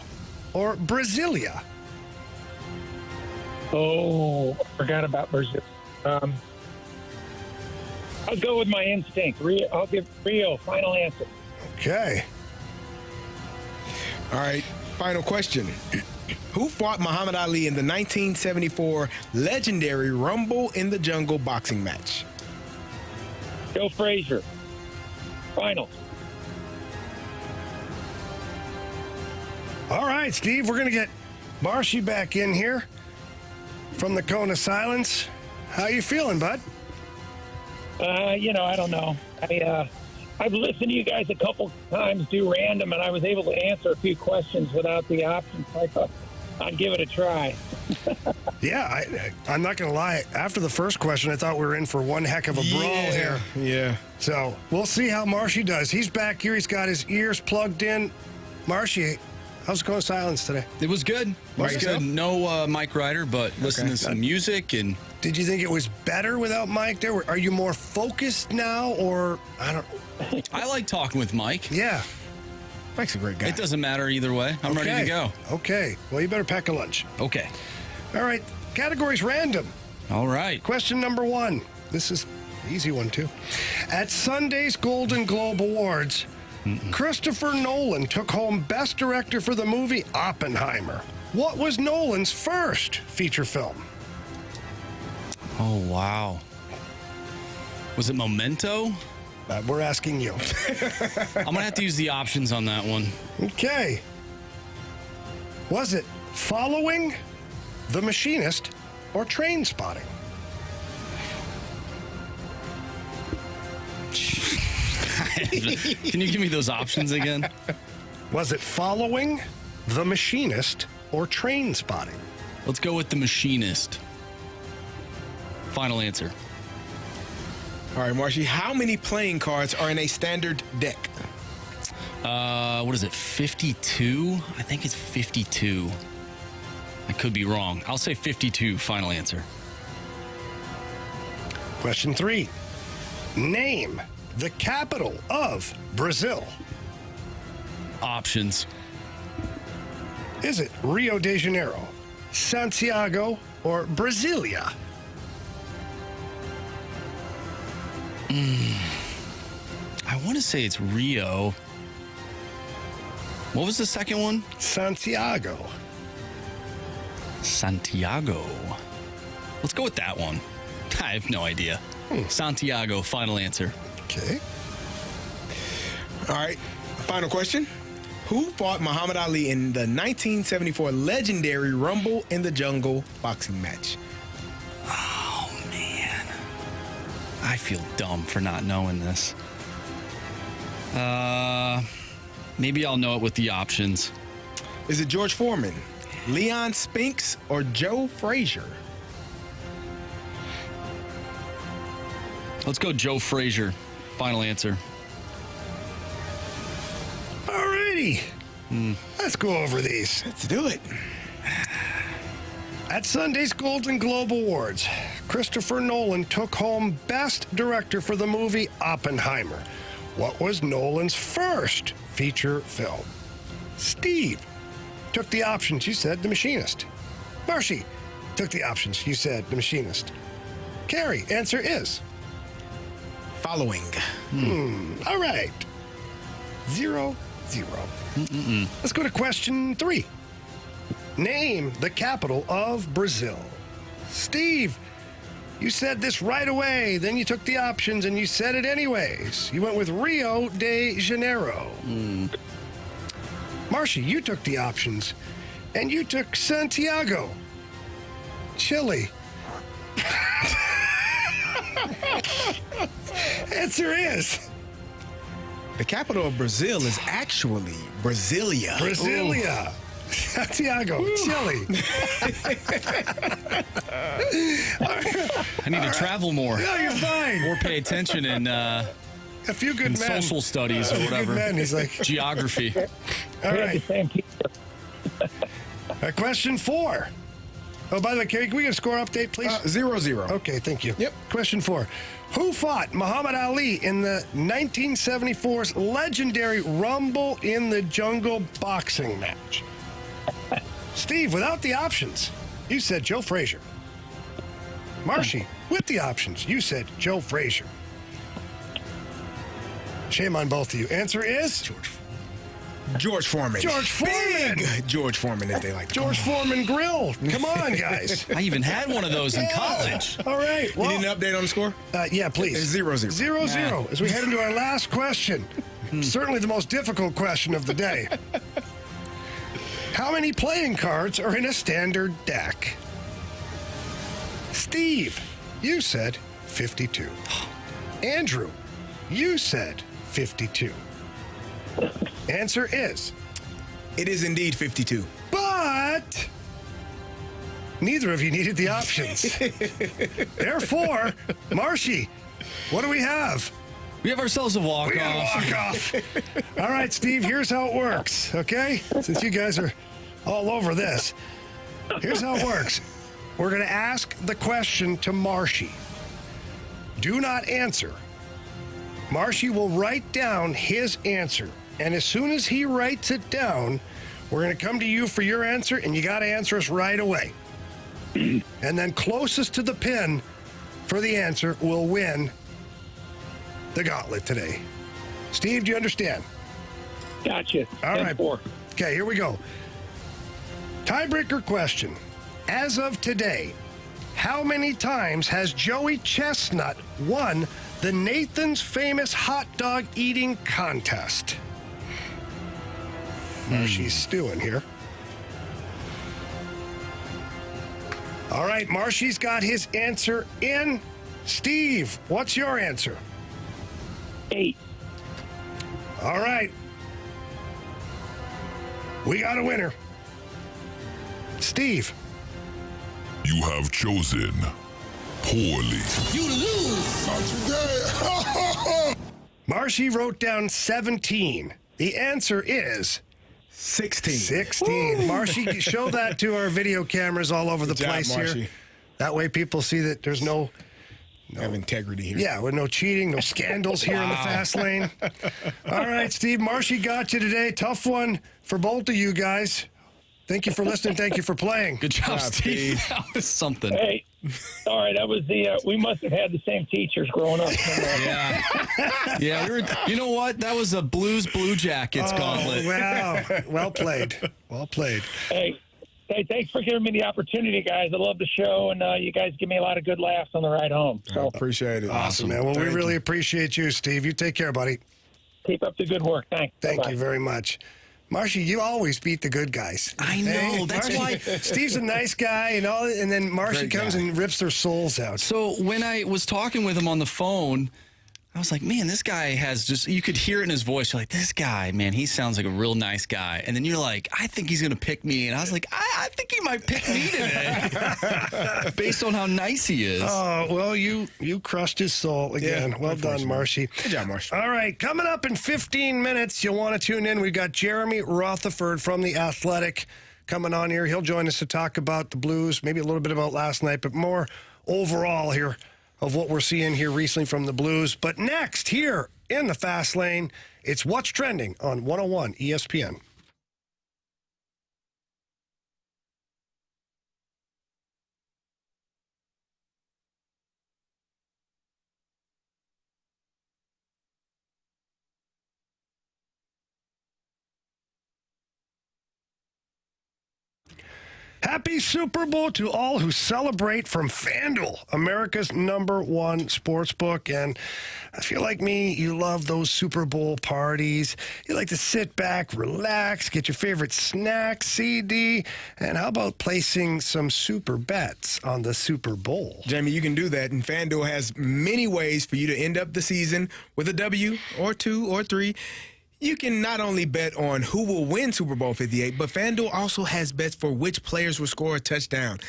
or Brasilia?
Oh, I forgot about Brazil. I'll go with my instinct. Rio. I'll give Rio. Final answer.
Okay.
All right, final question. Who fought Muhammad Ali in the 1974 legendary Rumble in the Jungle boxing match?
Joe Frazier. Final.
All right, Steve, we're going to get Marshy back in here from the Cone of Silence. How you feeling, bud?
I don't know. I've listened to you guys a couple times do random, and I was able to answer a few questions without the options. So I thought I'd give it a try.
Yeah, I'm not going to lie. After the first question, I thought we were in for one heck of a brawl here.
Yeah.
So we'll see how Marshy does. He's back here. He's got his ears plugged in. Marshy, how's it going silence today?
It was good. It was good. No Mike Ryder, but listening to some music. And
did you think it was better without Mike there? Are you more focused now, or I don't?
I like talking with Mike.
Yeah.
Mike's a great guy.
It doesn't matter either way. I'm ready to go.
Okay. Well, you better pack a lunch.
Okay.
All right. Categories random.
All right.
Question number 1. This is an easy one, too. At Sunday's Golden Globe Awards, Christopher Nolan took home Best Director for the movie Oppenheimer. What was Nolan's first feature film?
Oh, wow. Was it Memento?
We're asking you.
I'm going to have to use the options on that one.
Okay. Was it Following, The Machinist, or Train Spotting?
Can you give me those options again?
Was it Following, The Machinist, or Train Spotting?
Let's go with The Machinist. Final answer.
All right, Marshy, how many playing cards are in a standard deck?
What is it, 52? I think it's 52. I could be wrong. I'll say 52, final answer.
Question 3. Name the capital of Brazil.
Options.
Is it Rio de Janeiro, Santiago, or Brasilia?
I want to say it's Rio. What was the second one?
Santiago.
Santiago. Let's go with that one. I have no idea. Santiago, final answer.
Okay.
All right, final question. Who fought Muhammad Ali in the 1974 legendary Rumble in the Jungle boxing match?
Oh, man. I feel dumb for not knowing this. Maybe I'll know it with the options.
Is it George Foreman, Leon Spinks, or Joe Frazier?
Let's go Joe Frazier. Final answer.
Alrighty. Let's go over these.
Let's do it.
At Sunday's Golden Globe Awards, Christopher Nolan took home Best Director for the movie Oppenheimer. What was Nolan's first feature film? Steve took the options. You said The Machinist. Marshy took the options. You said The Machinist. Carey, answer is?
Following.
All right. 0-0. Let's go to question 3. Name the capital of Brazil. Steve, you said this right away. Then you took the options and you said it anyways. You went with Rio de Janeiro. Marshy, you took the options and you took Santiago, Chile. Answer is?
The capital of Brazil is actually Brasilia.
Brasilia. Santiago, Chile.
I need to travel more.
No, you're fine.
Or pay attention in
a few good
in
men.
social studies or whatever.
Good men. He's like
geography.
All right. Question 4. Oh, by the way, Carey, can we get a score update, please?
0-0.
Okay, thank you.
Yep.
Question 4. Who fought Muhammad Ali in the 1974's legendary Rumble in the Jungle boxing match? Steve, without the options, you said Joe Frazier. Marshy, with the options, you said Joe Frazier. Shame on both of you. Answer is?
George Foreman.
George Foreman.
Big George Foreman, if they like to
George Foreman Grill. Come on, guys.
I even had one of those in college.
All right. Well,
you need an update on the score?
Yeah, please.
It's 0-0.
0-0. As we head into our last question. Certainly the most difficult question of the day. How many playing cards are in a standard deck? Steve, you said 52. Andrew, you said 52. Answer is?
It is indeed 52.
But neither of you needed the options. Therefore, Marshy, what do we have?
We have ourselves a walk-off.
We got a walk-off. All right, Steve, here's how it works, okay? Since you guys are all over this. Here's how it works. We're going to ask the question to Marshy. Do not answer. Marshy will write down his answer. And as soon as he writes it down, we're going to come to you for your answer, and you got to answer us right away. And then closest to the pin for the answer will win the Gauntlet today. Steve, do you understand?
Gotcha.
All right.
10-4.
Okay, here we go. Tiebreaker question. As of today, how many times has Joey Chestnut won the Nathan's Famous Hot Dog Eating Contest? Marshy's stewing here. All right, Marshy's got his answer in. Steve, what's your answer?
8.
All right. We got a winner. Steve.
You have chosen poorly.
You lose. Not today.
Marshy wrote down 17. The answer is
16.
16.
Woo.
Marshy, show that to our video cameras all over the place here. That way people see that there's no
have integrity here.
Yeah, with no cheating, no scandals here in the fast lane. All right, Steve, Marshy got you today. Tough one for both of you guys. Thank you for listening. Thank you for playing.
Good job, Steve. That was something.
Hey, sorry, that was the. We must have had the same teachers growing up.
Yeah. You know what? That was a Blues Blue Jackets gauntlet.
Wow. Well played. Well played.
Hey, thanks for giving me the opportunity, guys. I love the show, and you guys give me a lot of good laughs on the ride home. So
I appreciate it.
Awesome, man. Well, we really appreciate you, Steve. You take care, buddy.
Keep up the good work. Thanks.
Thank
Bye-bye.
you very much. Marshy, you always beat the good guys.
I know.
Hey,
that's
Marshy,
why.
Steve's a nice guy, and then Marshy comes and rips their souls out.
So when I was talking with him on the phone, I was like, man, this guy has just, you could hear it in his voice. You're like, this guy, man, he sounds like a real nice guy. And then you're like, I think he's going to pick me. And I was like, I think he might pick me today based on how nice he is.
Oh, well, you crushed his soul again.
Yeah,
well done, Marshy.
Good job, Marshy.
All right, coming up in 15 minutes, you'll want to tune in. We've got Jeremy Rutherford from The Athletic coming on here. He'll join us to talk about the Blues, maybe a little bit about last night, but more overall here of what we're seeing here recently from the Blues. But next, here in the Fast Lane, it's What's Trending on 101 ESPN. Happy Super Bowl to all who celebrate from FanDuel, America's #1 sports book. And if you're like me, you love those Super Bowl parties. You like to sit back, relax, get your favorite snack, CD, and how about placing some super bets on the Super Bowl?
Jamie, you can do that, and FanDuel has many ways for you to end up the season with a W or 2 or 3. You can not only bet on who will win Super Bowl 58, but FanDuel also has bets for which players will score a touchdown.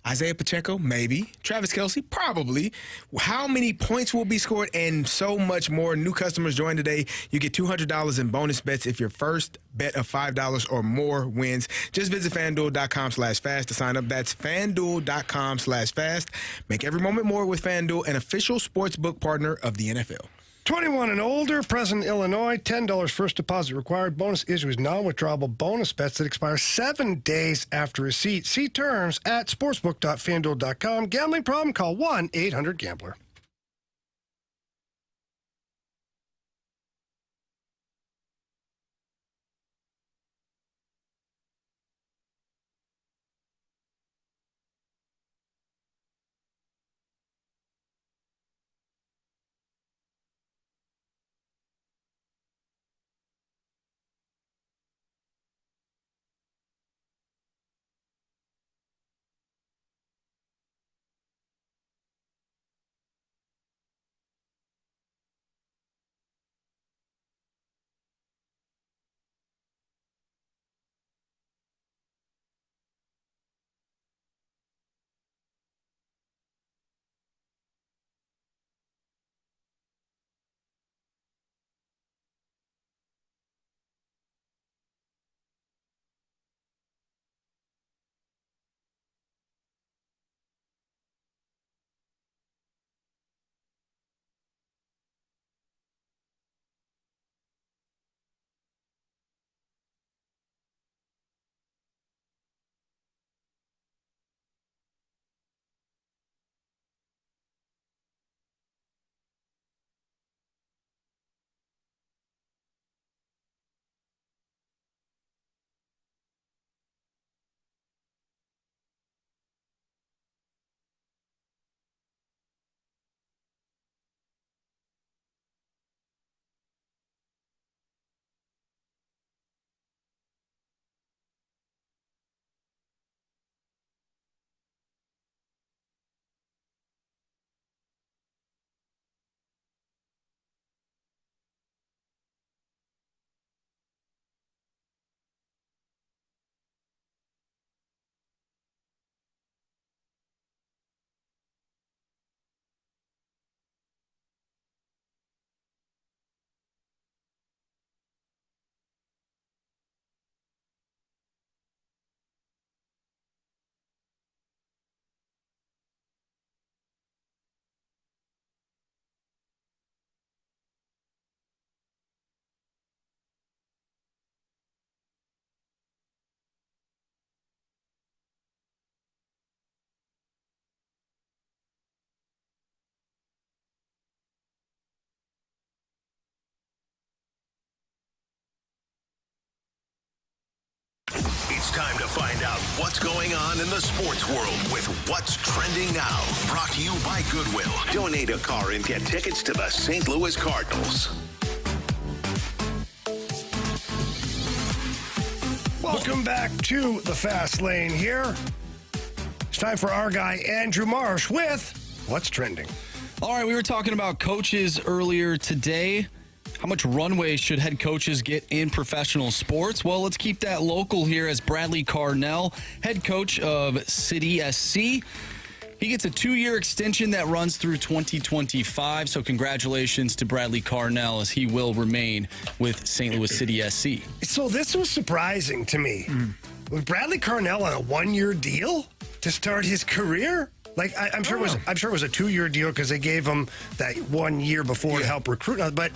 Isaiah Pacheco, maybe. Travis Kelce, probably. How many points will be scored, and so much more. New customers join today. You get $200 in bonus bets if your first bet of $5 or more wins. Just visit FanDuel.com/fast to sign up. That's FanDuel.com/fast. Make every moment more with FanDuel, an official sportsbook partner of the NFL.
21 and older, present in Illinois, $10 first deposit required. Bonus issues non-withdrawable bonus bets that expire 7 days after receipt. See terms at sportsbook.fanduel.com. Gambling problem? Call 1-800-GAMBLER.
It's time to find out what's going on in the sports world with What's Trending Now. Brought to you by Goodwill. Donate a car and get tickets to the St. Louis Cardinals.
Welcome back to the Fast Lane here. It's time for our guy, Andrew Marsh, with What's Trending.
All right, we were talking about coaches earlier today. How much runway should head coaches get in professional sports? Well, let's keep that local here as Bradley Carnell, head coach of City SC. He gets a 2-year extension that runs through 2025. So congratulations to Bradley Carnell as he will remain with St. Louis City SC.
So this was surprising to me. Was Bradley Carnell on a 1-year deal to start his career? Like I'm sure it was a 2-year deal because they gave him that 1 year before to help recruit. But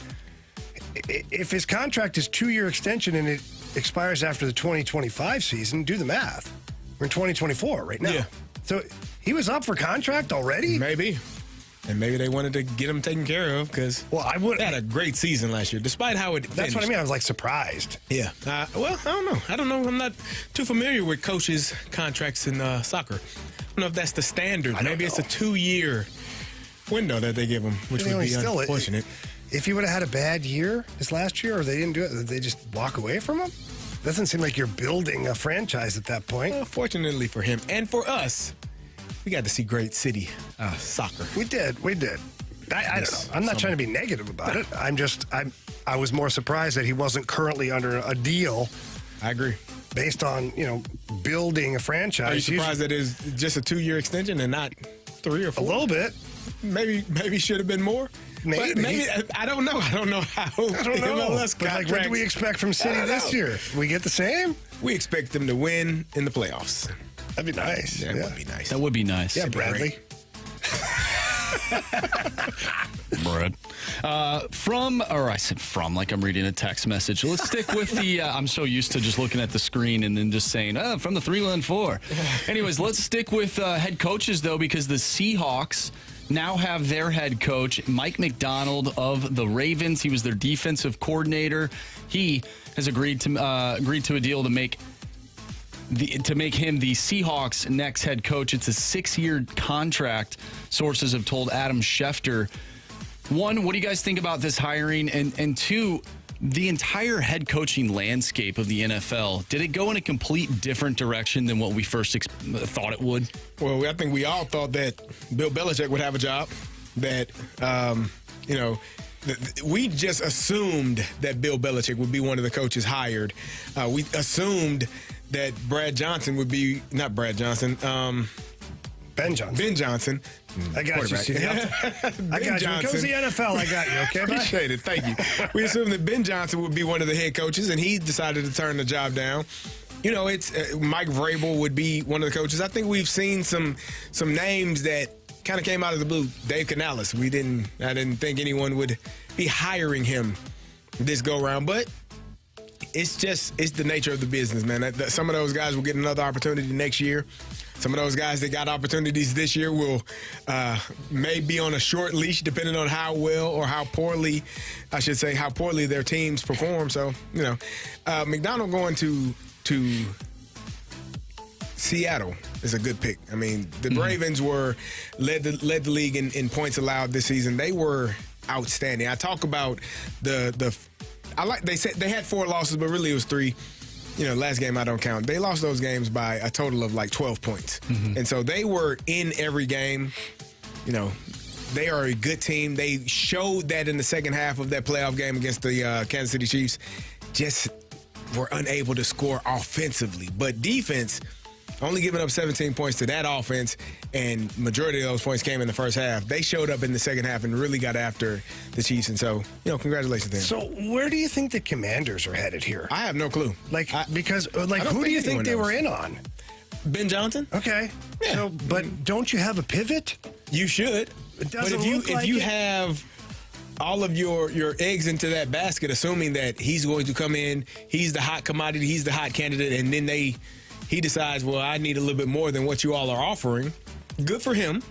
if his contract is 2-year extension and it expires after the 2025 season, do the math. We're in 2024 right now. Yeah. So he was up for contract already?
Maybe. And maybe they wanted to get him taken care of because they had a great season last year, despite how it finished.
That's what I mean. I was like surprised.
Yeah. Well, I don't know. I'm not too familiar with coaches' contracts in soccer. I don't know if that's the standard. Maybe it's a 2-year window that they give him, which would be unfortunate.
If he would have had a bad year this last year or they didn't do it, did they just walk away from him? Doesn't seem like you're building a franchise at that point.
Well, fortunately for him and for us, we got to see great city soccer.
We did. I don't know. I'm not trying to be negative about it. I was more surprised that he wasn't currently under a deal.
I agree.
Based on, building a franchise.
Are you surprised that it's just a 2-year extension and not 3 or 4?
A little bit.
Maybe should have been more. Maybe I don't know. I don't know how.
I don't know. What do we expect from City this year? We get the same?
We expect them to win in the playoffs.
That'd be nice.
That would be nice.
That would be nice.
Yeah, Bradley.
Brad. I said from like I'm reading a text message. Let's stick with the, I'm so used to just looking at the screen and then just saying, from the 314. Anyways, let's stick with head coaches, though, because the Seahawks now have their head coach, Mike Macdonald of the Ravens. He was their defensive coordinator. He has agreed to a deal to make him the Seahawks' next head coach. It's a 6-year contract, sources have told Adam Schefter. One, what do you guys think about this hiring? And two, the entire head coaching landscape of the NFL, did it go in a complete different direction than what we first thought it would?
Well, I think we all thought that Bill Belichick would have a job, that, we just assumed that Bill Belichick would be one of the coaches hired. We assumed that Ben Johnson.
Ben Johnson. I got you. I got you. When it comes to the NFL, I got you. Okay,
appreciate it. Thank you. We assumed that Ben Johnson would be one of the head coaches, and he decided to turn the job down. It's Mike Vrabel would be one of the coaches. I think we've seen some names that kind of came out of the blue. Dave Canales. I didn't think anyone would be hiring him this go round, but it's the nature of the business, man. Some of those guys will get another opportunity next year. Some of those guys that got opportunities this year may be on a short leash, depending on how well or how poorly their teams perform. So, McDonald going to Seattle is a good pick. I mean, the Ravens led the league in points allowed this season. They were outstanding. I talk about they said they had 4 losses, but really it was 3. Last game I don't count. They lost those games by a total of like 12 points. And so they were in every game. They are a good team. They showed that in the second half of that playoff game against the Kansas City Chiefs. Just were unable to score offensively. But defense, only giving up 17 points to that offense, and majority of those points came in the first half. They showed up in the second half and really got after the Chiefs. And so, congratulations to them.
So where do you think the Commanders are headed here?
I have no clue.
Who do you think they were in on?
Ben Johnson.
Okay. Yeah. So, but don't you have a pivot?
You should.
But if you
have all of your eggs into that basket, assuming that he's going to come in, he's the hot commodity, he's the hot candidate, and then he decides, well, I need a little bit more than what you all are offering. Good for him,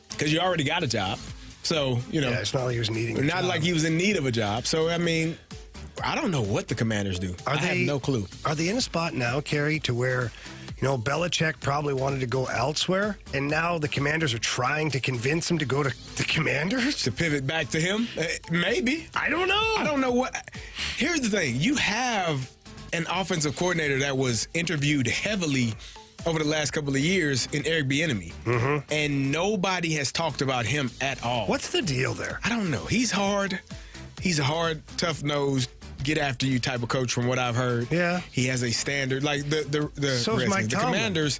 because you already got a job. So,
it's not like he was needing a job.
Not like he was in need of a job. So, I mean, I don't know what the Commanders do. I have no clue.
Are they in a spot now, Carey, to where, Belichick probably wanted to go elsewhere, and now the Commanders are trying to convince him to go to the Commanders?
To pivot back to him? Maybe.
I don't know.
I don't know what. Here's the thing. You have an offensive coordinator that was interviewed heavily over the last couple of years in Eric Bieniemy, and nobody has talked about him at all.
What's the deal there?
I don't know. He's hard. He's a hard, tough-nosed, get-after-you type of coach from what I've heard.
Yeah.
He has a standard. Like the Commanders,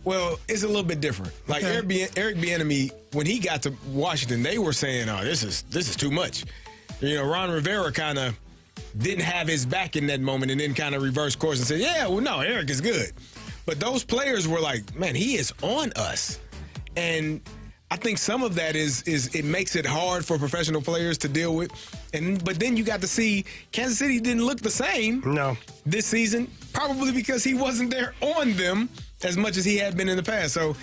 well, it's a little bit different. Like Eric Bieniemy, when he got to Washington, they were saying, oh, this is too much. Ron Rivera kind of didn't have his back in that moment and then kind of reversed course and said, yeah, well, no, Eric is good. But those players were like, man, he is on us. And I think some of that is it makes it hard for professional players to deal with. But then you got to see Kansas City didn't look the same this season, probably because he wasn't there on them as much as he had been in the past. So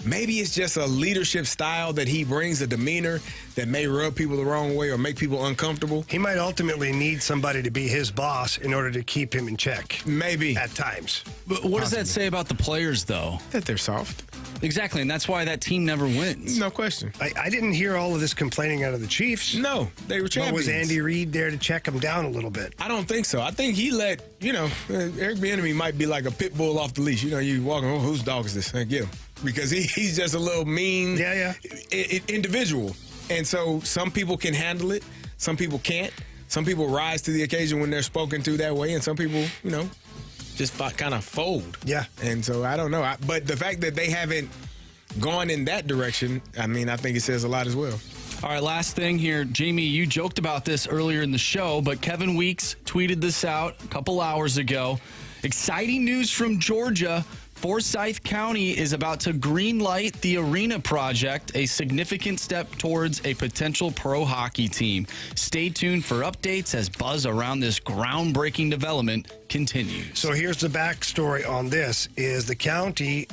maybe it's just a leadership style that he brings, a demeanor that may rub people the wrong way or make people uncomfortable.
He might ultimately need somebody to be his boss in order to keep him in check.
Maybe.
At times.
But what does that say about the players, though?
That they're soft.
Exactly, and that's why that team never wins.
No question.
I didn't hear all of this complaining out of the Chiefs.
No, they were champions.
But was Andy Reid there to check them down a little bit?
I don't think so. I think he let, Eric Bieniemy might be like a pit bull off the leash. You walk, oh, whose dog is this? Get him. Because he's just a little mean individual. And so some people can handle it, some people can't. Some people rise to the occasion when they're spoken to that way, and some people, just kind of fold.
Yeah.
And so I don't know. But the fact that they haven't gone in that direction, I think it says a lot as well.
All right, last thing here. Jamie, you joked about this earlier in the show, but Kevin Weeks tweeted this out a couple hours ago. Exciting news from Georgia. Forsyth County is about to greenlight the arena project, a significant step towards a potential pro hockey team. Stay tuned for updates as buzz around this groundbreaking development continues.
So here's the backstory on this, is the county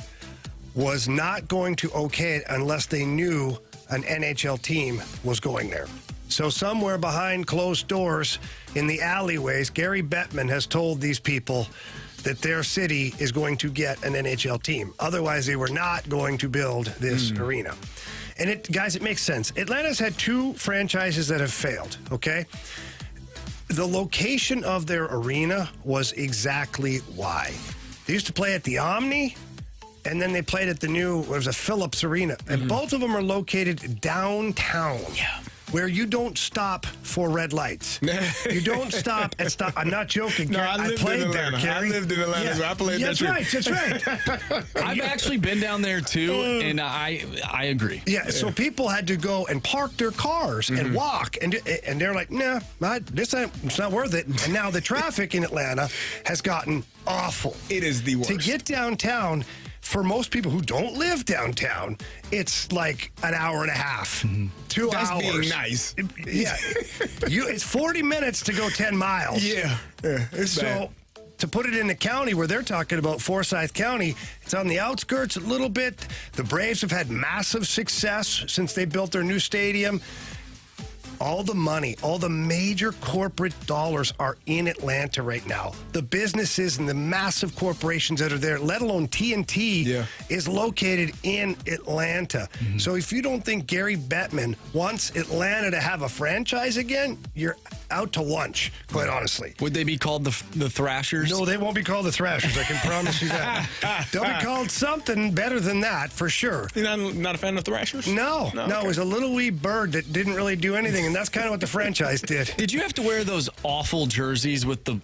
was not going to okay it unless they knew an NHL team was going there. So somewhere behind closed doors in the alleyways, Gary Bettman has told these people that their city is going to get an NHL team. Otherwise, they were not going to build this arena. And it makes sense. Atlanta's had 2 franchises that have failed, okay? The location of their arena was exactly why. They used to play at the Omni, and then they played at the new, it was a Phillips Arena. And both of them are located downtown. Yeah. Where you don't stop for red lights. You don't stop and stop. I'm not joking.
No, I played there, Carey. I lived in Atlanta, so I played there too.
That's right.
I've actually been down there too, and I agree.
Yeah, so people had to go and park their cars and walk, and they're like, nah, it's not worth it. And now the traffic in Atlanta has gotten awful.
It is the worst.
To get downtown, for most people who don't live downtown, it's like an hour and a half, 2
That's
hours.
Being nice.
Yeah, it's 40 minutes to go 10 miles.
Yeah. It's
so
bad.
to put it in the county where they're talking about, Forsyth County, it's on the outskirts a little bit. The Braves have had massive success since they built their new stadium. All the money, all the major corporate dollars are in Atlanta right now. The businesses and the massive corporations that are there, let alone TNT, is located in Atlanta. So if you don't think Gary Bettman wants Atlanta to have a franchise again, you're out to lunch, quite honestly.
Would they be called the Thrashers?
No, they won't be called the Thrashers. I can promise you that. They'll be called something better than that, for sure.
You're not a fan of Thrashers?
No, it was a little wee bird that didn't really do anything, and that's kind of what the franchise did.
Did you have to wear those awful jerseys with the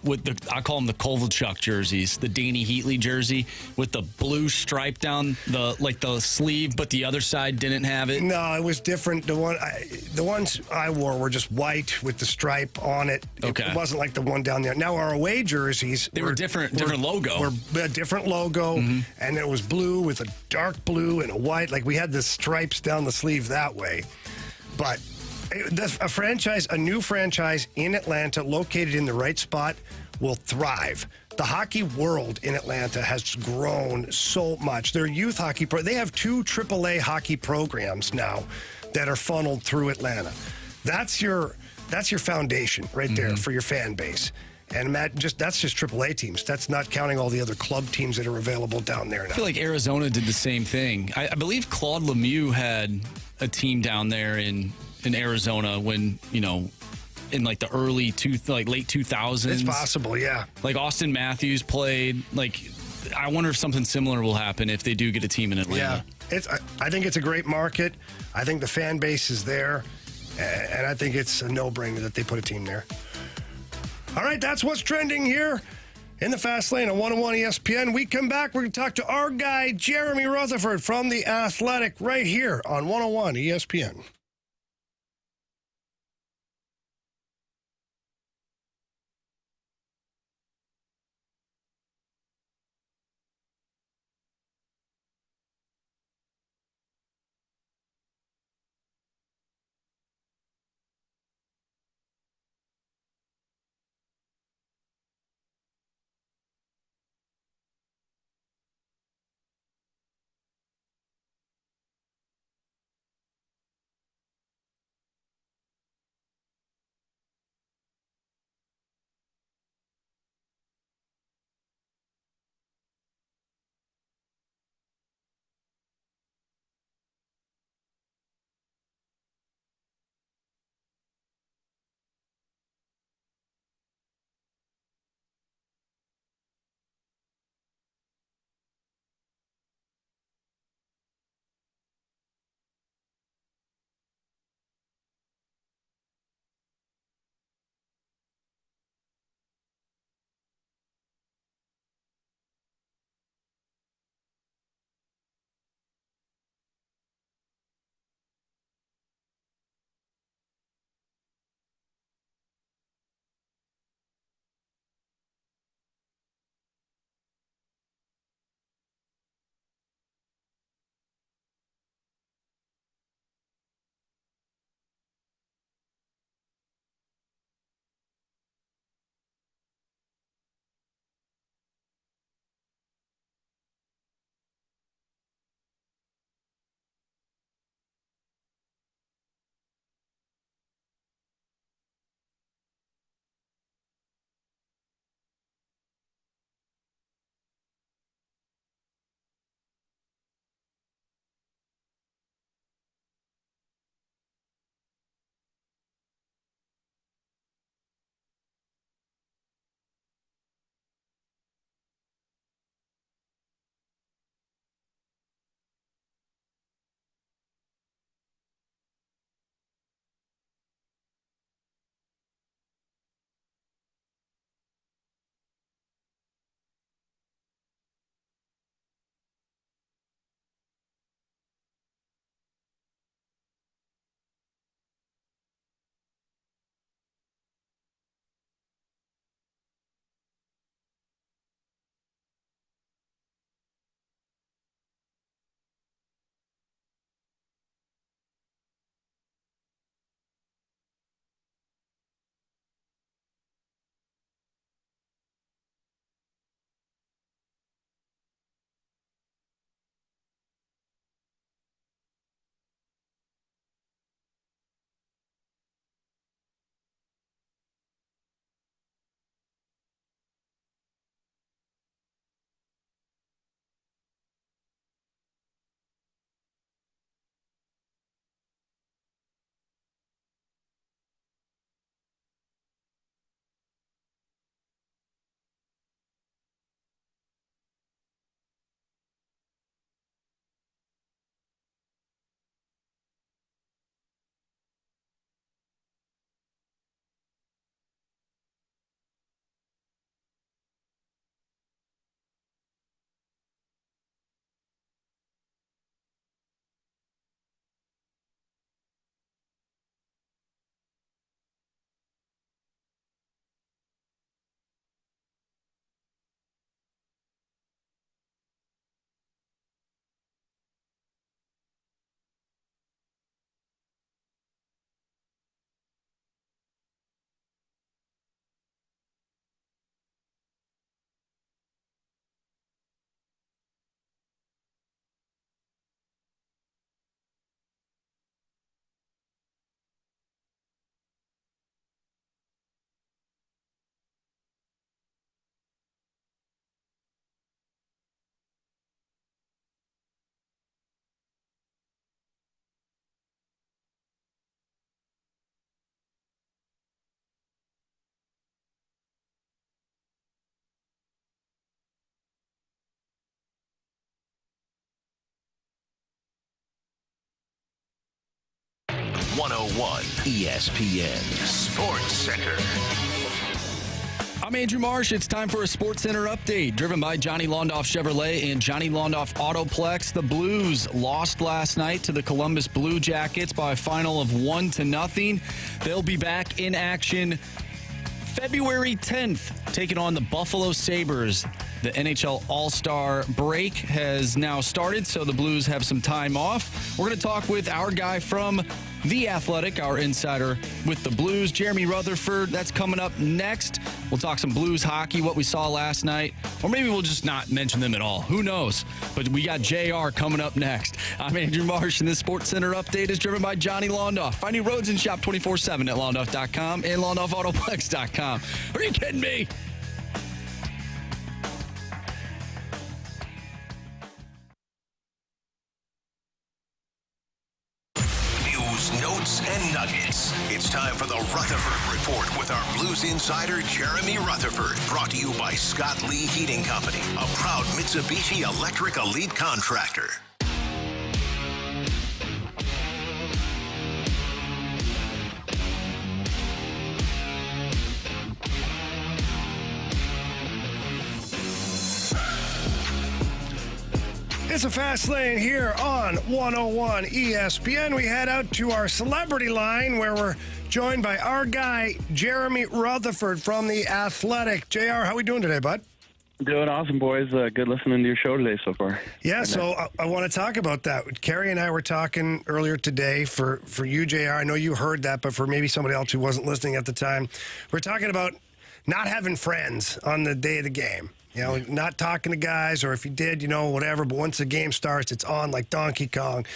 I call them the Kovalchuk jerseys, the Danny Heatley jersey with the blue stripe down the sleeve, but the other side didn't have it?
No, it was different. The ones I wore were just white with the stripe on it.
Okay.
It wasn't like the one down there. Now our away jerseys,
were different logo.
Were a different logo, and it was blue with a dark blue and a white. Like we had the stripes down the sleeve that way, but. A new franchise in Atlanta, located in the right spot, will thrive. The hockey world in Atlanta has grown so much. Their youth hockey they have 2 AAA hockey programs now that are funneled through Atlanta. That's your foundation right there for your fan base. And Matt, that's just AAA teams. That's not counting all the other club teams that are available down there now.
I feel like Arizona did the same thing. I believe Claude Lemieux had a team down there in Arizona when, in like the late 2000s.
It's possible, yeah.
Like Austin Matthews played. Like, I wonder if something similar will happen if they do get a team in Atlanta.
Yeah, I think it's a great market. I think the fan base is there, and I think it's a no-brainer that they put a team there. All right, that's what's trending here in the Fast Lane on 101 ESPN. We come back, we're going to talk to our guy, Jeremy Rutherford from The Athletic, right here on 101 ESPN.
101 ESPN Sports Center.
I'm Andrew Marsh. It's time for a Sports Center update, driven by Johnny Londoff Chevrolet and Johnny Londoff Autoplex. The Blues lost last night to the Columbus Blue Jackets by a final of 1-0. They'll be back in action February 10th, taking on the Buffalo Sabres. The NHL All-Star break has now started, so the Blues have some time off. We're going to talk with our guy from The Athletic, our insider with the Blues, Jeremy Rutherford. That's coming up next. We'll talk some Blues hockey, what we saw last night, or maybe we'll just not mention them at all. Who knows? But we got JR coming up next. I'm Andrew Marsh, and this Sports Center update is driven by Johnny Londoff. Find new roads and shop 24/7 at londoff.com and londoffAutoplex.com. Are you kidding me?
Notes and nuggets. It's time for the Rutherford Report with our Blues insider, Jeremy Rutherford. Brought to you by Scott Lee Heating Company, a proud Mitsubishi Electric Elite contractor.
It's a fast lane here on 101 ESPN. We head out to our celebrity line where we're joined by our guy, Jeremy Rutherford from The Athletic. JR, how we doing today, bud?
Doing awesome, boys. Good listening to your show today so far.
Yeah, so I want to talk about that. Carey and I were talking earlier today for you, JR. I know you heard that, but for maybe somebody else who wasn't listening at the time, we're talking about not having friends on the day of the game. You know, not talking to guys, or if you did, you know, whatever. But once the game starts, it's on like Donkey Kong.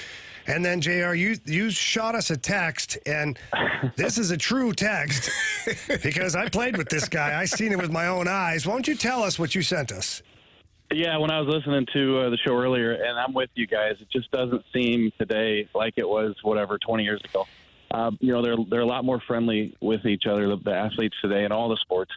And then, JR, you shot us a text, and this is a true text because I played with this guy. I seen it with my own eyes. Why don't you tell us what you sent us?
Yeah, when I was listening to the show earlier, and I'm with you guys, it just doesn't seem today like it was, 20 years ago. You know, they're a lot more friendly with each other, the athletes today in all the sports.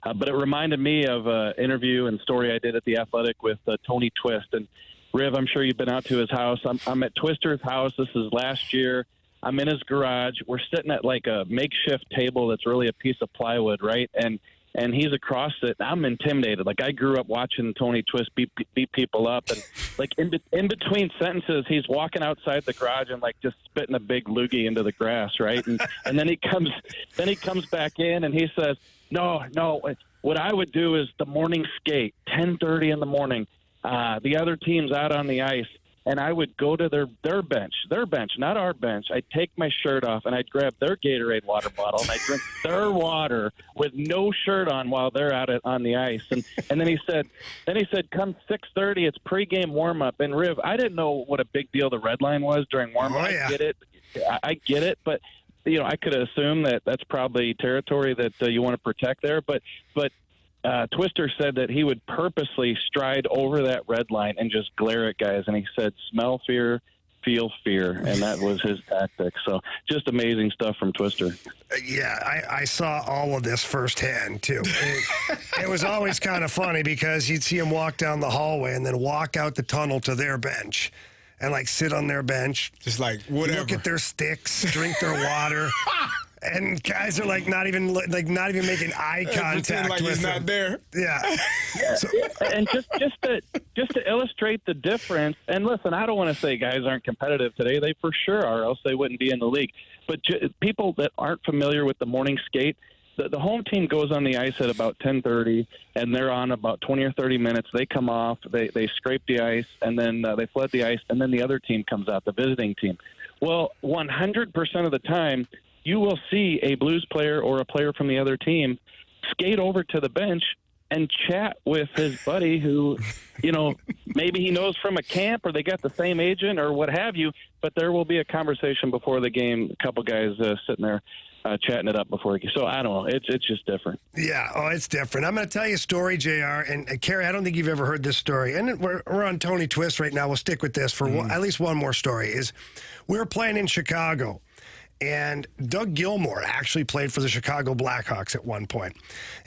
But it reminded me of an interview and story I did at The Athletic with Tony Twist. And, Riv, I'm sure you've been out to his house. I'm at Twister's house. This is last year. I'm in his garage. We're sitting at like a makeshift table that's really a piece of plywood, right? And he's across it. I'm intimidated. Like, I grew up watching Tony Twist beat people up. And, like, in between sentences, he's walking outside the garage and, like, just spitting a big loogie into the grass, right? And then he comes back in and he says, No, what I would do is the morning skate, 10:30 in the morning. The other team's out on the ice, and I would go to their bench, not our bench. I'd take my shirt off, and I'd grab their Gatorade water bottle, and I'd drink their water with no shirt on while they're out on the ice. And then he said, come 6:30, it's pregame warm-up. And, Riv, I didn't know what a big deal the red line was during warm-up.
Oh, yeah.
I get it, but you know, I could assume that that's probably territory that you want to protect there. But Twister said that he would purposely stride over that red line and just glare at guys. And he said, smell fear, feel fear. And that was his tactic. So just amazing stuff from Twister.
Yeah, I saw all of this firsthand, too. It was always kind of funny because you'd see him walk down the hallway and then walk out the tunnel to their bench. And, like, sit on their bench.
Just like, whatever.
Look at their sticks, drink their water. And guys are, like, not even making eye contact
pretend like
with
he's
them.
not there.
Yeah. So,
and just to illustrate the difference, and listen, I don't want to say guys aren't competitive today. They for sure are, else they wouldn't be in the league. But people that aren't familiar with the morning skate, the home team goes on the ice at about 10:30, and they're on about 20 or 30 minutes. They come off, they scrape the ice, and then they flood the ice, and then the other team comes out, the visiting team. Well, 100% of the time, you will see a Blues player or a player from the other team skate over to the bench and chat with his buddy who, you know, maybe he knows from a camp or they got the same agent or what have you, but there will be a conversation before the game, a couple guys sitting there chatting it up before. So I don't know. It's just different.
Yeah. Oh, it's different. I'm going to tell you a story, JR. And Carey, I don't think you've ever heard this story. And we're on Tony Twist right now. We'll stick with this for at least one more story. Is we were playing in Chicago, and Doug Gilmour actually played for the Chicago Blackhawks at one point.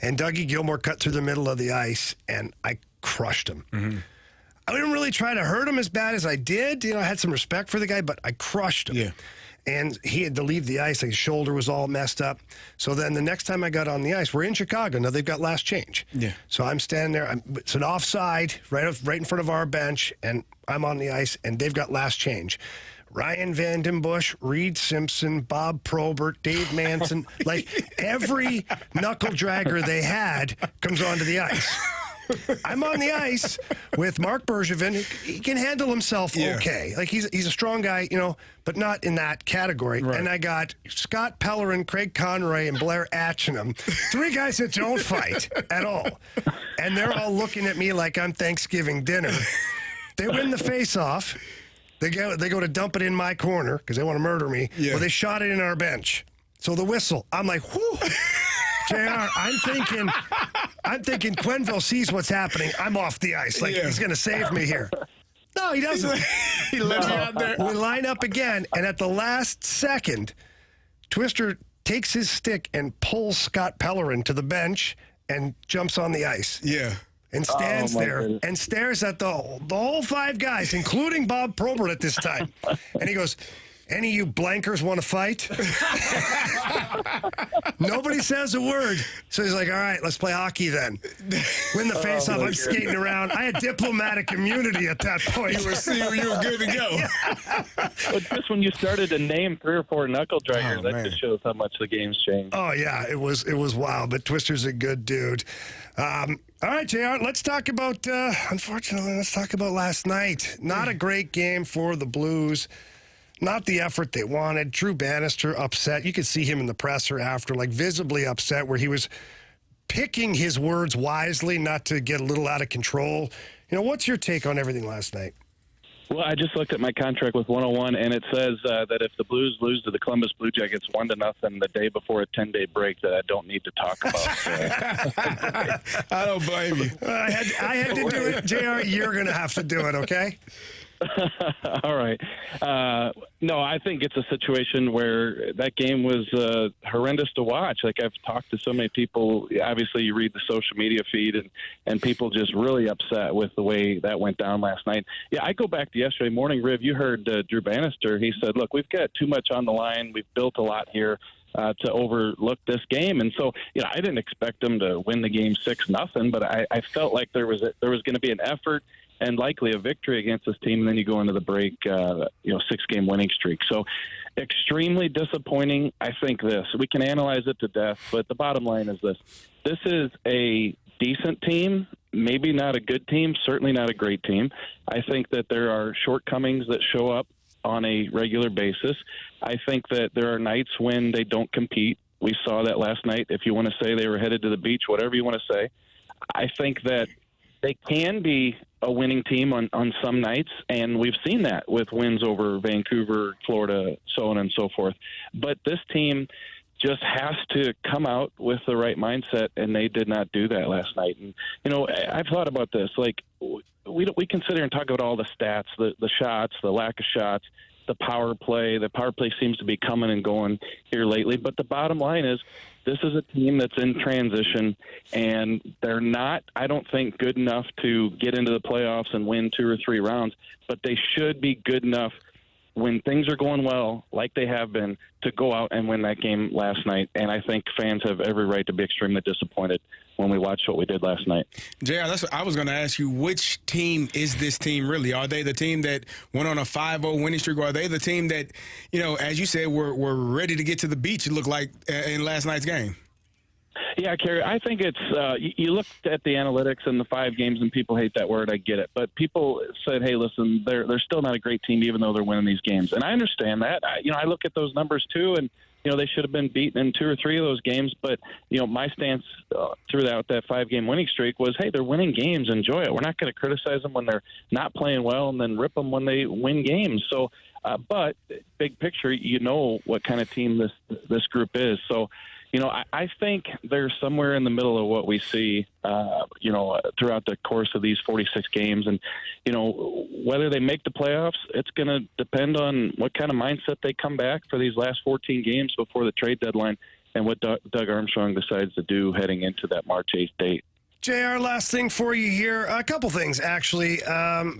And Dougie Gilmour cut through the middle of the ice, and I crushed him. Mm-hmm. I didn't really try to hurt him as bad as I did. You know, I had some respect for the guy, but I crushed him.
Yeah.
and he had to leave the ice. Like his shoulder was all messed up. So then the next time I got on the ice, we're in Chicago. Now they've got last change.
Yeah.
So I'm standing there. It's an offside right in front of our bench, and I'm on the ice, and they've got last change. Ryan Vandenbush, Reed Simpson, Bob Probert, Dave Manson, like every knuckle dragger they had comes onto the ice. I'm on the ice with Mark Bergevin. He can handle himself okay. Like he's a strong guy, but not in that category. Right. And I got Scott Pellerin, Craig Conroy, and Blair Atchinham, 3 guys that don't fight at all. And they're all looking at me like I'm Thanksgiving dinner. They win the face-off. They go to dump it in my corner because they want to murder me. Yeah. Well, they shot it in our bench. So the whistle, I'm like, whew. JR, I'm thinking Quenneville sees what's happening. I'm off the ice. Like, he's going to save me here. No, he doesn't.
He left me out there.
We line up again, and at the last second, Twister takes his stick and pulls Scott Pellerin to the bench and jumps on the ice.
Yeah.
And stands there and stares at the whole 5 guys, including Bob Probert at this time. And he goes, any of you blankers want to fight? Nobody says a word. So he's like, all right, let's play hockey then. Win the face-off. I'm skating around. I had diplomatic immunity at that point.
You were good to go.
Well, just when you started to name 3 or 4 knuckle draggers, that just shows how much the game's changed.
Oh, yeah, it was wild, but Twister's a good dude. All right, JR, let's talk about, unfortunately, let's talk about last night. Not a great game for the Blues. Not the effort they wanted. Drew Bannister upset. You could see him in the presser after, like visibly upset, where he was picking his words wisely, not to get a little out of control. What's your take on everything last night?
Well, I just looked at my contract with 101, and it says that if the Blues lose to the Columbus Blue Jackets 1-0 the day before a 10-day break, that I don't need to talk about.
I don't blame you.
I had to do it. JR, you're going to have to do it, okay?
All right. No, I think it's a situation where that game was horrendous to watch. Like, I've talked to so many people. Obviously, you read the social media feed, and people just really upset with the way that went down last night. Yeah, I go back to yesterday morning, Riv. You heard Drew Bannister. He said, look, we've got too much on the line. We've built a lot here to overlook this game. And so, I didn't expect them to win the game 6-0, but I felt like there was going to be an effort and likely a victory against this team, and then you go into the break, 6-game winning streak. So extremely disappointing. I think we can analyze it to death, but the bottom line is this. This is a decent team, maybe not a good team, certainly not a great team. I think that there are shortcomings that show up on a regular basis. I think that there are nights when they don't compete. We saw that last night. If you want to say they were headed to the beach, whatever you want to say, I think that they can be a winning team on some nights, and we've seen that with wins over Vancouver, Florida, so on and so forth. But this team just has to come out with the right mindset, and they did not do that last night. And, I've thought about this. Like, we can sit here and talk about all the stats, the shots, the lack of shots, the power play. The power play seems to be coming and going here lately. But the bottom line is, this is a team that's in transition, and they're not, I don't think, good enough to get into the playoffs and win 2 or 3 rounds, but they should be good enough when things are going well, like they have been, to go out and win that game last night. And I think fans have every right to be extremely disappointed when we watched what we did last night.
JR, I was going to ask you, which team is this team really? Are they the team that went on a 5-0 winning streak, or are they the team that, as you said, were ready to get to the beach, it looked like, in last night's game?
Yeah, Carey, I think it's you looked at the analytics and the 5 games, and people hate that word. I get it. But people said, hey, listen, they're still not a great team even though they're winning these games. And I understand that. I look at those numbers too, and they should have been beaten in 2 or 3 of those games. But, my stance throughout that 5-game winning streak was, hey, they're winning games. Enjoy it. We're not going to criticize them when they're not playing well and then rip them when they win games. So, but big picture, what kind of team this group is. So, I think they're somewhere in the middle of what we see, throughout the course of these 46 games. And, whether they make the playoffs, it's going to depend on what kind of mindset they come back for these last 14 games before the trade deadline and what Doug Armstrong decides to do heading into that March 8th date.
JR, last thing for you here. A couple things, actually.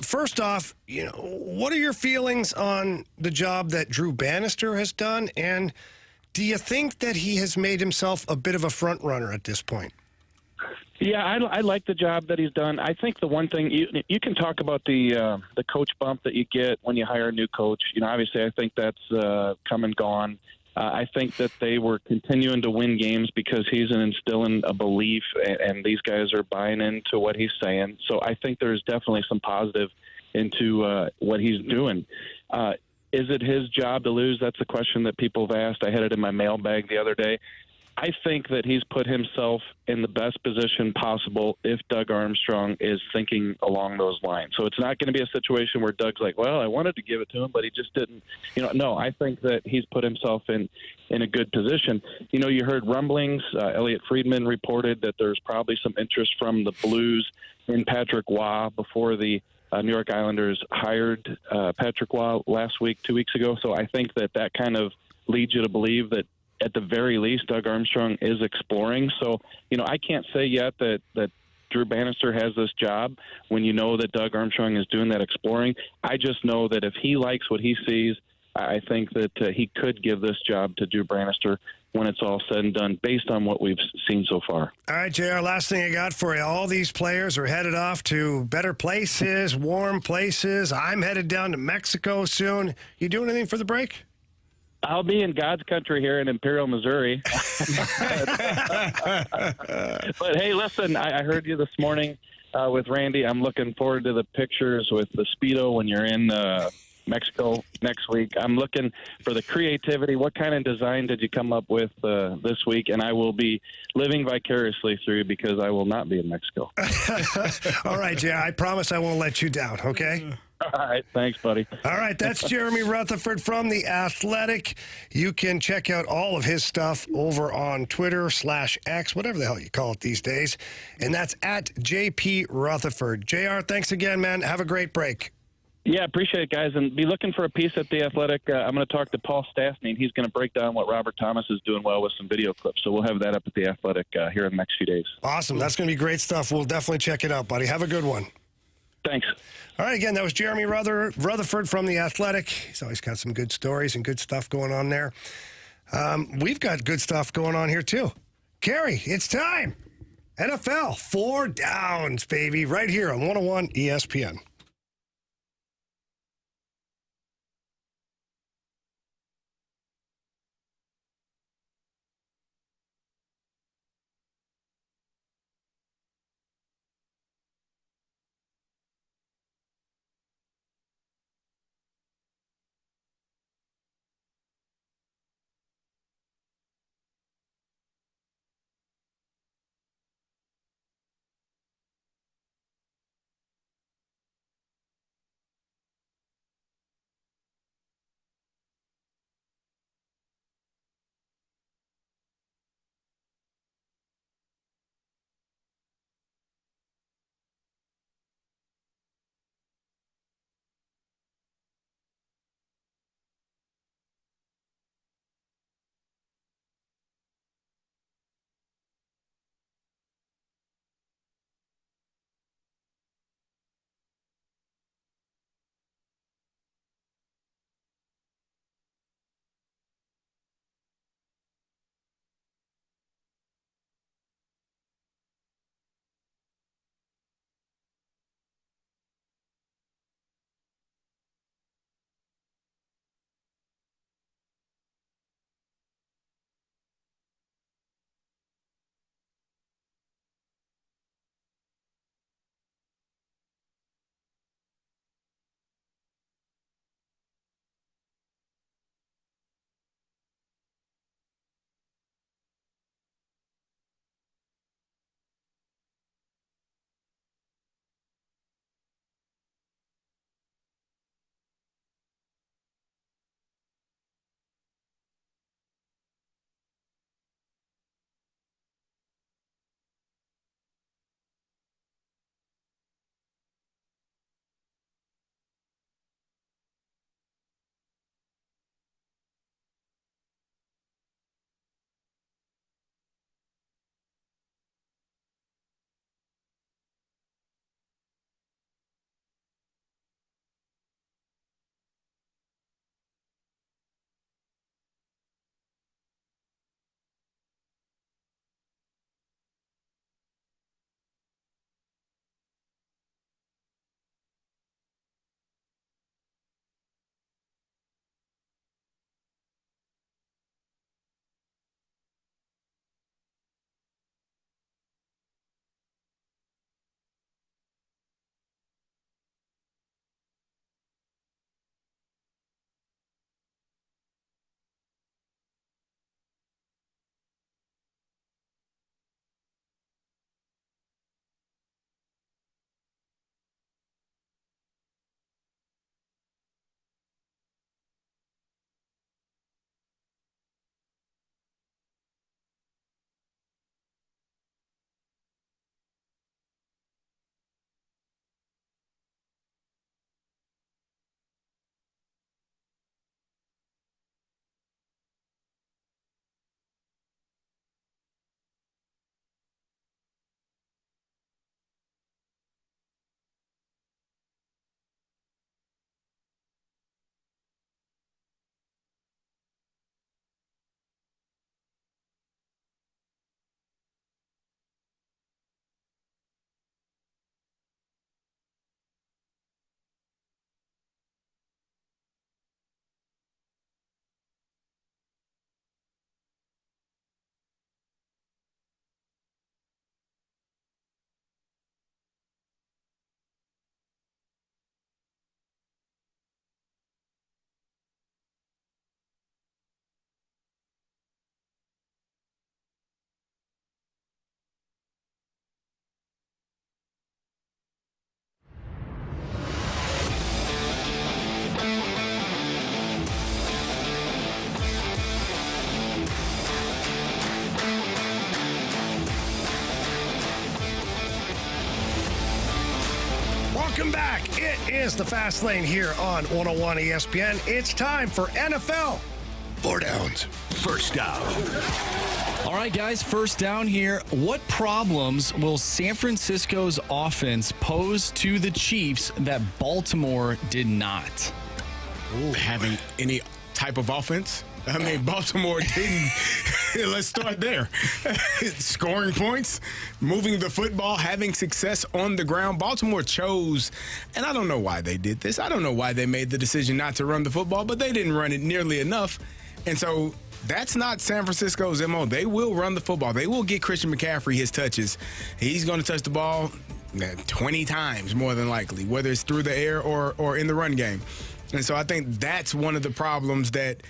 First off, what are your feelings on the job that Drew Bannister has done? And do you think that he has made himself a bit of a front runner at this point?
Yeah, I like the job that he's done. I think the one thing you can talk about the coach bump that you get when you hire a new coach. Obviously, I think that's come and gone. I think that they were continuing to win games because he's instilling a belief, and these guys are buying into what he's saying. So I think there's definitely some positive into what he's doing. Is it his job to lose? That's a question that people have asked. I had it in my mailbag the other day. I think that he's put himself in the best position possible if Doug Armstrong is thinking along those lines. So it's not going to be a situation where Doug's like, well, I wanted to give it to him, but he just didn't. No, I think that he's put himself in a good position. You heard rumblings. Elliot Friedman reported that there's probably some interest from the Blues in Patrick Waugh before the New York Islanders hired Patrick Waugh last week, 2 weeks ago. So I think that kind of leads you to believe that at the very least, Doug Armstrong is exploring. So, I can't say yet that Drew Bannister has this job when you know that Doug Armstrong is doing that exploring. I just know that if he likes what he sees, I think that he could give this job to Drew Bannister when it's all said and done based on what we've seen so far.
All right, JR, last thing I got for you. All these players are headed off to better places, warm places. I'm headed down to Mexico soon. You doing anything for the break?
I'll be in God's country here in Imperial, Missouri. But, hey, listen, I heard you this morning with Randy. I'm looking forward to the pictures with the Speedo when you're in Mexico next week. I'm looking for the creativity. What kind of design did you come up with this week? And I will be living vicariously through you because I will not be in Mexico.
All right, JR, I promise I won't let you down, okay?
All right. Thanks, buddy.
All right. That's Jeremy Rutherford from The Athletic. You can check out all of his stuff over on Twitter/X, whatever the hell you call it these days. And that's at JP Rutherford. JR, thanks again, man. Have a great break.
Yeah, appreciate it, guys. And be looking for a piece at The Athletic. I'm going to talk to Paul Stastny, and he's going to break down what Robert Thomas is doing well with some video clips. So we'll have that up at The Athletic here in the next few days.
Awesome. That's going to be great stuff. We'll definitely check it out, buddy. Have a good one.
Thanks.
All right, again, that was Jeremy Rutherford from The Athletic. He's always got some good stories and good stuff going on there. We've got good stuff going on here, too. Carey, it's time. NFL 4 Downs, baby, right here on 101 ESPN. Welcome back. It is the Fast Lane here on 101 ESPN. It's time for NFL 4 Downs.
First down.
All right, guys, first down here. What problems will San Francisco's offense pose to the Chiefs that Baltimore did not?
Having any type of offense? I mean, Baltimore didn't. Let's start there. Scoring points, moving the football, having success on the ground. Baltimore chose, and I don't know why they did this. I don't know why they made the decision not to run the football, but they didn't run it nearly enough. And so that's not San Francisco's MO. They will run the football. They will get Christian McCaffrey his touches. He's going to touch the ball 20 times more than likely, whether it's through the air or in the run game. And so I think that's one of the problems that,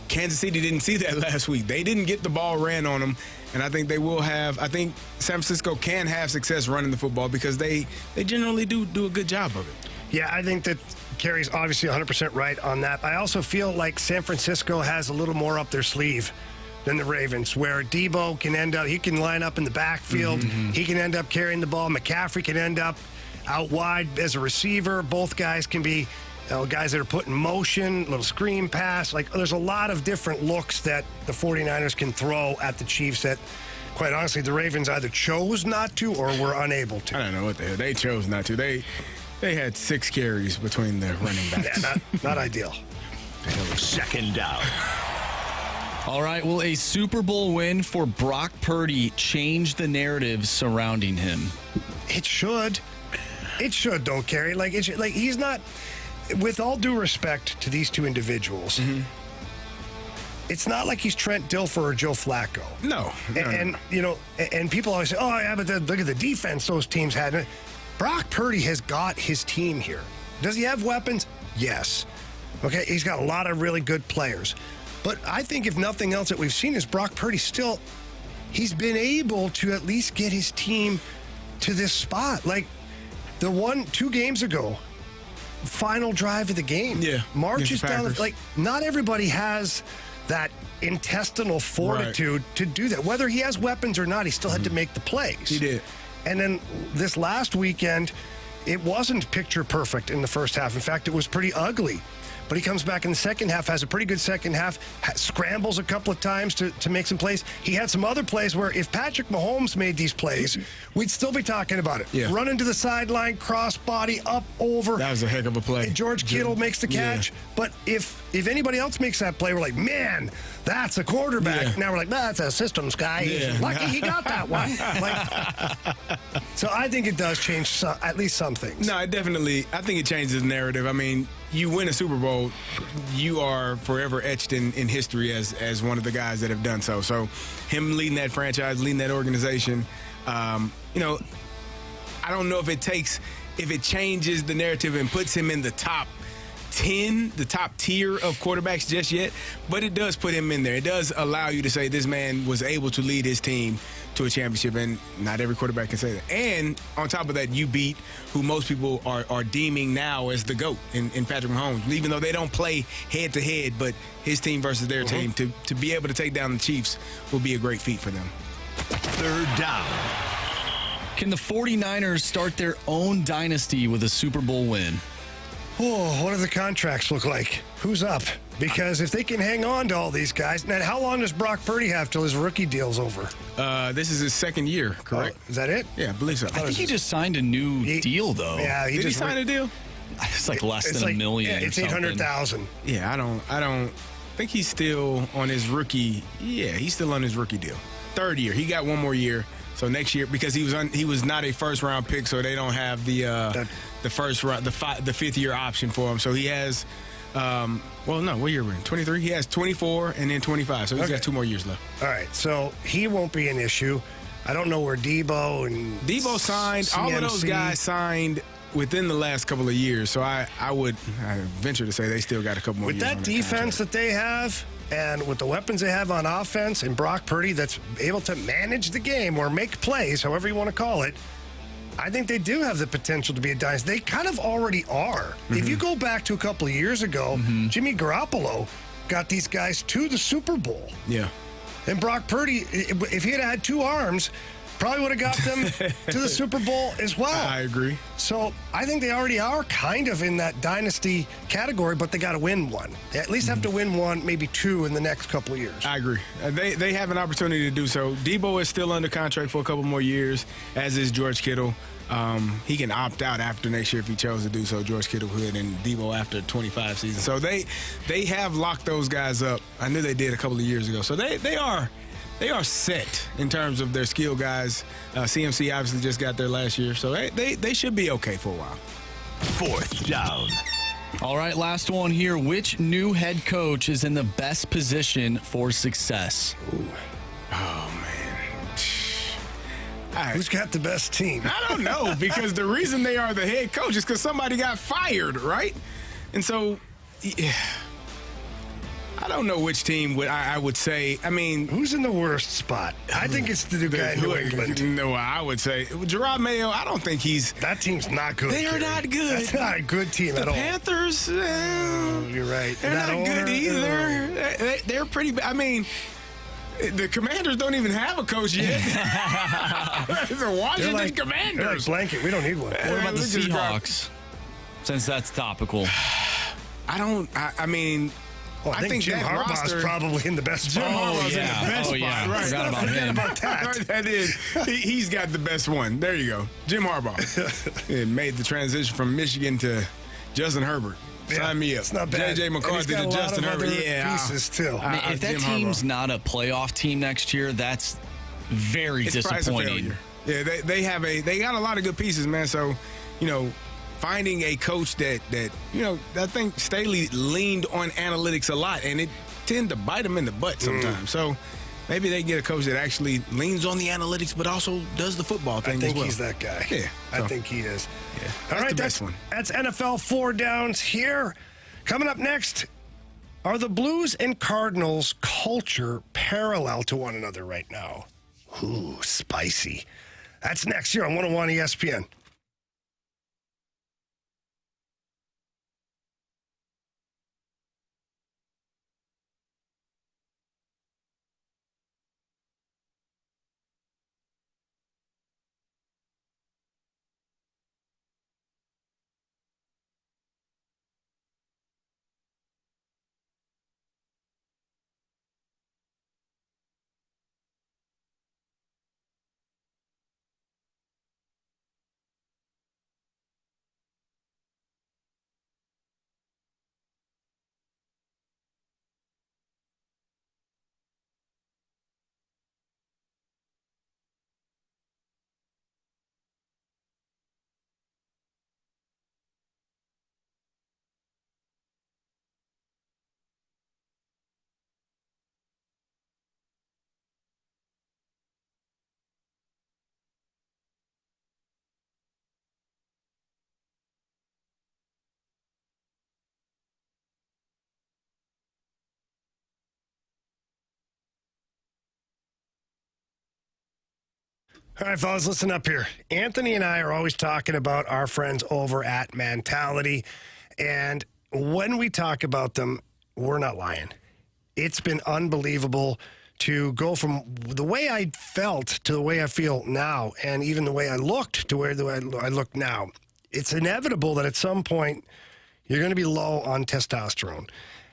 Kansas City didn't see that last week. They didn't get the ball ran on them, and I think they will have. I think San Francisco can have success running the football because they generally do a good job of it.
Yeah, I think that Carey's obviously 100% right on that. I also feel like San Francisco has a little more up their sleeve than the Ravens, where Debo can end up, he can line up in the backfield. Mm-hmm. He can end up carrying the ball. McCaffrey can end up out wide as a receiver. Both guys can be guys that are put in motion, little screen pass. Like, there's a lot of different looks that the 49ers can throw at the Chiefs that, quite honestly, the Ravens either chose not to or were unable to.
I don't know what the hell. They chose not to. They had 6 carries between the running backs.
Yeah, not ideal.
Second down.
All right, will a Super Bowl win for Brock Purdy change the narrative surrounding him?
It should. It should, don't Carey. Like, he's not... With all due respect to these two individuals, mm-hmm. It's not like he's Trent Dilfer or Joe Flacco.
No.
And people always say, oh, yeah, but look at the defense those teams had. Brock Purdy has got his team here. Does he have weapons? Yes. Okay, he's got a lot of really good players. But I think if nothing else that we've seen is Brock Purdy he's been able to at least get his team to this spot. Like, 2 games ago, final drive of the game.
Yeah.
Marches down. Not everybody has that intestinal fortitude to do that. Whether he has weapons or not, he still had to make the plays.
He did.
And then this last weekend, it wasn't picture perfect in the first half. In fact, it was pretty ugly. But he comes back in the second half, has a pretty good second half, scrambles a couple of times to make some plays. He had some other plays where if Patrick Mahomes made these plays, we'd still be talking about it.
Yeah.
Running to the sideline, cross body, up, over.
That was a heck of a play.
George Kittle makes the catch. Yeah. But if anybody else makes that play, we're like, man, that's a quarterback.
Yeah.
Now we're like, that's a systems guy.
Yeah.
He's lucky he got that one. So I think it does change at least some things.
No, I think it changes the narrative. I mean, you win a Super Bowl, you are forever etched in history as one of the guys that have done so. So him leading that franchise, leading that organization, I don't know if it changes the narrative and puts him in the top 10, the top tier of quarterbacks just yet, but it does put him in there. It does allow you to say this man was able to lead his team to a championship, and not every quarterback can say that. And on top of that, you beat who most people are deeming now as the GOAT in Patrick Mahomes, even though they don't play head-to-head, but his team versus their team, to be able to take down the Chiefs will be a great feat for them.
Third down.
Can the 49ers start their own dynasty with a Super Bowl win?
Oh, what do the contracts look like? Who's up? Because if they can hang on to all these guys, now how long does Brock Purdy have till his rookie deal's over?
This is his second year, correct?
Is that it?
Yeah, I believe so.
I think he just signed a new deal, though.
Yeah,
Did he sign a deal?
It's like less than $1 million.
Yeah, it's $800,000.
Yeah, I don't think he's still on his rookie. Yeah, he's still on his rookie deal. Third year, he got one more year. So next year, because he was not a first round pick, so they don't have the first round, the 5th year option for him. So he has, what year we're in? 23. He has 24 and then 25. So he's got 2 more years left.
All right, so he won't be an issue. I don't know where Debo
signed.
CMC.
All of those guys signed within the last couple of years. So I would venture to say they still got a couple more years.
With that defense that they have, and with the weapons they have on offense, and Brock Purdy that's able to manage the game or make plays, however you want to call it, I think they do have the potential to be a dynasty. They kind of already are. Mm-hmm. If you go back to a couple of years ago, Jimmy Garoppolo got these guys to the Super Bowl.
Yeah.
And Brock Purdy, if he had 2 arms, Probably would have got them to the Super Bowl as well.
I agree.
So I think they already are kind of in that dynasty category, but they got to win one. They at least have to win one, maybe two in the next couple of years.
I agree. They have an opportunity to do so. Debo is still under contract for a couple more years, as is George Kittle. He can opt out after next year if he chose to do so. George Kittle could, and Debo after 25 seasons. So they have locked those guys up. I knew they did a couple of years ago. So they are set in terms of their skill guys. CMC obviously just got there last year, so they should be okay for a while.
Fourth down.
All right, last one here. Which new head coach is in the best position for success?
Ooh. Oh, man.
Who's got the best team?
I don't know, because the reason they are the head coach is because somebody got fired, right? And so, yeah. I don't know which team I would say. I mean,
who's in the worst spot? I think it's the guy in New England.
No, I would say Gerard Mayo. I don't think he's.
That team's not good.
They are not good.
That's not a good team at all.
The Panthers.
You're right.
They're not good either. They're pretty bad. I mean, the Commanders don't even have a coach yet. The Washington Commanders.
They're like blanket. We don't need one.
What about the Seahawks? Since that's topical.
I mean.
Well, I think Jim Harbaugh's probably in the best spot.
Jim Harbaugh's in the best spot.
Yeah.
Right.
Forgot about him.
About that.
That is, he's got the best one. There you go. Jim Harbaugh. It made the transition from Michigan to Justin Herbert. Sign me up.
It's not bad.
J.J. McCarthy to Justin Herbert. Yeah.
Pieces too.
If that team's not a playoff team next year, that's very disappointing.
Yeah, they got a lot of good pieces, man. So, finding a coach that I think Staley leaned on analytics a lot, and it tend to bite him in the butt sometimes. So maybe they get a coach that actually leans on the analytics, but also does the football thing as well.
I think he's that guy.
Yeah,
I think he is.
Yeah,
all right,
that's
NFL 4 Downs here. Coming up next, are the Blues and Cardinals culture parallel to one another right now? Ooh, spicy. That's next here on 101 ESPN. All right, fellas, listen up here. Anthony and I are always talking about our friends over at Mentality. And when we talk about them, we're not lying. It's been unbelievable to go from the way I felt to the way I feel now, and even the way I looked to where I look now. It's inevitable that at some point you're going to be low on testosterone.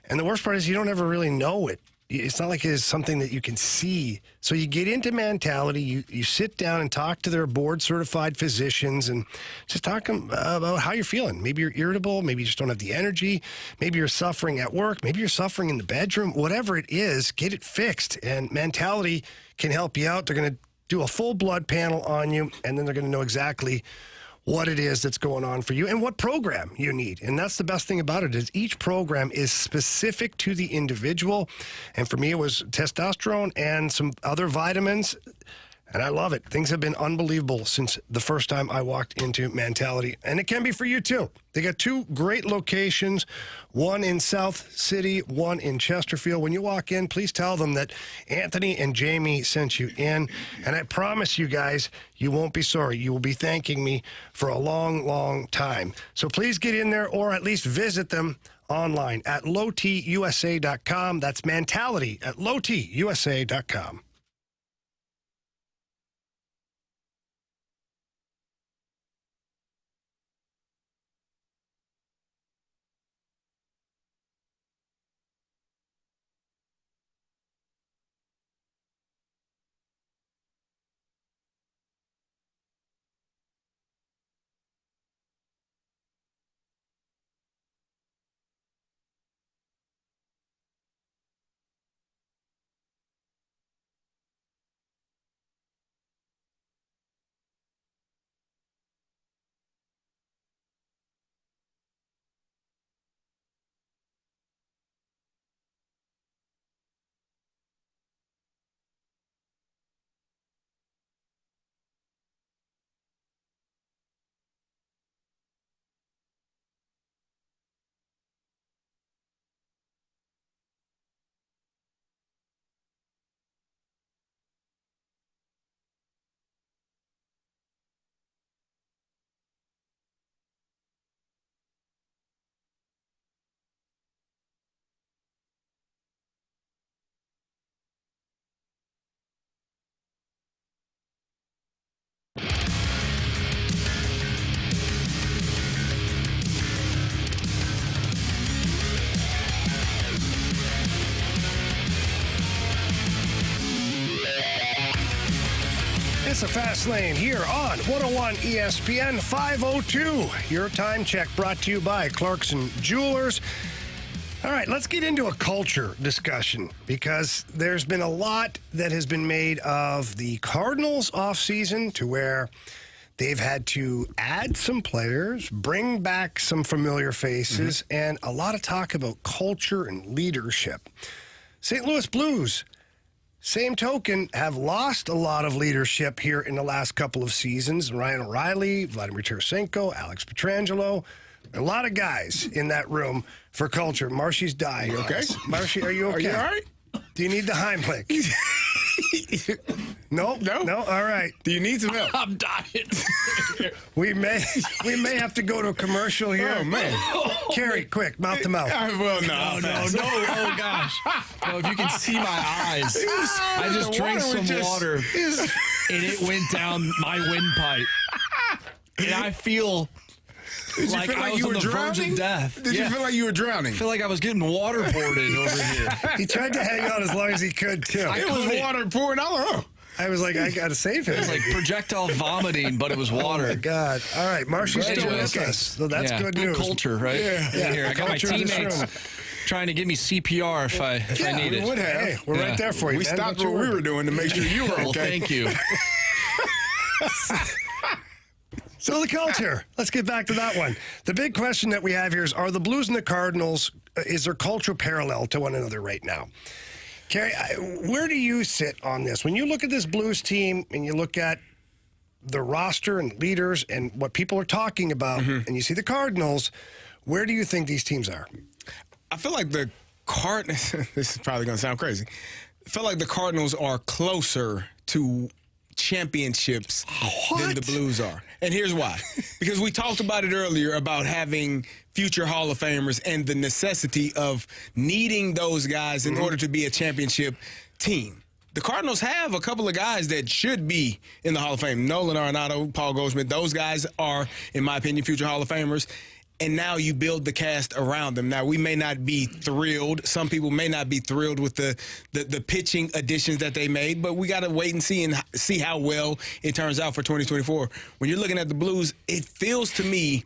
And the worst part is you don't ever really know it. It's not like it's something that you can see. So you get into Mentality, you sit down and talk to their board-certified physicians and just talk about how you're feeling. Maybe you're irritable. Maybe you just don't have the energy. Maybe you're suffering at work. Maybe you're suffering in the bedroom. Whatever it is, get it fixed. And Mentality can help you out. They're going to do a full blood panel on you, and then they're going to know exactly what it is that's going on for you and what program you need. And that's the best thing about it is each program is specific to the individual. And for me, it was testosterone and some other vitamins. And I love it. Things have been unbelievable since the first time I walked into Mentality. And it can be for you, too. They got two great locations, one in South City, one in Chesterfield. When you walk in, please tell them that Anthony and Jamie sent you in. And I promise you guys, you won't be sorry. You will be thanking me for a long, long time. So please get in there or at least visit them online at lowtusa.com. That's Mentality at lowtusa.com. It's a Fast Lane here on 101 ESPN 502. Your time check brought to you by Clarkson Jewelers. All right, let's get into a culture discussion because there's been a lot that has been made of the Cardinals offseason to where they've had to add some players, bring back some familiar faces, and a lot of talk about culture and leadership. St. Louis Blues, same token, have lost a lot of leadership here in the last couple of seasons. Ryan O'Reilly, Vladimir Tarasenko, Alex Pietrangelo, a lot of guys in that room for culture. Marshy's dying.
You okay?
Marshy, are you okay?
Are you all right?
Do you need the Heimlich? No. All right.
Do you need some help?
I'm dying.
We may have to go to a commercial here.
Oh man,
Carey, quick, mouth to mouth.
Well, no.
Oh gosh. Oh, if you can see my eyes, I just drank some water and it went down my windpipe, and I feel.
Did you feel like you were drowning?
Death.
Did you feel like you were drowning?
I feel like I was getting waterboarded over here.
He tried to hang on as long as he could, too.
It was water pouring out.
I was like, I got to save him.
It was like projectile vomiting, but it was water.
Oh, my God. All right, Marshy's still with
Okay.
us. So that's good news.
Culture, right?
Yeah.
Here, I got my
Culture in this
teammates
room.
trying to give me CPR if I need
we
it.
would have.
Hey, we're right there for you,
We
man.
stopped
Don't
what
you
we
worry.
were doing to make sure you were okay.
Well, thank you.
So the culture. Let's get back to that one. The big question that we have here is, are the Blues and the Cardinals, is their culture parallel to one another right now? Carey, where do you sit on this? When you look at this Blues team and you look at the roster and leaders and what people are talking about, and you see the Cardinals, where do you think these teams are?
I feel like the Cardinals, this is probably going to sound crazy, I feel like the Cardinals are closer to championships than the Blues are. And here's why. Because we talked about it earlier about having future Hall of Famers and the necessity of needing those guys in order to be a championship team. The Cardinals have a couple of guys that should be in the Hall of Fame. Nolan Arenado, Paul Goldschmidt, those guys are, in my opinion, future Hall of Famers. And now you build the cast around them. Now, we may not be thrilled. Some people may not be thrilled with the pitching additions that they made, but we got to wait and see how well it turns out for 2024. When you're looking at the Blues, it feels to me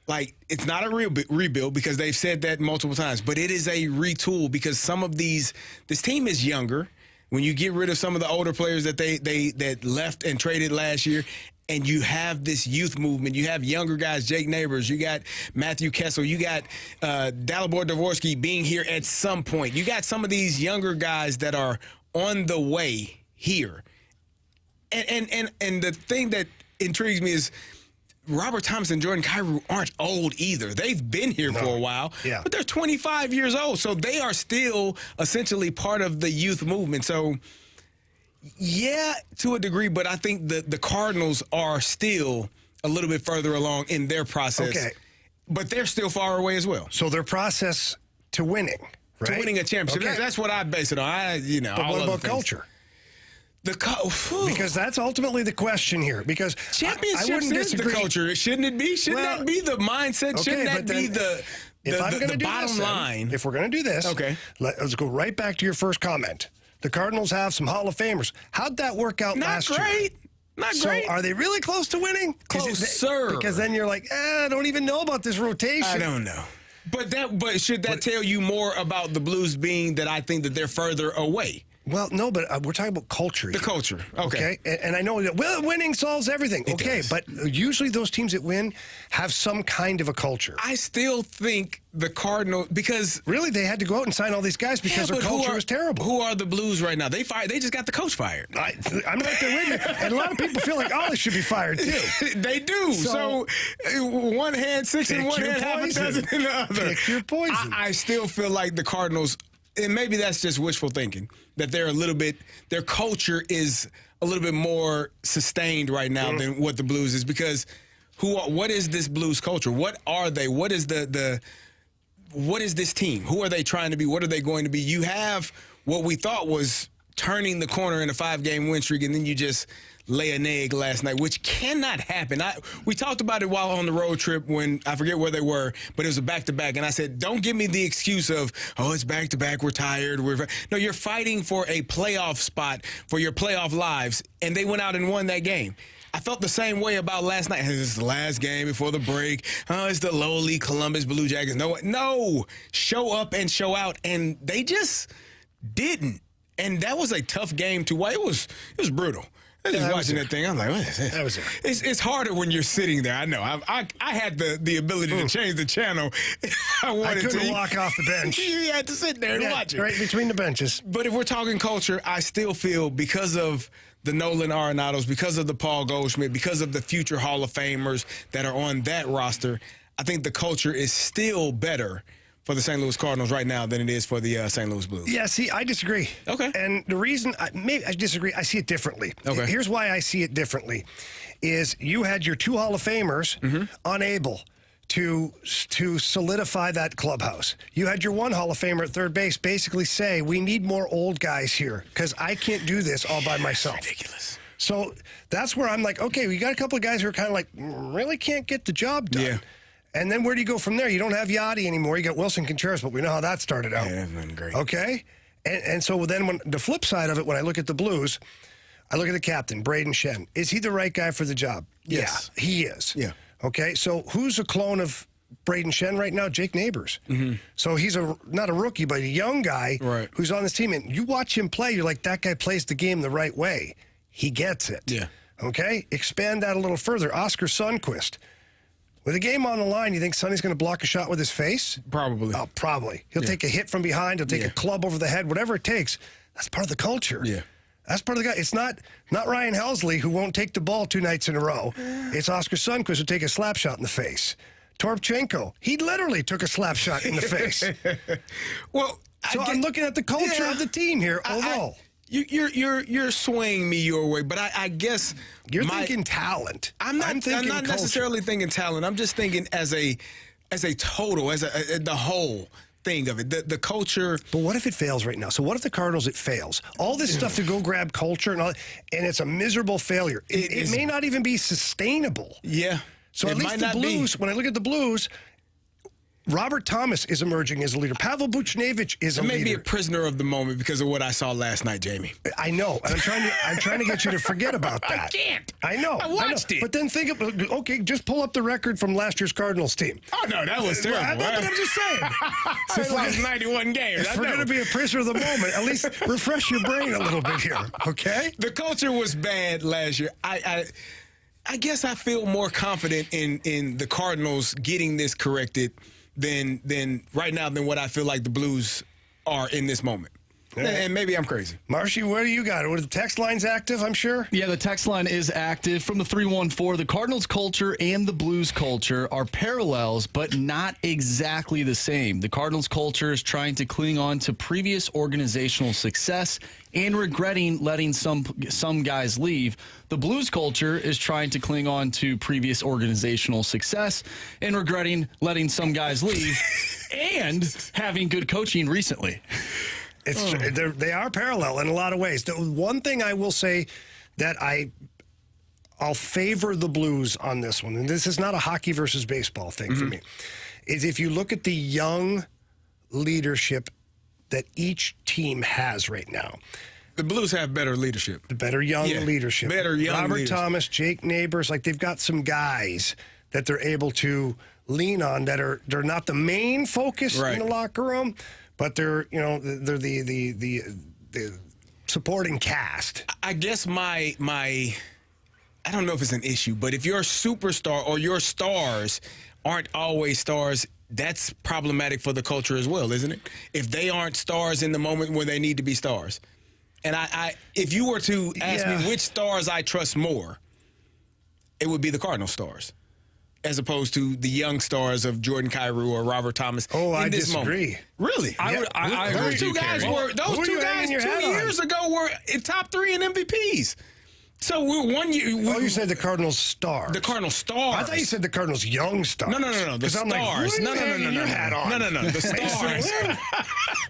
like it's not a real rebuild because they've said that multiple times, but it is a retool because some of this team is younger. When you get rid of some of the older players that that left and traded last year, and you have this youth movement, you have younger guys, Jake Neighbors, you got Matthew Kessel, you got Dalibor Dvorsky being here at some point. You got some of these younger guys that are on the way here. And the thing that intrigues me is Robert Thomas and Jordan Kyrou aren't old either. They've been here for a while, but they're 25 years old. So they are still essentially part of the youth movement. So, yeah, to a degree, but I think the Cardinals are still a little bit further along in their process. Okay. But they're still far away as well.
So their process to winning, right?
To winning a championship. Okay. That's what I base it on.
But what about culture? Because that's ultimately the question here. Because
championships
I wouldn't
is
disagree.
The culture. Shouldn't it be? Shouldn't that be the mindset?
Okay,
Shouldn't that be the bottom line?
If we're going to do this, let's go right back to your first comment. The Cardinals have some Hall of Famers. How'd that work out last year?
Not great.
So are they really close to winning?
Closer.
Because then you're like, I don't even know about this rotation.
I don't know. But should that tell you more about the Blues being that I think that they're further away?
Well, no, but we're talking about culture.
The culture, okay.
And I know that winning solves everything.
It does.
But usually those teams that win have some kind of a culture.
I still think the Cardinals, because
really they had to go out and sign all these guys because their culture was terrible.
Who are the Blues right now? They just got the coach fired.
I'm right there with you. And a lot of people feel like Ollie should be fired too.
They do. So one hand six and one hand half a dozen in the other.
Pick your poison.
I still feel like the Cardinals, and maybe that's just wishful thinking, that their culture is a little bit more sustained right now than what the Blues is, because what is this Blues culture? What are they? What is what is this team? Who are they trying to be? What are they going to be? You have what we thought was turning the corner in a 5-game win streak, and then you just lay an egg last night, which cannot happen. We talked about it while on the road trip when I forget where they were, but it was a back-to-back, and I said, don't give me the excuse of, oh, it's back-to-back, we're tired. No, you're fighting for a playoff spot for your playoff lives, and they went out and won that game. I felt the same way about last night. This is the last game before the break. Oh, it's the lowly Columbus Blue Jackets. No, show up and show out, and they just didn't. And that was a tough game to watch. It was brutal. I was just watching that thing. I'm like, what is this?
That was it.
It's harder when you're sitting there. I know. I had the ability to change the channel if I wanted to.
I couldn't walk off the bench.
You had to sit there and watch it.
Right between the benches.
But if we're talking culture, I still feel because of the Nolan Arenados, because of the Paul Goldschmidt, because of the future Hall of Famers that are on that roster, I think the culture is still better for the St. Louis Cardinals right now than it is for the St. Louis Blues.
Yeah, see, I disagree.
Okay.
And the reason, maybe I disagree, I see it differently.
Okay.
Here's why I see it differently, is you had your 2 Hall of Famers unable to solidify that clubhouse. You had your 1 Hall of Famer at third base basically say, we need more old guys here because I can't do this all by myself.
Ridiculous.
So that's where I'm like, okay, we got a couple of guys who are kind of like, really can't get the job done.
Yeah.
And then where do you go from there? You don't have Yachty anymore. You got Wilson Contreras, but we know how that started out.
Yeah, that's been great.
Okay? And so then when the flip side of it, when I look at the Blues, I look at the captain, Braden Shen. Is he the right guy for the job?
Yes.
Yeah, he is.
Yeah.
Okay, so who's a clone of Braden Shen right now? Jake Neighbors.
Mm-hmm.
So he's not a rookie, but a young guy who's on this team. And you watch him play, you're like, that guy plays the game the right way. He gets it.
Yeah.
Okay? Expand that a little further. Oscar Sundqvist. With a game on the line, you think Sonny's going to block a shot with his face?
Probably.
Oh, probably. He'll take a hit from behind. He'll take a club over the head. Whatever it takes. That's part of the culture.
Yeah.
That's part of the guy. It's not Ryan Helsley who won't take the ball 2 nights in a row. It's Oscar Sundqvist who'll take a slap shot in the face. Torpchenko, he literally took a slap shot in the face.
Well,
I'm looking at the culture of the team here overall.
You're swaying me your way, but I guess
you're thinking talent.
I'm not
culture.
necessarily thinking talent. I'm just thinking as a total, as the whole thing of it, the culture.
But what if it fails right now? So what if the Cardinals, it fails? All this stuff to go grab culture and it's a miserable failure. It may not even be sustainable.
Yeah.
So at least the Blues, when I look at the Blues, Robert Thomas is emerging as a leader. Pavel Buchnevich is a leader.
I may be a prisoner of the moment because of what I saw last night, Jamie.
I know. And I'm trying to get you to forget about that.
I can't.
I know.
I watched it.
But then think of, okay, just pull up the record from last year's Cardinals team.
Oh, no, that was terrible.
But I'm just saying.
So if lost 91 games.
If we're going to be a prisoner of the moment, at least refresh your brain a little bit here, okay?
The culture was bad last year. I guess I feel more confident in the Cardinals getting this corrected than right now than what I feel like the Blues are in this moment. Yeah. And maybe I'm crazy.
Marshy, what do you got? What, the text line's active, I'm sure?
Yeah, the text line is active from the 314. The Cardinals culture and the Blues culture are parallels, but not exactly the same. The Cardinals culture is trying to cling on to previous organizational success and regretting letting some guys leave. The Blues culture is trying to cling on to previous organizational success and regretting letting some guys leave and having good coaching recently.
They are parallel in a lot of ways. The one thing I will say that I'll favor the Blues on this one, and this is not a hockey versus baseball thing for me, is if you look at the young leadership that each team has right now.
The Blues have better leadership.
The better young leadership.
Better young
Robert
leaders.
Thomas, Jake Neighbors, like they've got some guys that they're able to lean on they're not the main focus in the locker room, but they're the supporting cast.
I guess my I don't know if it's an issue, but if you're a superstar or your stars aren't always stars, that's problematic for the culture as well, isn't it? If they aren't stars in the moment when they need to be stars. And I if you were to ask me which stars I trust more, it would be the Cardinal stars, as opposed to the young stars of Jordan Kyrou or Robert Thomas.
Oh, I disagree.
Really?
I
those two guys were 2 years ago were in top 3 in MVPs. So one year.
You said the Cardinals stars.
The Cardinals stars.
I thought you said the Cardinals young stars.
No. The stars.
No.
The stars.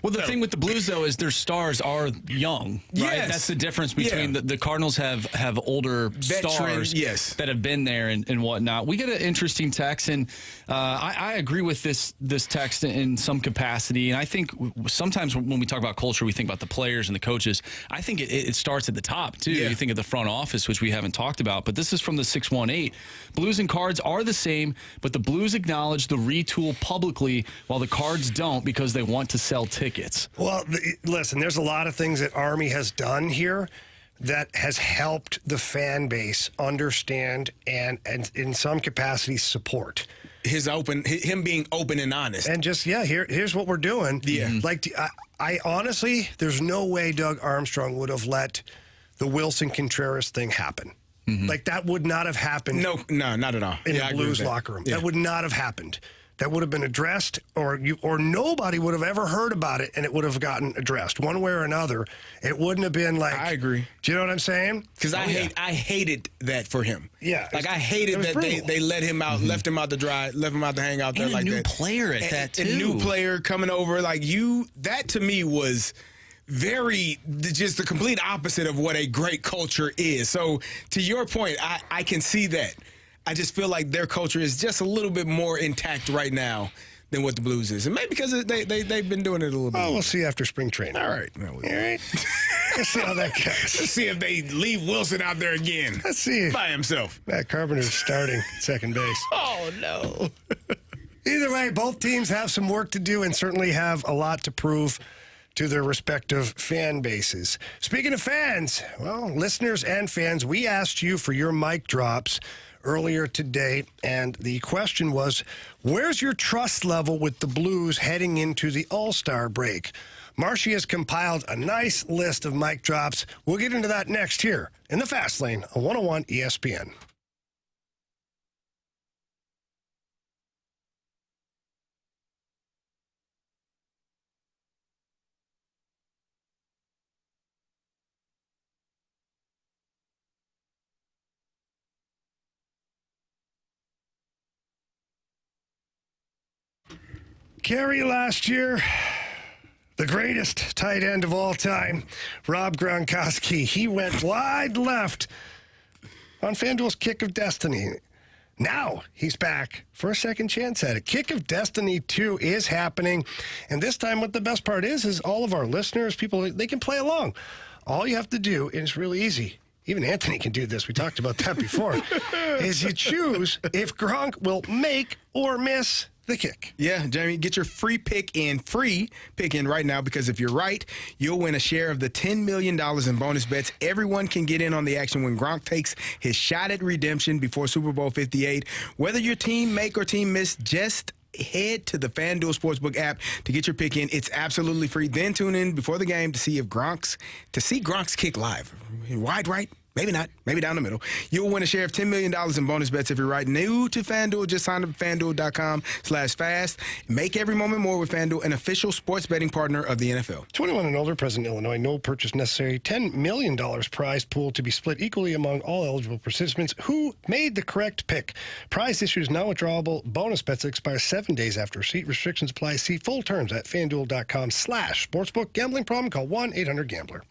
Well, the thing with the Blues, though, is their stars are young, right?
Yes.
That's the difference between the Cardinals have older stars that have been there and whatnot. We get an interesting text, and I agree with this text in some capacity. And I think sometimes when we talk about culture, we think about the players and the coaches. I think it starts at the top, too. You think of the front office, which we haven't talked about. But this is from the 618. Blues and Cards are the same, but the Blues acknowledge the retool publicly while the Cards don't because they want to sell tickets.
Well, listen, there's a lot of things that Army has done here that has helped the fan base understand and in some capacity support.
Him being open and honest.
And just, here's what we're doing.
Yeah.
Like, I honestly, there's no way Doug Armstrong would have let the Wilson Contreras thing happen. Mm-hmm. Like, that would not have happened.
No, not at all.
In the Blues locker room. Yeah. That would not have happened. That would have been addressed, or nobody would have ever heard about it, and it would have gotten addressed one way or another. It wouldn't have been like.
I agree.
Do you know what I'm saying?
Because I hated that for him.
Yeah,
like I hated that they let him out, left him out to dry, left him out to hang out there
and
like that.
A new player at that too.
A new player coming over like you. That to me was just the complete opposite of what a great culture is. So to your point, I can see that. I just feel like their culture is just a little bit more intact right now than what the Blues is. And maybe because they've been doing it a little bit.
Oh, we'll see after spring training.
All right.
All right. Let's see how that goes.
Let's see if they leave Wilson out there again.
Let's see.
By himself.
Matt Carpenter's starting second base.
Oh, no.
Either way, both teams have some work to do and certainly have a lot to prove to their respective fan bases. Speaking of fans, well, listeners and fans, we asked you for your mic drops earlier today, and the question was, where's your trust level with the Blues heading into the All-Star break? Marshy has compiled a nice list of mic drops. We'll get into that next here in the Fast Lane on 101 ESPN. Carey last year, the greatest tight end of all time, Rob Gronkowski. He went wide left on FanDuel's Kick of Destiny. Now he's back for a second chance at it. Kick of Destiny 2 is happening. And this time what the best part is all of our listeners, people, they can play along. All you have to do, and it's really easy. Even Anthony can do this. We talked about that before. Is you choose if Gronk will make or miss the kick.
Yeah, Jamie, get your free pick in right now, because if you're right, you'll win a share of the $10 million in bonus bets. Everyone can get in on the action when Gronk takes his shot at redemption before Super Bowl 58. Whether your team make or team miss, just head to the FanDuel Sportsbook app to get your pick in. It's absolutely free. Then tune in before the game to see Gronk's kick live. Wide right? Maybe not. Maybe down the middle. You'll win a share of $10 million in bonus bets if you're right. New to FanDuel, just sign up at FanDuel.com/fast. Make every moment more with FanDuel, an official sports betting partner of the NFL.
21 and older, present in Illinois. No purchase necessary. $10 million prize pool to be split equally among all eligible participants who made the correct pick. Prize issue is non-withdrawable. Bonus bets expire 7 days after receipt. Restrictions apply. See full terms at FanDuel.com/sportsbook. Gambling problem? Call 1-800-GAMBLER.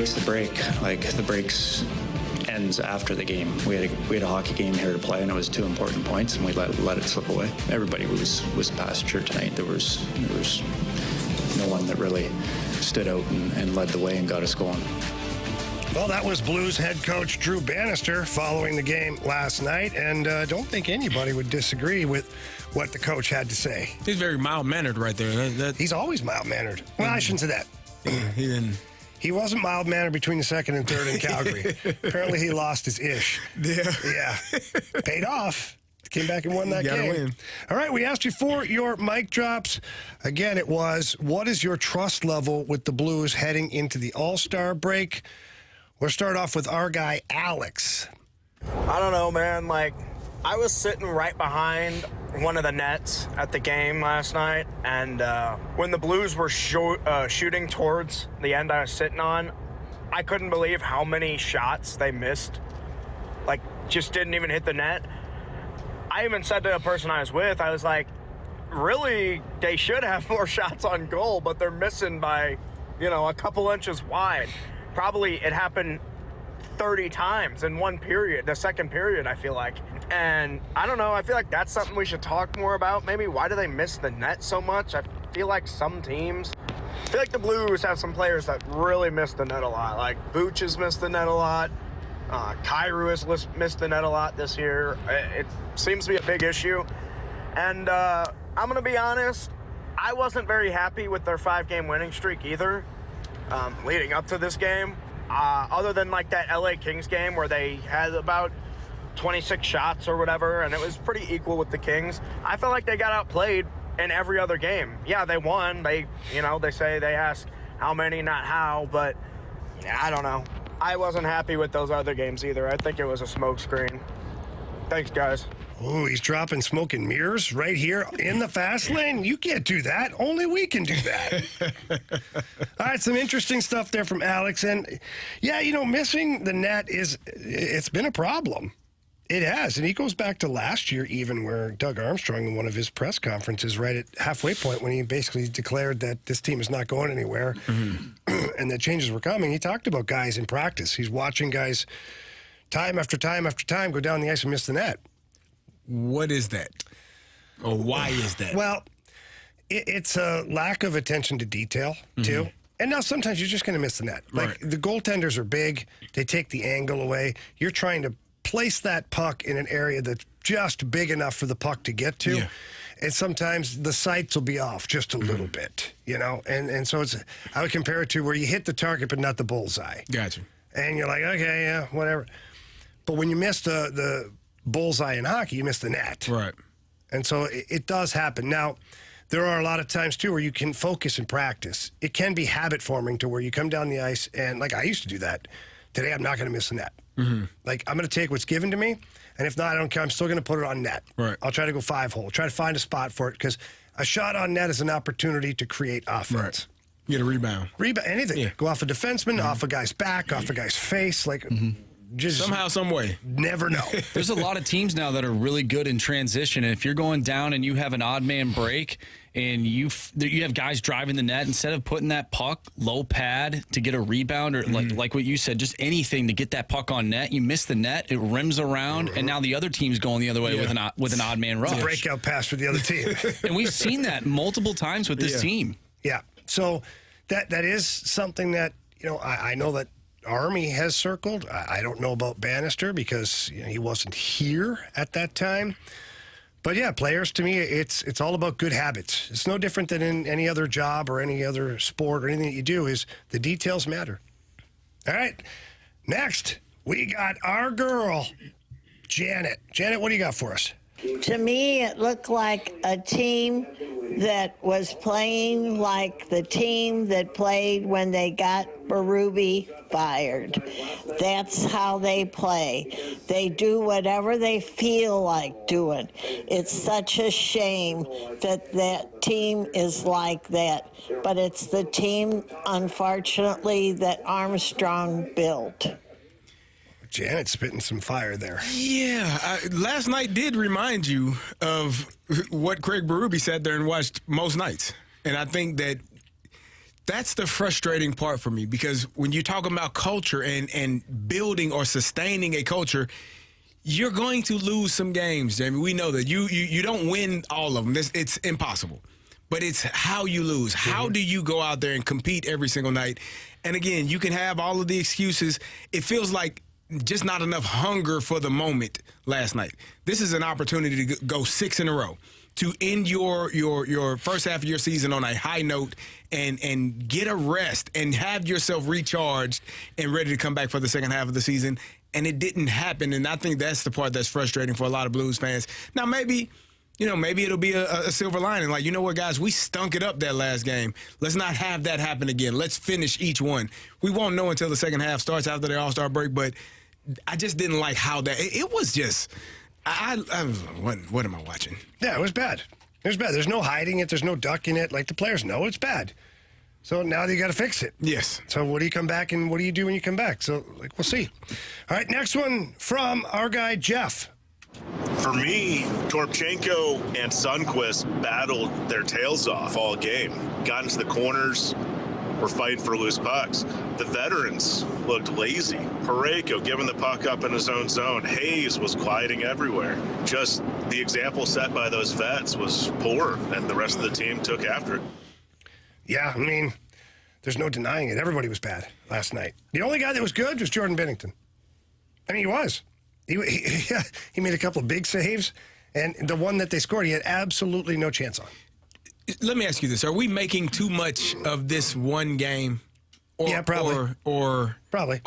break's the break. Like, the break's ends after the game. We had a hockey game here to play, and it was 2 important points, and we let it slip away. Everybody was passenger tonight. There was no one that really stood out and led the way and got us going.
Well, that was Blues head coach Drew Bannister following the game last night, and don't think anybody would disagree with what the coach had to say.
He's very mild-mannered right there.
He's always mild-mannered. Well, I shouldn't say that.
He didn't.
He wasn't mild-mannered between the second and third in Calgary. Apparently, he lost his ish. Yeah. Paid off. Came back and won that game. Win. All right, we asked you for your mic drops. Again, it was, what is your trust level with the Blues heading into the All-Star break? We'll start off with our guy, Alex.
I don't know, man. Like, I was sitting right behind one of the nets at the game last night, and when the Blues were shooting towards the end I was sitting on, I couldn't believe how many shots they missed. Like, just didn't even hit the net. I even said to the person I was with, I was like, really, they should have more shots on goal, but they're missing by, a couple inches wide. Probably it happened 30 times in one period, the second period, I feel like. And I don't know, I feel like that's something we should talk more about. Maybe why do they miss the net so much? I feel like some teams, I feel like the Blues have some players that really miss the net a lot. Like Booch has missed the net a lot. Carey has missed the net a lot this year. It seems to be a big issue. And I'm going to be honest, I wasn't very happy with their 5-game winning streak either. Leading up to this game, other than like that LA Kings game where they had about 26 shots or whatever, and it was pretty equal with the Kings. I felt like they got outplayed in every other game. Yeah, they won. They say they ask how many, not how, but I don't know. I wasn't happy with those other games either. I think it was a smokescreen. Thanks, guys.
Oh, he's dropping smoke and mirrors right here in the fast lane. You can't do that. Only we can do that. All right, some interesting stuff there from Alex. And, yeah, missing the net it's been a problem. It has. And he goes back to last year even where Doug Armstrong in one of his press conferences right at halfway point when he basically declared that this team is not going anywhere and that changes were coming. He talked about guys in practice. He's watching guys time after time after time go down the ice and miss the net.
What is that? Or why is that?
Well, it's a lack of attention to detail, too. And now sometimes you're just going to miss the net. Like, the goaltenders are big. They take the angle away. You're trying to place that puck in an area that's just big enough for the puck to get to. Yeah. And sometimes the sights will be off just a little bit, And so I would compare it to where you hit the target but not the bullseye.
Gotcha.
And you're like, okay, yeah, whatever. But when you miss the bullseye in hockey, you miss the net.
Right.
And so it does happen. Now, there are a lot of times, too, where you can focus and practice. It can be habit forming to where you come down the ice, and like I used to do that. Today, I'm not going to miss the net. Like, I'm going to take what's given to me, and if not, I don't care. I'm still going to put it on net.
Right.
I'll try to go 5-hole, try to find a spot for it, because a shot on net is an opportunity to create offense.
Right. Get a rebound.
Anything. Yeah. Go off a defenseman, off a guy's back, off a guy's face, like... Just
somehow, some way.
Never know.
There's a lot of teams now that are really good in transition. And if you're going down and you have an odd man break and you have guys driving the net, instead of putting that puck low pad to get a rebound or like what you said, just anything to get that puck on net, you miss the net, it rims around, and now the other team's going the other way with an odd man rush.
It's a breakout pass for the other team.
And we've seen that multiple times with this team.
Yeah. So that is something that, I know that Army has circled. I don't know about Bannister because he wasn't here at that time. But yeah, players, to me, it's all about good habits. It's no different than in any other job or any other sport or anything that you do. Is the details matter. All right, next we got our girl, Janet. Janet, what do you got for us?
To me, it looked like a team that was playing like the team that played when they got Berube fired. That's how they play. They do whatever they feel like doing. It's such a shame that that team is like that. But it's the team, unfortunately, that Armstrong built.
Janet's spitting some fire there.
Yeah, last night did remind you of what Craig Berube sat there and watched most nights. And I think that That's the frustrating part for me, because when you're talking about culture and building or sustaining a culture, you're going to lose some games, Jamie. We know that you don't win all of them. It's impossible. But it's how you lose. How do you go out there and compete every single night? And again, you can have all of the excuses. It feels like just not enough hunger for the moment last night. This is an opportunity to go 6 in a row, to end your first half of your season on a high note and get a rest and have yourself recharged and ready to come back for the second half of the season. And it didn't happen, and I think that's the part that's frustrating for a lot of Blues fans. Now, maybe it'll be a silver lining. Like, you know what, guys, we stunk it up that last game. Let's not have that happen again. Let's finish each one. We won't know until the second half starts after the All-Star break, but I just didn't like how that – it was just – what am I watching?
Yeah, it was bad. It was bad. There's no hiding it. There's no ducking it. Like, the players know it's bad. So now you got to fix it.
Yes.
So what do you come back and what do you do when you come back? So, we'll see. All right, next one from our guy, Jeff.
For me, Torpchenko and Sundqvist battled their tails off all game. Got into the corners, were fighting for loose pucks. The veterans looked lazy. Parayko giving the puck up in his own zone. Hayes was quieting everywhere. Just the example set by those vets was poor, and the rest of the team took after it.
Yeah, I mean, there's no denying it. Everybody was bad last night. The only guy that was good was Jordan Binnington. I mean, he was. He made a couple of big saves, and the one that they scored, he had absolutely no chance on.
Let me ask you this. Are we making too much of this one game?
Yeah, probably.
Or
probably.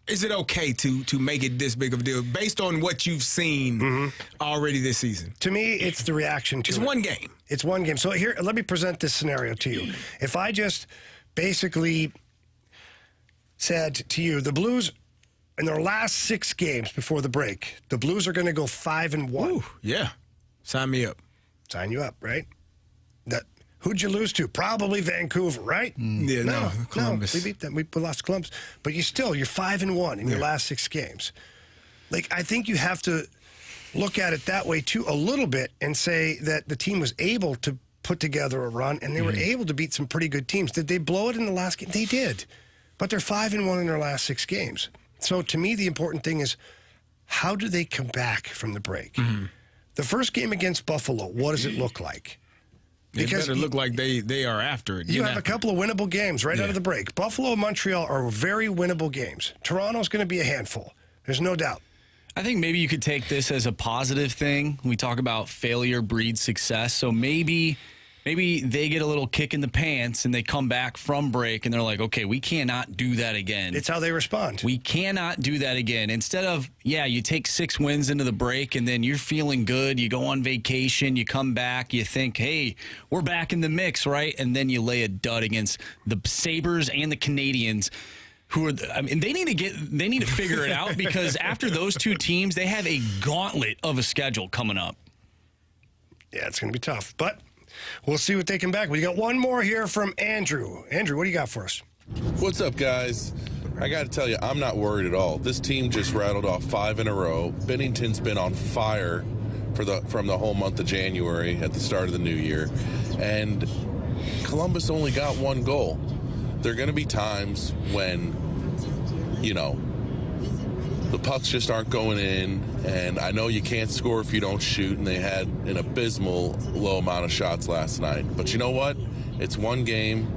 Is it okay to make it this big of a deal based on what you've seen already this season?
To me, it's the reaction to it.
It's one game.
It's one game. So here, let me present this scenario to you. If I just basically said to you, the Blues, in their last 6 games before the break, the Blues are going to go 5-1.
Ooh, yeah. Sign me up.
Sign you up, right? Who'd you lose to? Probably Vancouver, right?
Yeah, no, Columbus.
We beat them. We lost Columbus. But you're 5-1 in your last 6 games. Like, I think you have to look at it that way, too, a little bit, and say that the team was able to put together a run, and they were able to beat some pretty good teams. Did they blow it in the last game? They did. But they're 5-1 in their last 6 games. So, to me, the important thing is, how do they come back from the break? The first game against Buffalo, what does it look like?
Because it better look like they are after it.
You have a couple of winnable games right out of the break. Buffalo and Montreal are very winnable games. Toronto's going to be a handful. There's no doubt.
I think maybe you could take this as a positive thing. We talk about failure breeds success. So maybe they get a little kick in the pants and they come back from break and they're like, okay, we cannot do that again.
It's how they respond.
We cannot do that again. Instead of, you take 6 wins into the break and then you're feeling good. You go on vacation, you come back, you think, hey, we're back in the mix, right? And then you lay a dud against the Sabres and the Canadians. They need to figure it out, because after those 2 teams, they have a gauntlet of a schedule coming up.
Yeah, it's going to be tough, but we'll see what they come back. We got one more here from Andrew. Andrew, what do you got for us?
What's up, guys? I got to tell you, I'm not worried at all. This team just rattled off 5 in a row. Binnington's been on fire from the whole month of January at the start of the new year, and Columbus only got 1 goal. There are going to be times when, the pucks just aren't going in, and I know you can't score if you don't shoot, and they had an abysmal low amount of shots last night. But you know what? It's 1 game.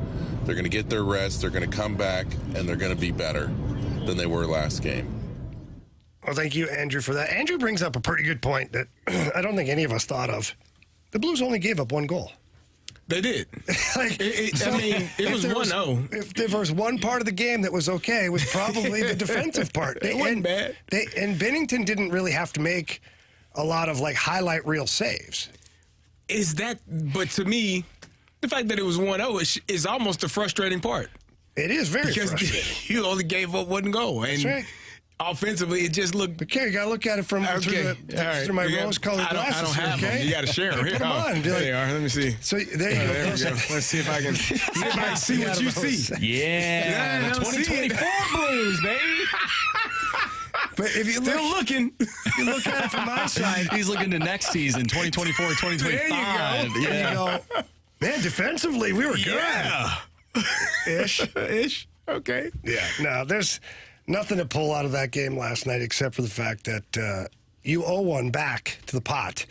They're going to get their rest. They're going to come back, and they're going to be better than they were last game.
Well, thank you, Andrew, for that. Andrew brings up a pretty good point that I don't think any of us thought of. The Blues only gave up 1 goal.
They did. It was 1-0.
If there was one part of the game that was okay, it was probably the defensive part.
It wasn't bad.
And Binnington didn't really have to make a lot of, highlight reel saves.
But to me, the fact that it was 1-0 is almost the frustrating part.
It is very frustrating.
Because you only gave up 1 goal.
That's right.
Offensively, it just looked.
But Carey, you got to look at it from through my rose-colored glasses.
I don't have them. You got to share them.
Put them on.
There they are. Let me see.
So there you go.
Let's see if I can see what you see.
Yeah, 2024 Blues, baby.
But if you
Still looking.
You look at it from my side.
He's looking to next season, 2024, 2025.
There you go. Man, defensively, we were good.
Yeah.
Ish.
Ish. Okay.
Yeah. No, there's nothing to pull out of that game last night except for the fact that you owe one back to the pot.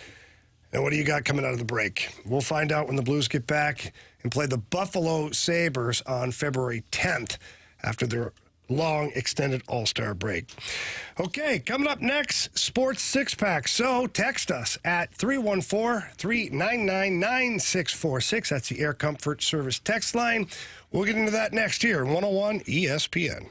And what do you got coming out of the break? We'll find out when the Blues get back and play the Buffalo Sabres on February 10th after their long extended All-Star break. Okay, coming up next, Sports Six-Pack. So text us at 314-399-9646. That's the Air Comfort Service text line. We'll get into that next year in 101 ESPN.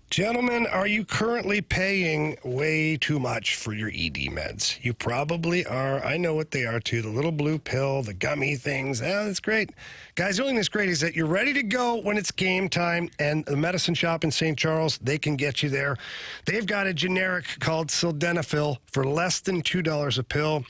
Gentlemen, are you currently paying way too much for your ED meds? You probably are. I know what they are, too. The little blue pill, the gummy things. That's great. Guys, the only thing that's great is that you're ready to go when it's game time, and the medicine shop in St. Charles, they can get you there. They've got a generic called Sildenafil for less than $2 a pill.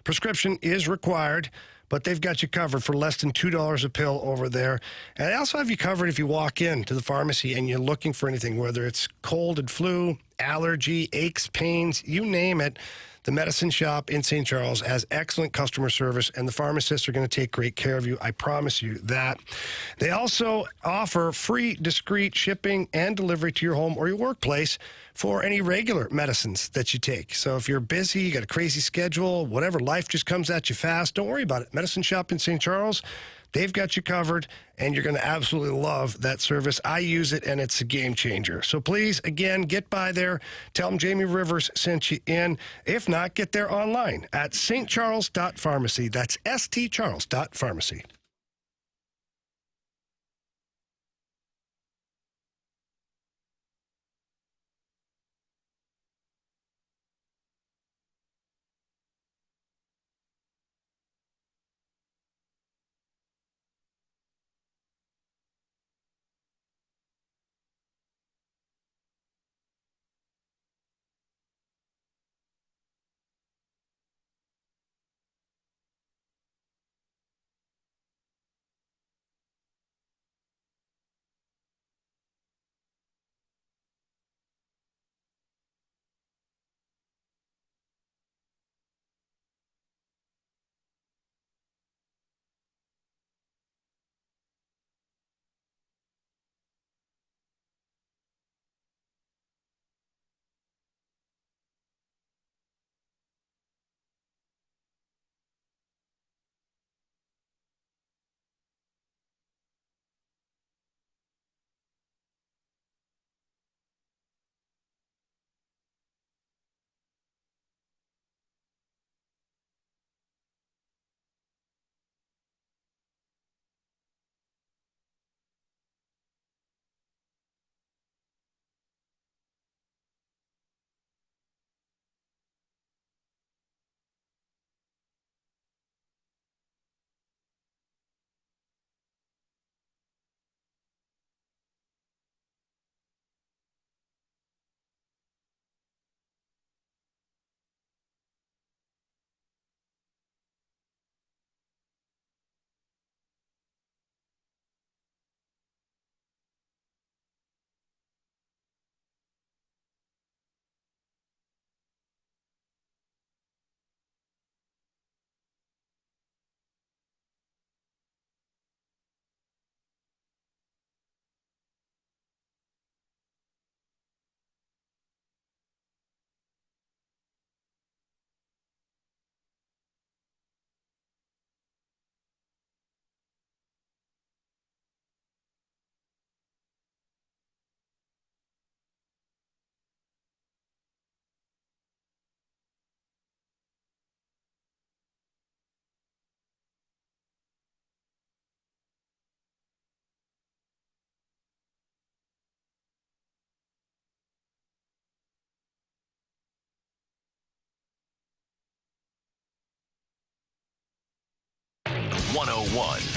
Prescription is required, but they've got you covered for less than $2 a pill over there. And they also have you covered if you walk into the pharmacy and you're looking for anything, whether it's cold and flu, allergy, aches, pains, you name it. The medicine shop in St. Charles has excellent customer service, and the pharmacists are going to take great care of you. I promise you that. They also offer free, discreet shipping and delivery to your home or your workplace for any regular medicines that you take. So if you're busy, you got a crazy schedule, whatever, life just comes at you fast, don't worry about it. Medicine shop in St. Charles, they've got you covered, and you're going to absolutely love that service. I use it, and it's a game changer. So please, again, get by there. Tell them Jamie Rivers sent you in. If not, get there online at stcharles.pharmacy. That's stcharles.pharmacy.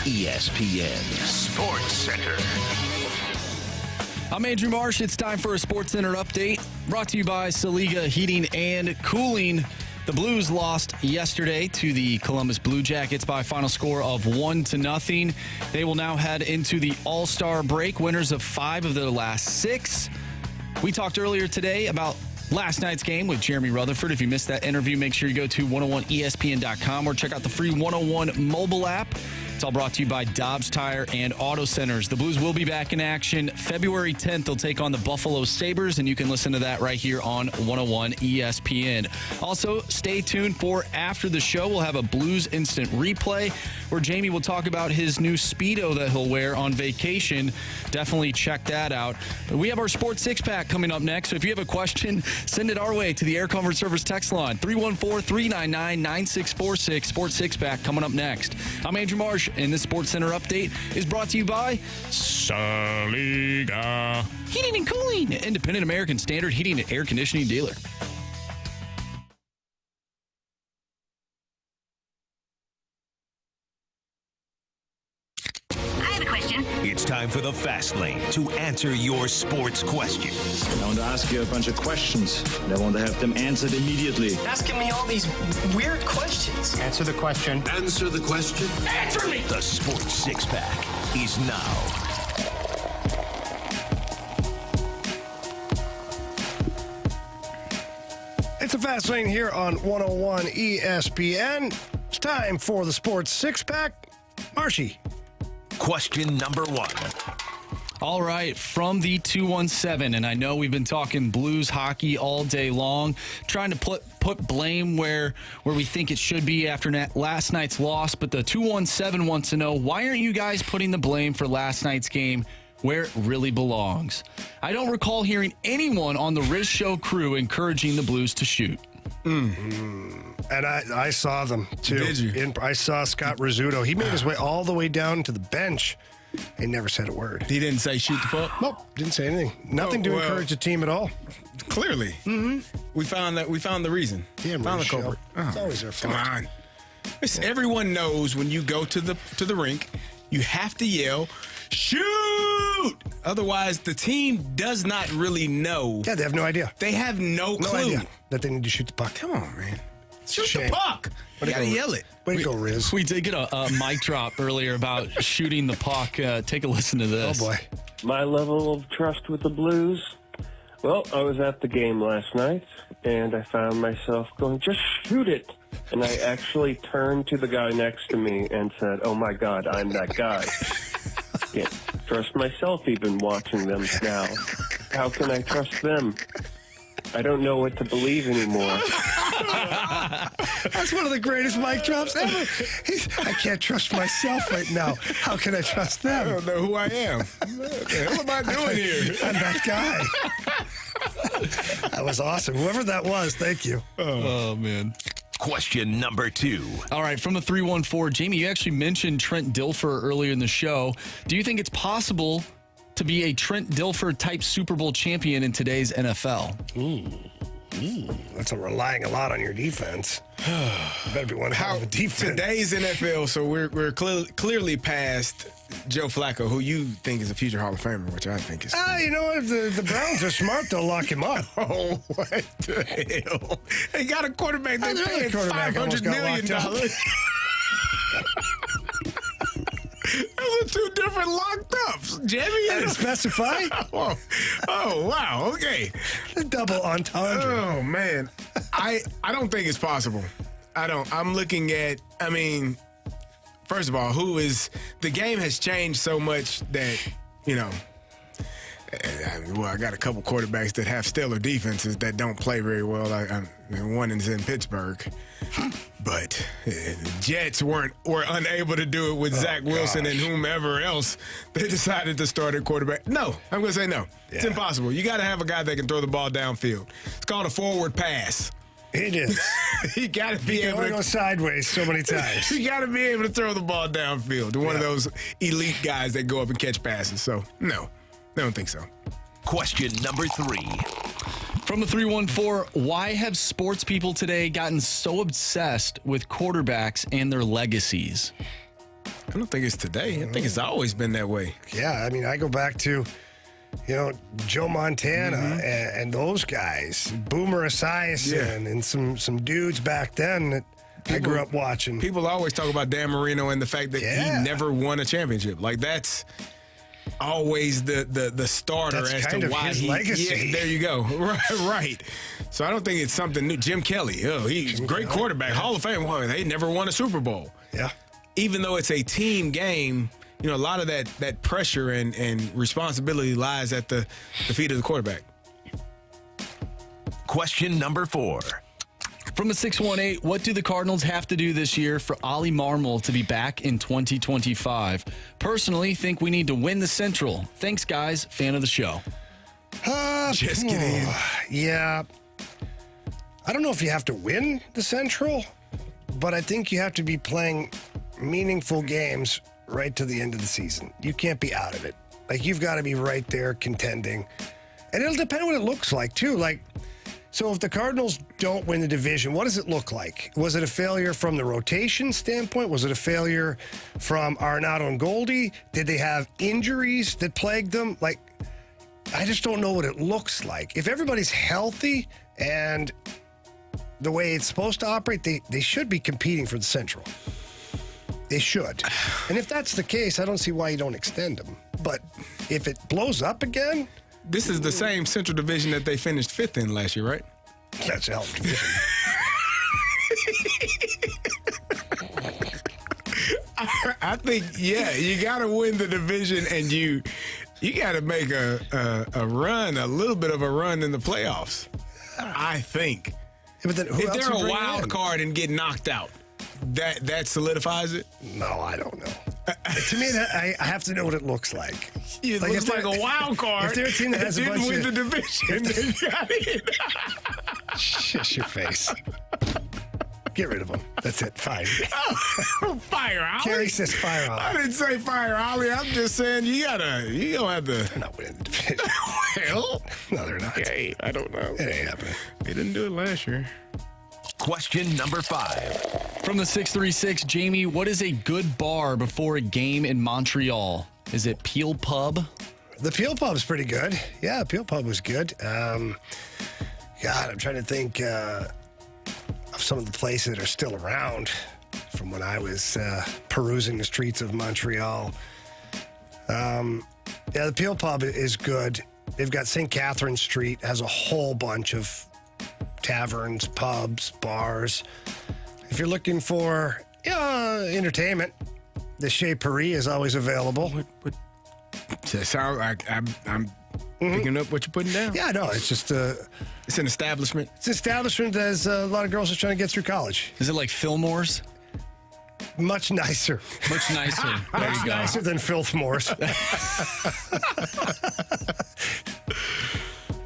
ESPN Sports Center.
I'm Andrew Marsh. It's time for a Sports Center update brought to you by Saliga Heating and Cooling. The Blues lost yesterday to the Columbus Blue Jackets by a final score of 1-0. They will now head into the All-Star break, winners of 5 of their last 6. We talked earlier today about last night's game with Jeremy Rutherford. If you missed that interview, make sure you go to 101ESPN.com or check out the free 101 mobile app. It's all brought to you by Dobbs Tire and Auto Centers. The Blues will be back in action February 10th. They'll take on the Buffalo Sabres, and you can listen to that right here on 101 ESPN. Also, stay tuned for after the show. We'll have a Blues Instant Replay where Jamie will talk about his new Speedo that he'll wear on vacation. Definitely check that out. We have our Sports Six-Pack coming up next, so if you have a question, send it our way to the Air Comfort Service text line, 314-399-9646. Sports Six-Pack coming up next. I'm Andrew Marsh, and this Sports Center update is brought to you by Saliga Heating and Cooling, independent American Standard heating and air conditioning dealer.
It's time for the Fast Lane to answer your sports questions.
I want to ask you a bunch of questions, and I want to have them answered immediately.
Asking me all these weird questions.
Answer the question. Answer the question.
Answer me!
The Sports Six-Pack is now.
It's a Fast Lane here on 101 ESPN. It's time for the Sports Six-Pack. Marshy.
Question number 1.
All right, from the 217, and I know we've been talking Blues hockey all day long, trying to put blame where we think it should be after last night's loss, but the 217 wants to know, why aren't you guys putting the blame for last night's game where it really belongs? I don't recall hearing anyone on the Riz Show crew encouraging the Blues to shoot.
And I saw them, too.
Did you?
I saw Scott Rizzuto. He made his way all the way down to the bench. He never said a word.
He didn't say shoot the puck?
Nope, didn't say anything. Nothing to encourage the team at all.
Clearly. Mm-hmm. We found the reason.
Damn,
found the culprit.
It's always their fault.
Come on. Listen, everyone knows when you go to the rink, you have to yell, shoot! Otherwise, the team does not really know.
Yeah, they have no idea.
They have no clue
idea that they need to shoot the puck.
Come on, man. Shoot the puck. You gotta yell it.
Way to go, Riz.
We did get a mic drop earlier about shooting the puck. Take a listen to this.
Oh, boy.
My level of trust with the Blues. Well, I was at the game last night, and I found myself going, just shoot it. And I actually turned to the guy next to me and said, oh, my God, I'm that guy. Can't trust myself even watching them now. How can I trust them? I don't know what to believe anymore.
That's one of the greatest mic drops ever. I can't trust myself right now. How can I trust them?
I don't know who I am. What the hell am I doing here?
I'm that guy. That was awesome. Whoever that was, thank you.
Oh man.
Question number 2.
All right, from the 314, Jamie, you actually mentioned Trent Dilfer earlier in the show. Do you think it's possible to be a Trent Dilfer type Super Bowl champion in today's NFL?
That's relying a lot on your defense. You better be one hell of a defense.
Today's NFL, so we're clearly past Joe Flacco, who you think is a future Hall of Famer, which I think is.
You know what? The Browns are smart. They'll lock him up.
Oh, what the hell? They got a quarterback that paid $500 million. Those are 2 different locked ups, Jamie.
Did it specify?
Oh, wow. Okay.
Double entendre.
Oh, man. I don't think it's possible. I don't. I'm looking at, first of all, the game has changed so much that, I got a couple quarterbacks that have stellar defenses that don't play very well. One is in Pittsburgh. But the Jets were unable to do it with Zach Wilson and whomever else they decided to start at quarterback. No, I'm going to say no. Yeah. It's impossible. You got to have a guy that can throw the ball downfield. It's called a forward pass.
It is.
You got to be able to
go sideways so many times.
You got to be able to throw the ball downfield to one of those elite guys that go up and catch passes. So, no, I don't think so.
Question number 3.
From the 314, why have sports people today gotten so obsessed with quarterbacks and their legacies?
I don't think it's today. I think it's always been that way.
Yeah, I go back to Joe Montana and those guys, Boomer Esiason and some dudes back then that I grew up watching.
People always talk about Dan Marino and the fact that he never won a championship. Like, that's always the starter
That's
as
kind
to
of
why
his legacy.
Yeah, there you go. Right. So I don't think it's something new. Jim Kelly, he's a great quarterback, Hall of Fame. Well, they never won a Super Bowl.
Yeah.
Even though it's a team game, a lot of that pressure and responsibility lies at the feet of the quarterback.
Question number 4.
From the 618, what do the Cardinals have to do this year for Ollie Marmol to be back in 2025? Personally, think we need to win the Central. Thanks, guys. Fan of the show.
Just get in.
Yeah. I don't know if you have to win the Central, but I think you have to be playing meaningful games right to the end of the season. You can't be out of it. Like, you've got to be right there contending. And it'll depend on what it looks like, too. So if the Cardinals don't win the division, what does it look like? Was it a failure from the rotation standpoint? Was it a failure from Arenado and Goldie? Did they have injuries that plagued them? I just don't know what it looks like. If everybody's healthy and the way it's supposed to operate, they should be competing for the Central. They should. And if that's the case, I don't see why you don't extend them. But if it blows up again...
This is the same Central Division that they finished 5th in last year, right?
That's a hell of a division.
I think, you got to win the division, and you got to make a run, a little bit of a run in the playoffs. I think. Yeah,
but then
if they're a wild card and get knocked out, that solidifies it?
No, I don't know. To me, I have to know what it looks like.
It looks like a wild card.
If they're a team that has a bunch
win
of...
the division, they got it.
Shush your face. Get rid of them. That's it. Fine.
Fire Ollie.
Carey says fire Ollie.
I didn't say fire Ollie. I'm just saying you don't have to.
They're not winning the division.
Well,
no, they're not.
Okay, I don't know.
It ain't happening.
They didn't do it last year.
Question number 5.
From the 636, Jamie, what is a good bar before a game in Montreal? Is it Peel Pub?
The Peel Pub's pretty good. Yeah, Peel Pub was good. God, I'm trying to think of some of the places that are still around from when I was perusing the streets of Montreal. The Peel Pub is good. They've got St. Catherine Street, has a whole bunch of taverns, pubs, bars. If you're looking for entertainment, the Chez Paris is always available.
It sounds like I'm picking up what you're putting down.
Yeah, no, it's just
it's an establishment.
It's an establishment that has a lot of girls are trying to get through college.
Is it like Fillmore's?
Much nicer.
Much nicer. There
Much
you go.
nicer than Filthmore's.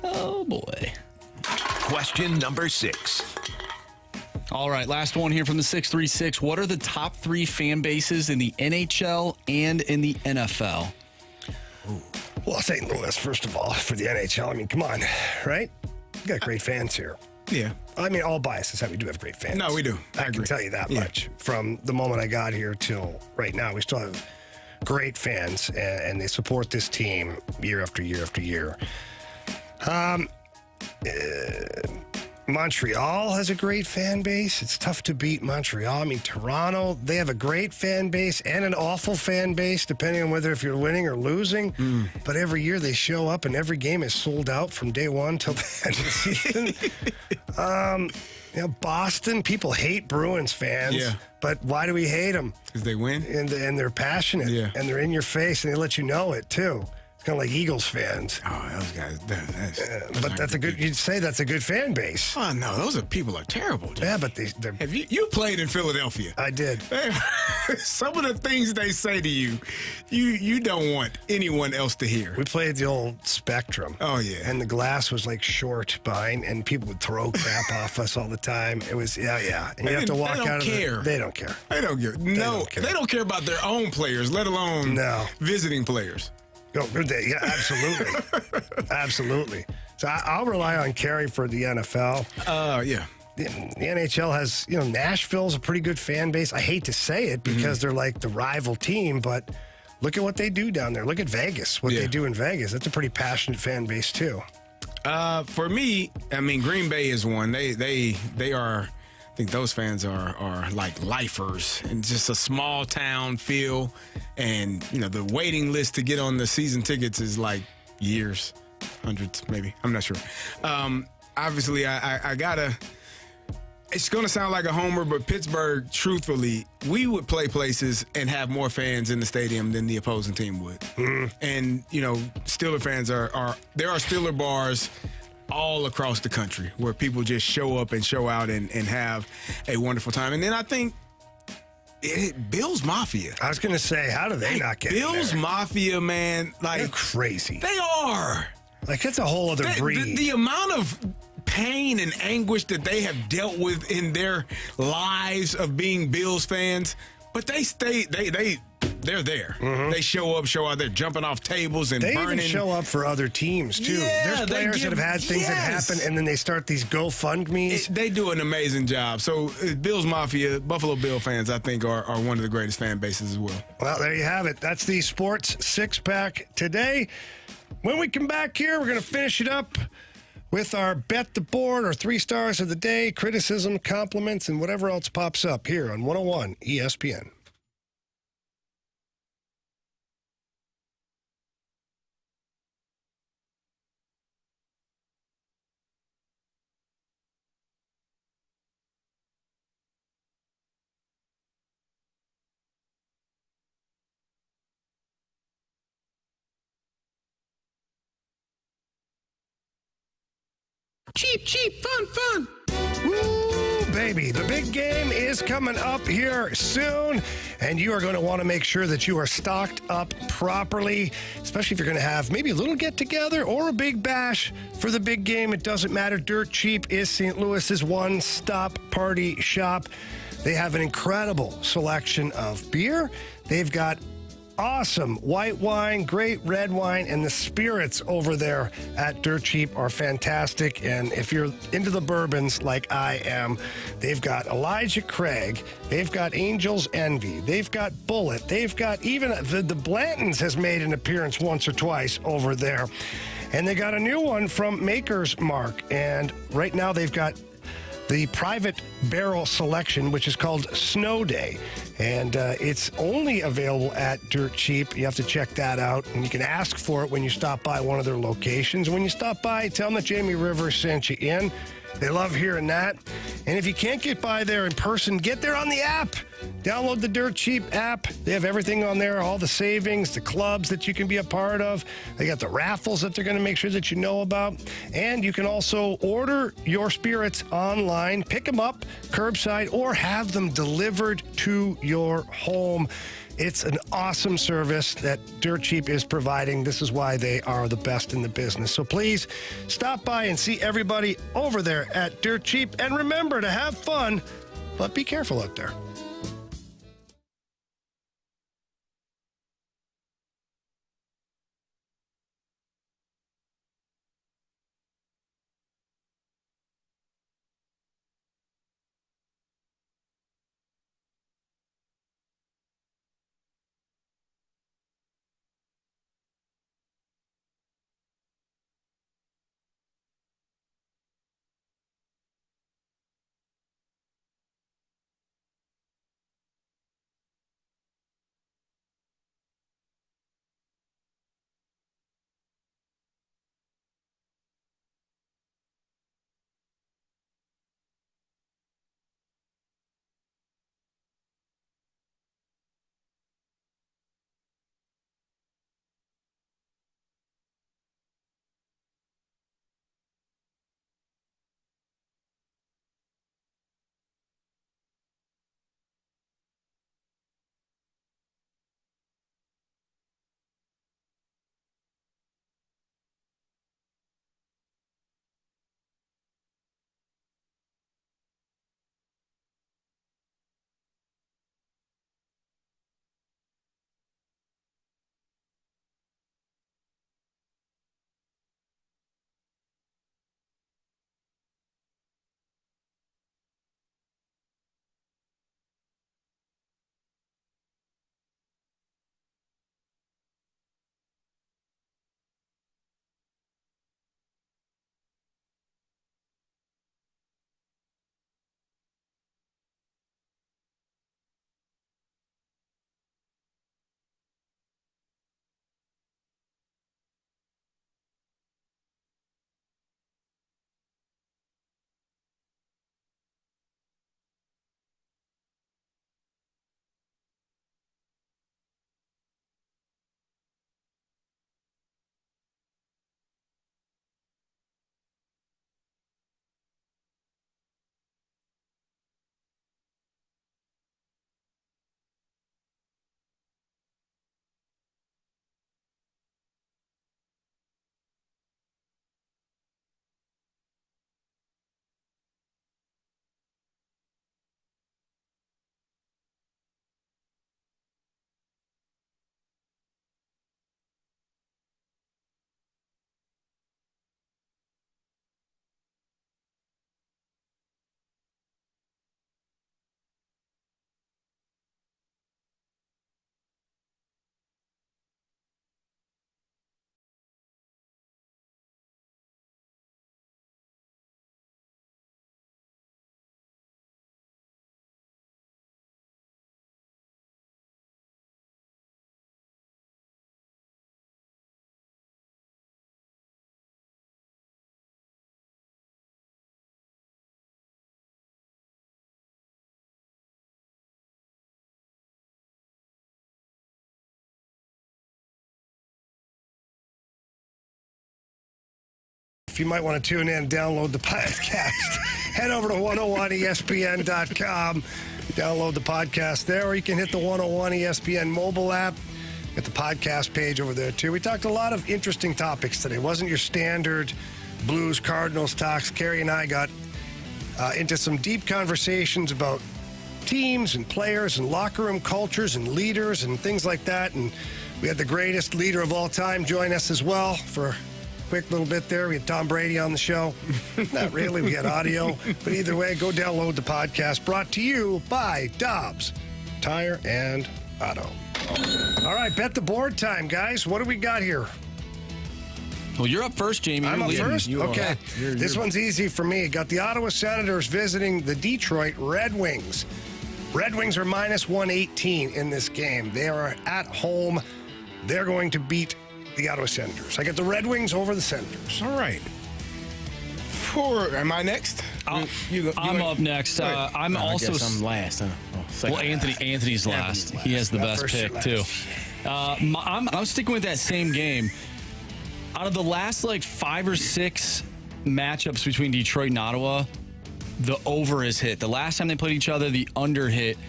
Oh, boy.
Question number 6.
All right, last one here from the 636. What are the top 3 fan bases in the NHL and in the NFL?
Well, St. Louis, first of all, for the NHL. I mean, come on, right? You got great fans here.
Yeah.
I mean, all bias aside, we do have great fans.
No, we do.
I can tell you that much. From the moment I got here till right now, we still have great fans, and they support this team year after year after year. Montreal has a great fan base. It's tough to beat Montreal. I mean, Toronto, they have a great fan base and an awful fan base, depending on whether if you're winning or losing. But every year they show up, and every game is sold out from day one till the end of the season. Boston, people hate Bruins fans.
Yeah.
But why do we hate them?
Because they win?
And they're passionate.
Yeah.
And they're in your face, and they let you know it, too. Kind of like Eagles fans.
Oh, those guys.
But that's a good. You'd say that's a good fan base.
Oh no, those people are terrible. Dude.
Yeah, but they're.
Have you played in Philadelphia?
I did.
Some of the things they say to you, you don't want anyone else to hear.
We played the old Spectrum.
Oh yeah,
and the glass was like short behind, and people would throw crap off us all the time. It was yeah, and you have to walk out of
care.
They don't care.
They don't care. They don't care about their own players, let alone visiting players.
Yeah, absolutely. Absolutely. So I'll rely on Carey for the NFL.
Yeah.
The NHL has, Nashville's a pretty good fan base. I hate to say it because they're like the rival team, but look at what they do down there. Look at Vegas, what they do in Vegas. That's a pretty passionate fan base, too.
For me, I mean, Green Bay is one. They are, I think those fans are like lifers, and just a small town feel. And, you know, the waiting list to get on the season tickets is like years, hundreds maybe. I'm not sure. Obviously, I gotta, it's going to sound like a homer, but Pittsburgh, truthfully, we would play places and have more fans in the stadium than the opposing team would. And, you know, Steeler fans there are Steeler bars all across the country where people just show up and show out and have a wonderful time. And then I think Bills Mafia.
I was going to say, how do they not get
Bills
there?
Mafia, man. Like,
they're crazy.
They are.
Like, it's a whole other breed.
The amount of pain and anguish that they have dealt with in their lives of being Bills fans, but they're there. They show up, show out. They're jumping off tables and burning.
They even show up for other teams, too. There's players that have had things that happen, and then they start these GoFundMes.
They do an amazing job. So Bills Mafia, Buffalo Bill fans, I think, are one of the greatest fan bases as well.
Well, there you have it. That's the Sports Six-Pack today. When we come back here, we're going to finish it up with our Bet the Board, our 3 stars of the day, criticism, compliments, and whatever else pops up here on 101 ESPN.
Cheap, fun.
Woo, baby. The big game is coming up here soon, and you are going to want to make sure that you are stocked up properly, especially if you're going to have maybe a little get-together or a big bash for the big game. It doesn't matter. Dirt Cheap is St. Louis's one-stop party shop. They have an incredible selection of beer. They've got awesome white wine, great red wine, and the spirits over there at Dirt Cheap are fantastic. And if you're into the bourbons like I am, they've got Elijah Craig, they've got Angel's Envy, they've got Bullet, they've got even the Blantons has made an appearance once or twice over there. And they got a new one from Maker's Mark. And right now they've got the private barrel selection, which is called Snow Day. And it's only available at Dirt Cheap. You have to check that out. And you can ask for it when you stop by one of their locations. When you stop by, tell them that Jamie Rivers sent you in. They love hearing that. And if you can't get by there in person, get there on the app. Download the Dirt Cheap app. They have everything on there, all the savings, the clubs that you can be a part of. They got the raffles that they're going to make sure that you know about. And you can also order your spirits online, pick them up curbside, or have them delivered to your home. It's an awesome service that Dirt Cheap is providing. This is why they are the best in the business. So please stop by and see everybody over there at Dirt Cheap. And remember to have fun, but be careful out there. if you might want to tune in and download the podcast, head over to 101ESPN.com. Download the podcast there, or you can hit the 101 ESPN mobile app. Get the podcast page over there, too. We talked a lot of interesting topics today. It wasn't your standard Blues Cardinals talks. Carey and I got into some deep conversations about teams and players and locker room cultures and leaders and things like that. And we had the greatest leader of all time join us as well for a quick little bit there. We had Tom Brady on the show. Not really. We had audio. But either way, go download the podcast, brought to you by Dobbs Tire and Auto. All right, bet the board time, guys. What do we got here?
Well, you're up first, Jamie.
I'm up first? Okay. This one's easy for me. Got the Ottawa Senators visiting the Detroit Red Wings. Red Wings are minus 118 in this game. They are at home. They're going to beat the Ottawa Senators. I got the Red Wings over the Senators.
All right. Am I next?
I'm up next. I'm also.
I guess I'm last, huh?
Well, Anthony's last. He has the best pick, too. I'm sticking with that same game. Out of the last, 5 or 6 matchups between Detroit and Ottawa, the over is hit. The last time they played each other, the under hit.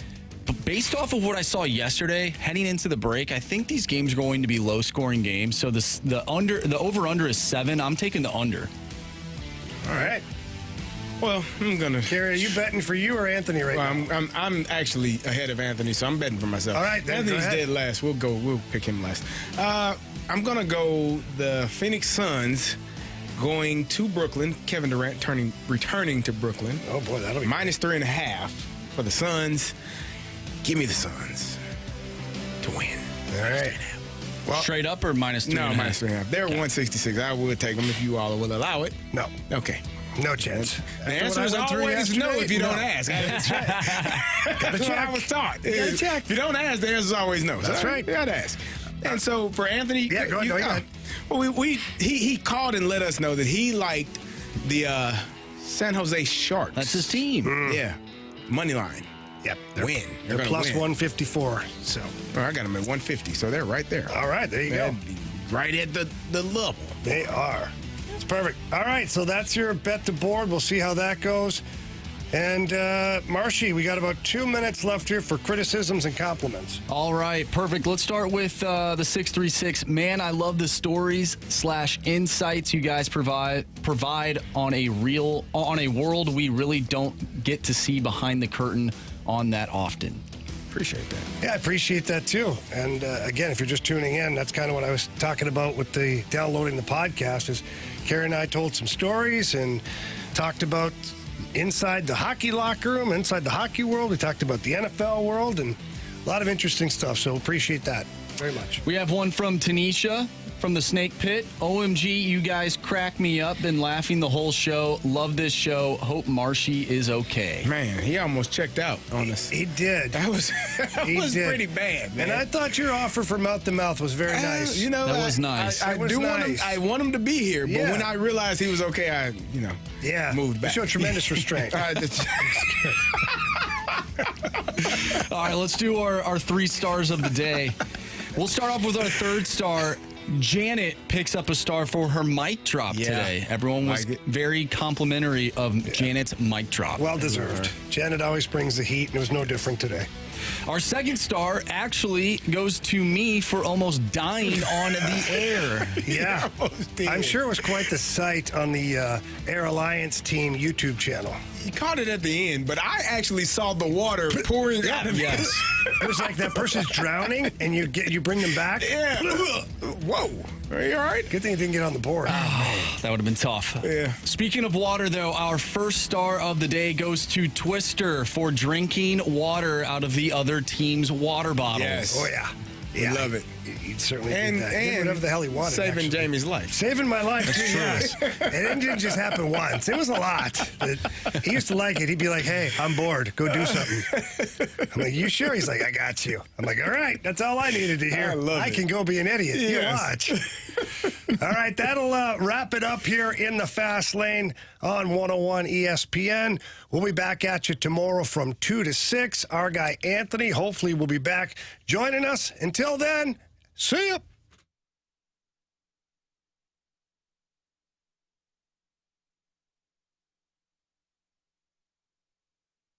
But based off of what I saw yesterday, heading into the break, I think these games are going to be low-scoring games. So the over-under is 7. I'm taking the under.
All right.
Well, I'm gonna.
Carey, are you betting for you or Anthony right now?
I'm actually ahead of Anthony, so I'm betting for myself.
All right, then,
Anthony's dead last. We'll pick him last. I'm gonna go the Phoenix Suns going to Brooklyn. Kevin Durant returning to Brooklyn.
Oh boy, that'll be
minus 3.5 for the Suns. Give me the Suns to win.
All right.
Well, straight up or minus 3.5?
No, minus 3.5. They're 166. I would take them if you all will allow it.
No.
Okay.
No chance.
The answer is always no if you don't ask. That's what I was taught. If you don't ask, the answer is always no.
That's right.
You got to ask. And so for Anthony,
yeah, go ahead.
Well, he called and let us know that he liked the San Jose Sharks.
That's his team.
Yeah. Money line.
Yep.
They're
They're plus win. 154. So
I got them at 150. So they're right there.
All right, there you go.
Right at the level.
They are. It's perfect. All right, so that's your bet the board. We'll see how that goes. And Marshy, we got about 2 minutes left here for criticisms and compliments.
All right, perfect. Let's start with the 636. Man, I love the stories / insights you guys provide on a world we really don't get to see behind the curtain on that often.
Appreciate that.
Yeah, I appreciate that too. And again, if you're just tuning in, that's kind of what I was talking about with the downloading the podcast. Is Carey and I told some stories and talked about inside the hockey locker room, inside the hockey world. We talked about the NFL world and a lot of interesting stuff. So appreciate that very much.
We have one from Tanisha from the Snake Pit. OMG, you guys crack me up. Been laughing the whole show. Love this show. Hope Marshy is okay.
Man, he almost checked out on us.
He did.
That was pretty bad, man.
And I thought your offer for mouth to mouth was very nice.
You know,
that was nice.
I want him to be here, but when I realized he was okay, I moved back.
You showed tremendous restraint.
All right, let's do our 3 stars of the day. We'll start off with our 3rd star. Janet picks up a star for her mic drop today. Everyone was very complimentary of Janet's mic drop.
Well deserved. Janet always brings the heat, and it was no different today.
Our 2nd star actually goes to me for almost dying on the air.
Yeah. I'm sure it was quite the sight on the Air Alliance team YouTube channel.
He caught it at the end, but I actually saw the water pouring out of it.
It was like that person's drowning, and you bring them back.
Yeah. Whoa. Are you all right?
Good thing you didn't get on the board.
That would have been tough.
Yeah.
Speaking of water, though, our 1st star of the day goes to Twister for drinking water out of the other team's water bottles.
Yes.
Oh, yeah.
We love it.
He certainly did that. He did whatever the hell he wanted.
Saving Jamie's life.
Saving my life, too, yes. And it didn't just happen once. It was a lot. He used to like it. He'd be like, hey, I'm bored. Go do something. I'm like, you sure? He's like, I got you. I'm like, all right. That's all I needed to hear. I can go be an idiot. You watch. All right. That'll wrap it up here in the Fast Lane on 101 ESPN. We'll be back at you tomorrow from 2 to 6. Our guy, Anthony, hopefully will be back joining us. Until then, see ya.